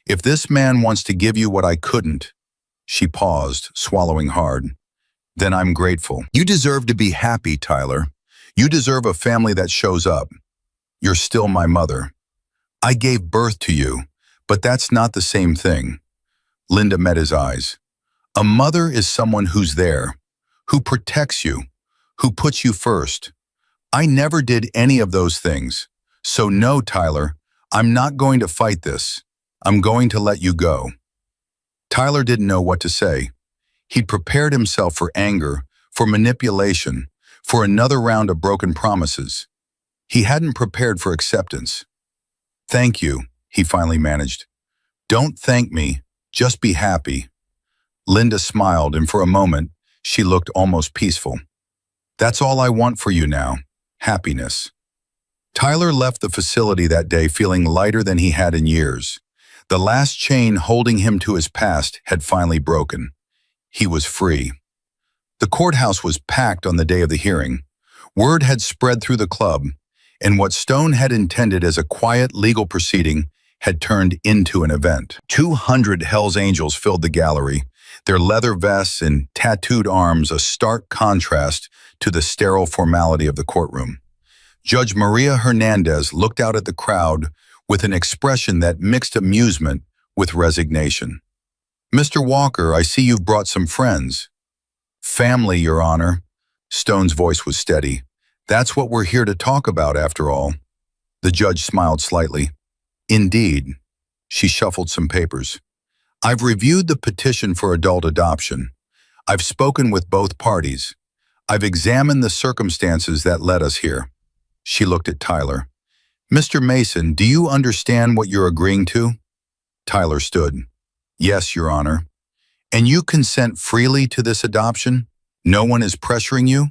Speaker 1: If this man wants to give you what I couldn't, she paused, swallowing hard, then I'm grateful. You deserve to be happy, Tyler. You deserve a family that shows up. You're still my mother. I gave birth to you, but that's not the same thing. Linda met his eyes. A mother is someone who's there, who protects you, who puts you first. I never did any of those things. So no, Tyler, I'm not going to fight this. I'm going to let you go. Tyler didn't know what to say. He'd prepared himself for anger, for manipulation, for another round of broken promises. He hadn't prepared for acceptance. Thank you, he finally managed. Don't thank me, just be happy. Linda smiled, and for a moment, she looked almost peaceful. That's all I want for you now, happiness. Tyler left the facility that day feeling lighter than he had in years. The last chain holding him to his past had finally broken. He was free. The courthouse was packed on the day of the hearing. Word had spread through the club, and what Stone had intended as a quiet legal proceeding had turned into an event. 200 Hell's Angels filled the gallery, their leather vests and tattooed arms a stark contrast to the sterile formality of the courtroom. Judge Maria Hernandez looked out at the crowd with an expression that mixed amusement with resignation. Mr. Walker, I see you've brought some friends. Family, Your Honor. Stone's voice was steady. That's what we're here to talk about, after all. The judge smiled slightly. Indeed. She shuffled some papers. I've reviewed the petition for adult adoption. I've spoken with both parties. I've examined the circumstances that led us here. She looked at Tyler. Mr. Mason, do you understand what you're agreeing to? Tyler stood. Yes, Your Honor. And you consent freely to this adoption? No one is pressuring you?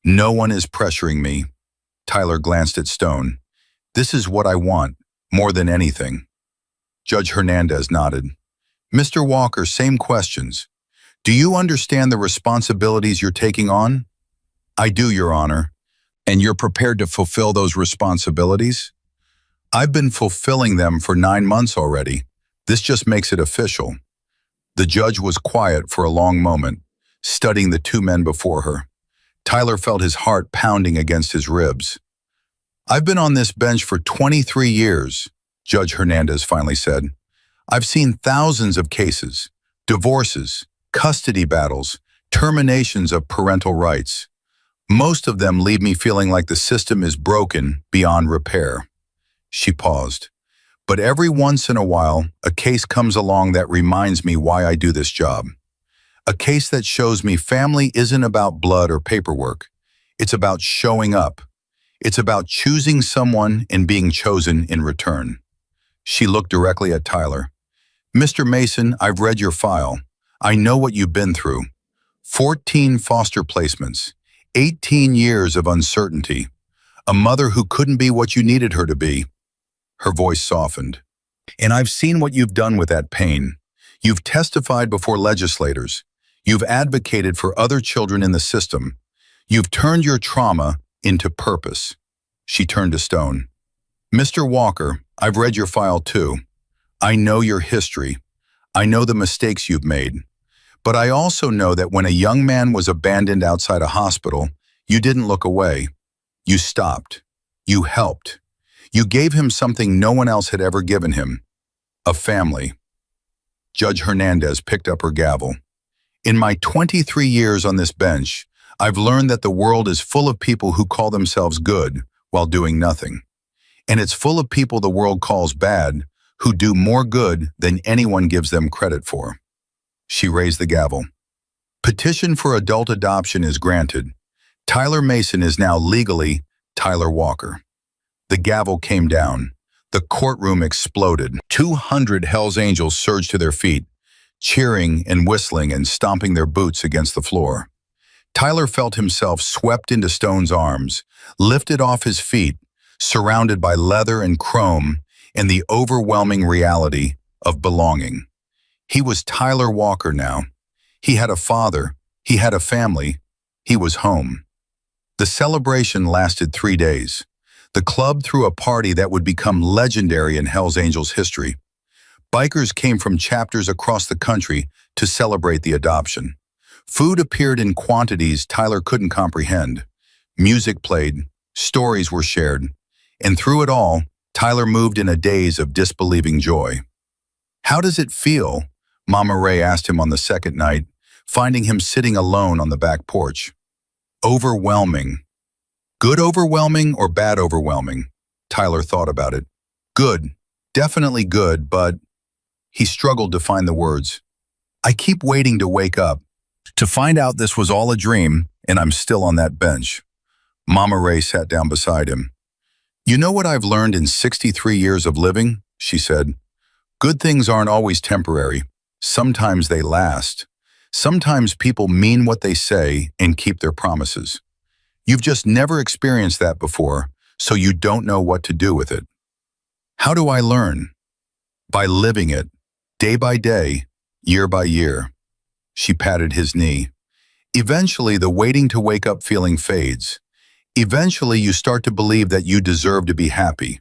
Speaker 1: No one is pressuring me. Tyler glanced at Stone. This is what I want, more than anything. Judge Hernandez nodded. Mr. Walker, same questions. Do you understand the responsibilities you're taking on? I do, Your Honor. And you're prepared to fulfill those responsibilities? I've been fulfilling them for 9 months already. This just makes it official. The judge was quiet for a long moment, studying the two men before her. Tyler felt his heart pounding against his ribs. I've been on this bench for 23 years, Judge Hernandez finally said. I've seen thousands of cases, divorces, custody battles, terminations of parental rights. Most of them leave me feeling like the system is broken beyond repair. She paused. But every once in a while, a case comes along that reminds me why I do this job. A case that shows me family isn't about blood or paperwork. It's about showing up. It's about choosing someone and being chosen in return. She looked directly at Tyler. Mr. Mason, I've read your file. I know what you've been through. 14 foster placements, 18 years of uncertainty, a mother who couldn't be what you needed her to be. Her voice softened. And I've seen what you've done with that pain. You've testified before legislators. You've advocated for other children in the system. You've turned your trauma into purpose. She turned to Stone. Mr. Walker, I've read your file too. I know your history. I know the mistakes you've made. But I also know that when a young man was abandoned outside a hospital, you didn't look away. You stopped. You helped. You gave him something no one else had ever given him. A family. Judge Hernandez picked up her gavel. In my 23 years on this bench, I've learned that the world is full of people who call themselves good while doing nothing. And it's full of people the world calls bad who do more good than anyone gives them credit for. She raised the gavel. Petition for adult adoption is granted. Tyler Mason is now legally Tyler Walker. The gavel came down. The courtroom exploded. 200 Hell's Angels surged to their feet, cheering and whistling and stomping their boots against the floor. Tyler felt himself swept into Stone's arms, lifted off his feet, surrounded by leather and chrome and the overwhelming reality of belonging. He was Tyler Walker now. He had a father. He had a family. He was home. The celebration lasted 3 days. The club threw a party that would become legendary in Hell's Angels history. Bikers came from chapters across the country to celebrate the adoption. Food appeared in quantities Tyler couldn't comprehend. Music played, stories were shared, and through it all, Tyler moved in a daze of disbelieving joy. How does it feel? Mama Ray asked him on the second night, finding him sitting alone on the back porch. Overwhelming. Good overwhelming or bad overwhelming? Tyler thought about it. Good. Definitely good, but he struggled to find the words. I keep waiting to wake up, to find out this was all a dream and I'm still on that bench. Mama Ray sat down beside him. You know what I've learned in 63 years of living? She said. Good things aren't always temporary. Sometimes they last. Sometimes people mean what they say and keep their promises. You've just never experienced that before, so you don't know what to do with it. How do I learn? By living it, day by day, year by year. She patted his knee. Eventually, the waiting to wake up feeling fades. Eventually, you start to believe that you deserve to be happy.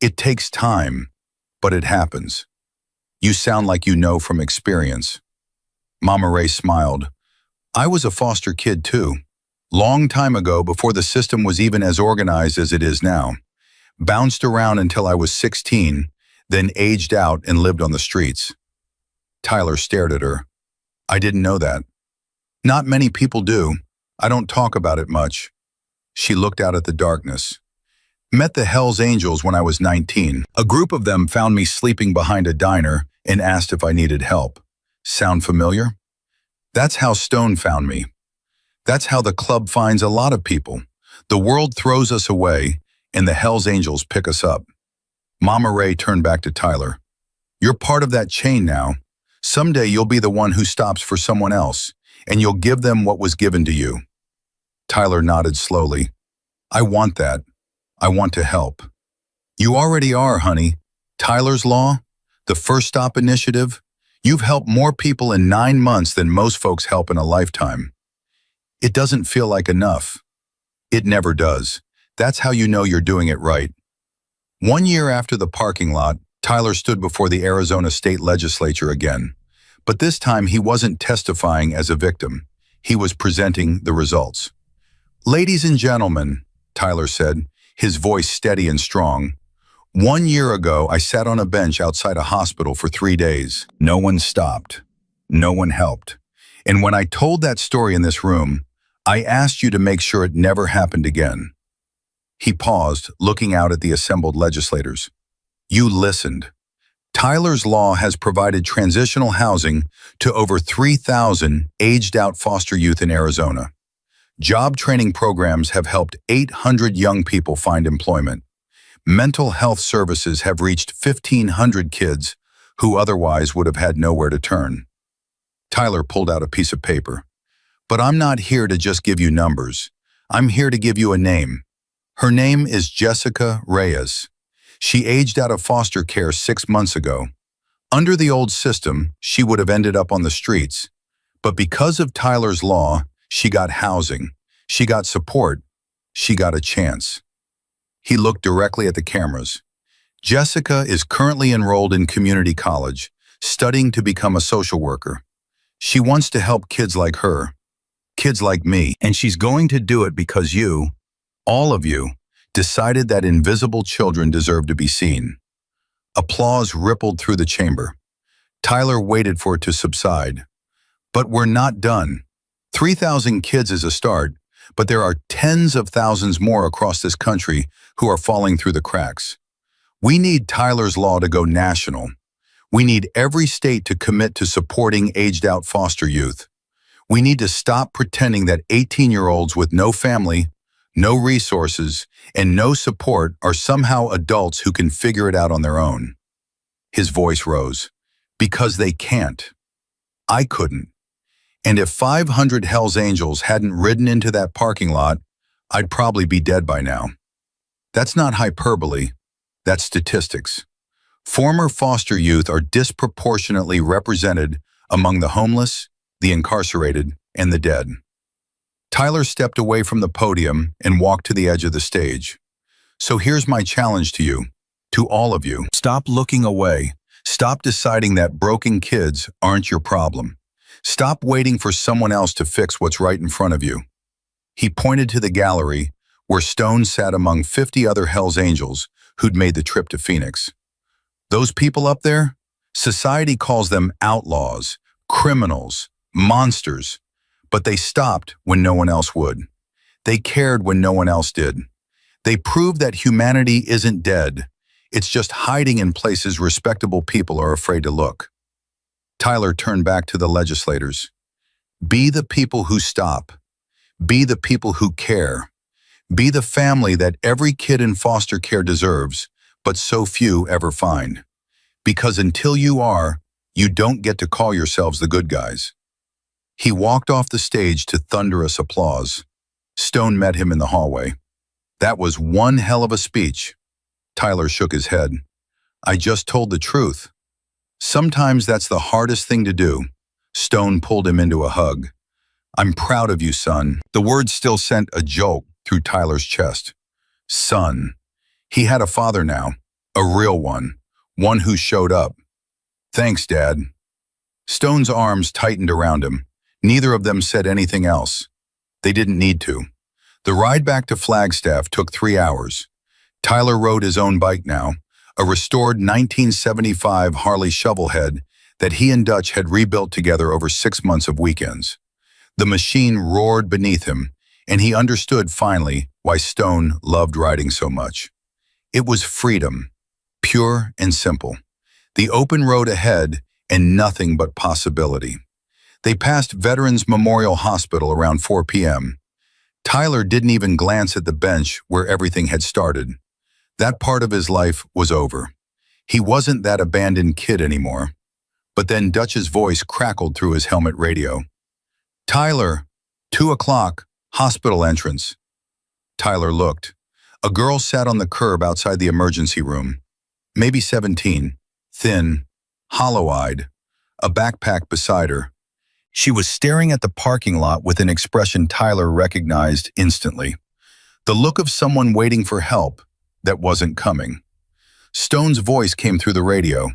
Speaker 1: It takes time, but it happens. You sound like you know from experience. Mama Ray smiled. I was a foster kid too. Long time ago, before the system was even as organized as it is now. Bounced around until I was 16, then aged out and lived on the streets. Tyler stared at her. I didn't know that. Not many people do. I don't talk about it much. She looked out at the darkness. Met the Hell's Angels when I was 19. A group of them found me sleeping behind a diner and asked if I needed help. Sound familiar? That's how Stone found me. That's how the club finds a lot of people. The world throws us away, and the Hell's Angels pick us up. Mama Ray turned back to Tyler. You're part of that chain now. Someday you'll be the one who stops for someone else, and you'll give them what was given to you. Tyler nodded slowly. I want that. I want to help. You already are, honey. Tyler's Law, the First Stop Initiative, you've helped more people in 9 months than most folks help in a lifetime. It doesn't feel like enough. It never does. That's how you know you're doing it right. 1 year after the parking lot, Tyler stood before the Arizona State Legislature again. But this time he wasn't testifying as a victim. He was presenting the results. Ladies and gentlemen, Tyler said, his voice steady and strong. 1 year ago, I sat on a bench outside a hospital for 3 days. No one stopped. No one helped. And when I told that story in this room, I asked you to make sure it never happened again. He paused, looking out at the assembled legislators. You listened. Tyler's Law has provided transitional housing to over 3,000 aged-out foster youth in Arizona. Job training programs have helped 800 young people find employment. Mental health services have reached 1,500 kids who otherwise would have had nowhere to turn. Tyler pulled out a piece of paper. But I'm not here to just give you numbers. I'm here to give you a name. Her name is Jessica Reyes. She aged out of foster care 6 months ago. Under the old system, she would have ended up on the streets. But because of Tyler's Law, she got housing. She got support. She got a chance. He looked directly at the cameras. Jessica is currently enrolled in community college, studying to become a social worker. She wants to help kids like her, kids like me, and she's going to do it because you, all of you, decided that invisible children deserve to be seen. Applause rippled through the chamber. Tyler waited for it to subside. But we're not done. 3,000 kids is a start, but there are tens of thousands more across this country who are falling through the cracks. We need Tyler's Law to go national. We need every state to commit to supporting aged-out foster youth. We need to stop pretending that 18-year-olds with no family, no resources, and no support are somehow adults who can figure it out on their own. His voice rose. Because they can't. I couldn't. And if 500 Hell's Angels hadn't ridden into that parking lot, I'd probably be dead by now. That's not hyperbole. That's statistics. Former foster youth are disproportionately represented among the homeless, the incarcerated, and the dead. Tyler stepped away from the podium and walked to the edge of the stage. So here's my challenge to you, to all of you. Stop looking away. Stop deciding that broken kids aren't your problem. Stop waiting for someone else to fix what's right in front of you. He pointed to the gallery where Stone sat among 50 other Hell's Angels who'd made the trip to Phoenix. Those people up there, society calls them outlaws, criminals, monsters. But they stopped when no one else would. They cared when no one else did. They proved that humanity isn't dead. It's just hiding in places respectable people are afraid to look. Tyler turned back to the legislators. Be the people who stop. Be the people who care. Be the family that every kid in foster care deserves, but so few ever find. Because until you are, you don't get to call yourselves the good guys. He walked off the stage to thunderous applause. Stone met him in the hallway. That was one hell of a speech. Tyler shook his head. I just told the truth. Sometimes that's the hardest thing to do. Stone pulled him into a hug. I'm proud of you, son. The words still sent a jolt through Tyler's chest. Son. He had a father now. A real one. One who showed up. Thanks, Dad. Stone's arms tightened around him. Neither of them said anything else. They didn't need to. The ride back to Flagstaff took 3 hours. Tyler rode his own bike now, a restored 1975 Harley Shovelhead that he and Dutch had rebuilt together over 6 months of weekends. The machine roared beneath him, and he understood finally why Stone loved riding so much. It was freedom, pure and simple. The open road ahead and nothing but possibility. They passed Veterans Memorial Hospital around 4 p.m. Tyler didn't even glance at the bench where everything had started. That part of his life was over. He wasn't that abandoned kid anymore. But then Dutch's voice crackled through his helmet radio. Tyler, 2 o'clock, hospital entrance. Tyler looked. A girl sat on the curb outside the emergency room. Maybe 17, thin, hollow-eyed, a backpack beside her. She was staring at the parking lot with an expression Tyler recognized instantly. The look of someone waiting for help that wasn't coming. Stone's voice came through the radio.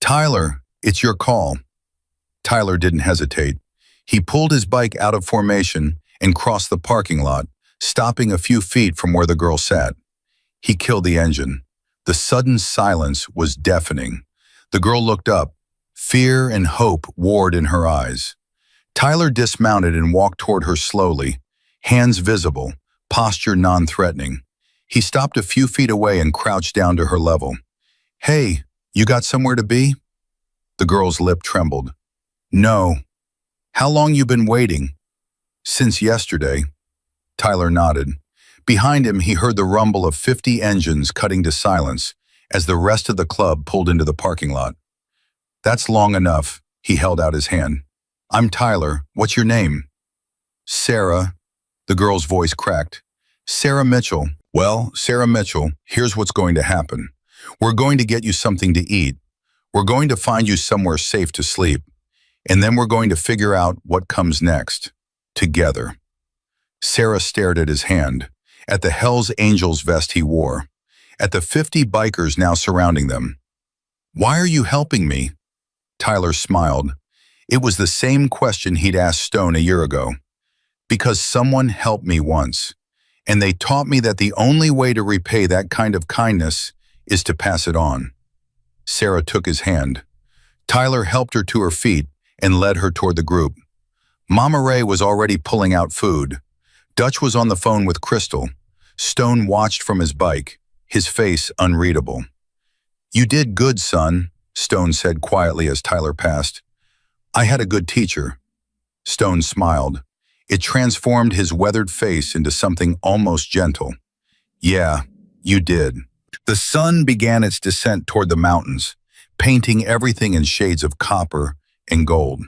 Speaker 1: Tyler, it's your call. Tyler didn't hesitate. He pulled his bike out of formation and crossed the parking lot, stopping a few feet from where the girl sat. He killed the engine. The sudden silence was deafening. The girl looked up. Fear and hope warred in her eyes. Tyler dismounted and walked toward her slowly, hands visible, posture non-threatening. He stopped a few feet away and crouched down to her level. Hey, You got somewhere to be? The girl's lip trembled. No. How long you been waiting? Since yesterday. Tyler nodded. Behind him, he heard the rumble of 50 engines cutting to silence as the rest of the club pulled into the parking lot. That's long enough. He held out his hand. I'm Tyler. What's your name? Sarah. The girl's voice cracked. Sarah Mitchell. Well, Sarah Mitchell, here's what's going to happen. We're going to get you something to eat. We're going to find you somewhere safe to sleep. And then we're going to figure out what comes next. Together. Sarah stared at his hand, at the Hell's Angels vest he wore, at the 50 bikers now surrounding them. Why are you helping me? Tyler smiled. It was the same question he'd asked Stone a year ago. Because someone helped me once, and they taught me that the only way to repay that kind of kindness is to pass it on. Sarah took his hand. Tyler helped her to her feet and led her toward the group. Mama Ray was already pulling out food. Dutch was on the phone with Crystal. Stone watched from his bike, his face unreadable. You did good, son, Stone said quietly as Tyler passed. I had a good teacher. Stone smiled. It transformed his weathered face into something almost gentle. Yeah, you did. The sun began its descent toward the mountains, painting everything in shades of copper and gold.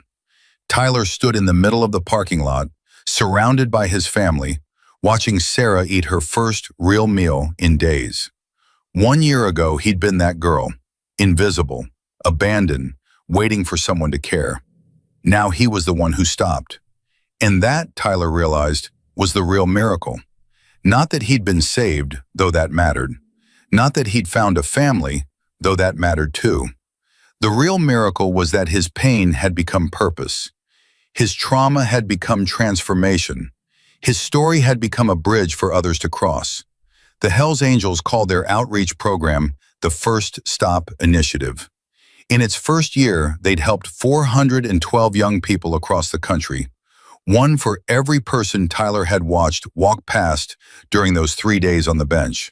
Speaker 1: Tyler stood in the middle of the parking lot, surrounded by his family, watching Sarah eat her first real meal in days. 1 year ago, he'd been that girl, invisible, abandoned, waiting for someone to care. Now he was the one who stopped. And that, Tyler realized, was the real miracle. Not that he'd been saved, though that mattered. Not that he'd found a family, though that mattered too. The real miracle was that his pain had become purpose. His trauma had become transformation. His story had become a bridge for others to cross. The Hells Angels called their outreach program the First Stop Initiative. In its first year, they'd helped 412 young people across the country, one for every person Tyler had watched walk past during those 3 days on the bench.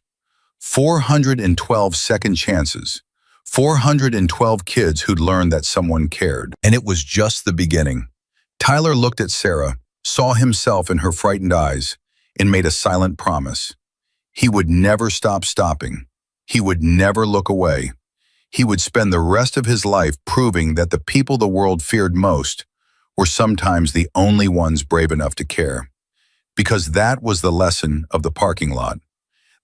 Speaker 1: 412 second chances. 412 kids who'd learned that someone cared. And it was just the beginning. Tyler looked at Sarah, saw himself in her frightened eyes, and made a silent promise. He would never stop stopping. He would never look away. He would spend the rest of his life proving that the people the world feared most were sometimes the only ones brave enough to care. Because that was the lesson of the parking lot.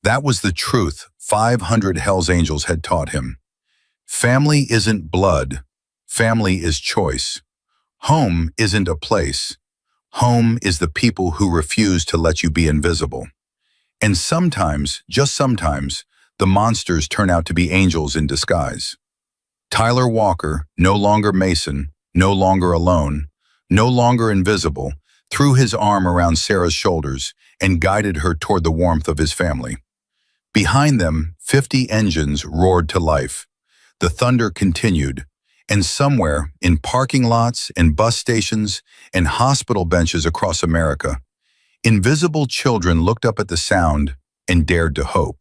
Speaker 1: That was the truth 500 Hells Angels had taught him. Family isn't blood. Family is choice. Home isn't a place. Home is the people who refuse to let you be invisible. And sometimes, just sometimes, the monsters turn out to be angels in disguise. Tyler Walker, no longer Mason, no longer alone, no longer invisible, threw his arm around Sarah's shoulders and guided her toward the warmth of his family. Behind them, 50 engines roared to life. The thunder continued, and somewhere, in parking lots and bus stations and hospital benches across America, invisible children looked up at the sound and dared to hope.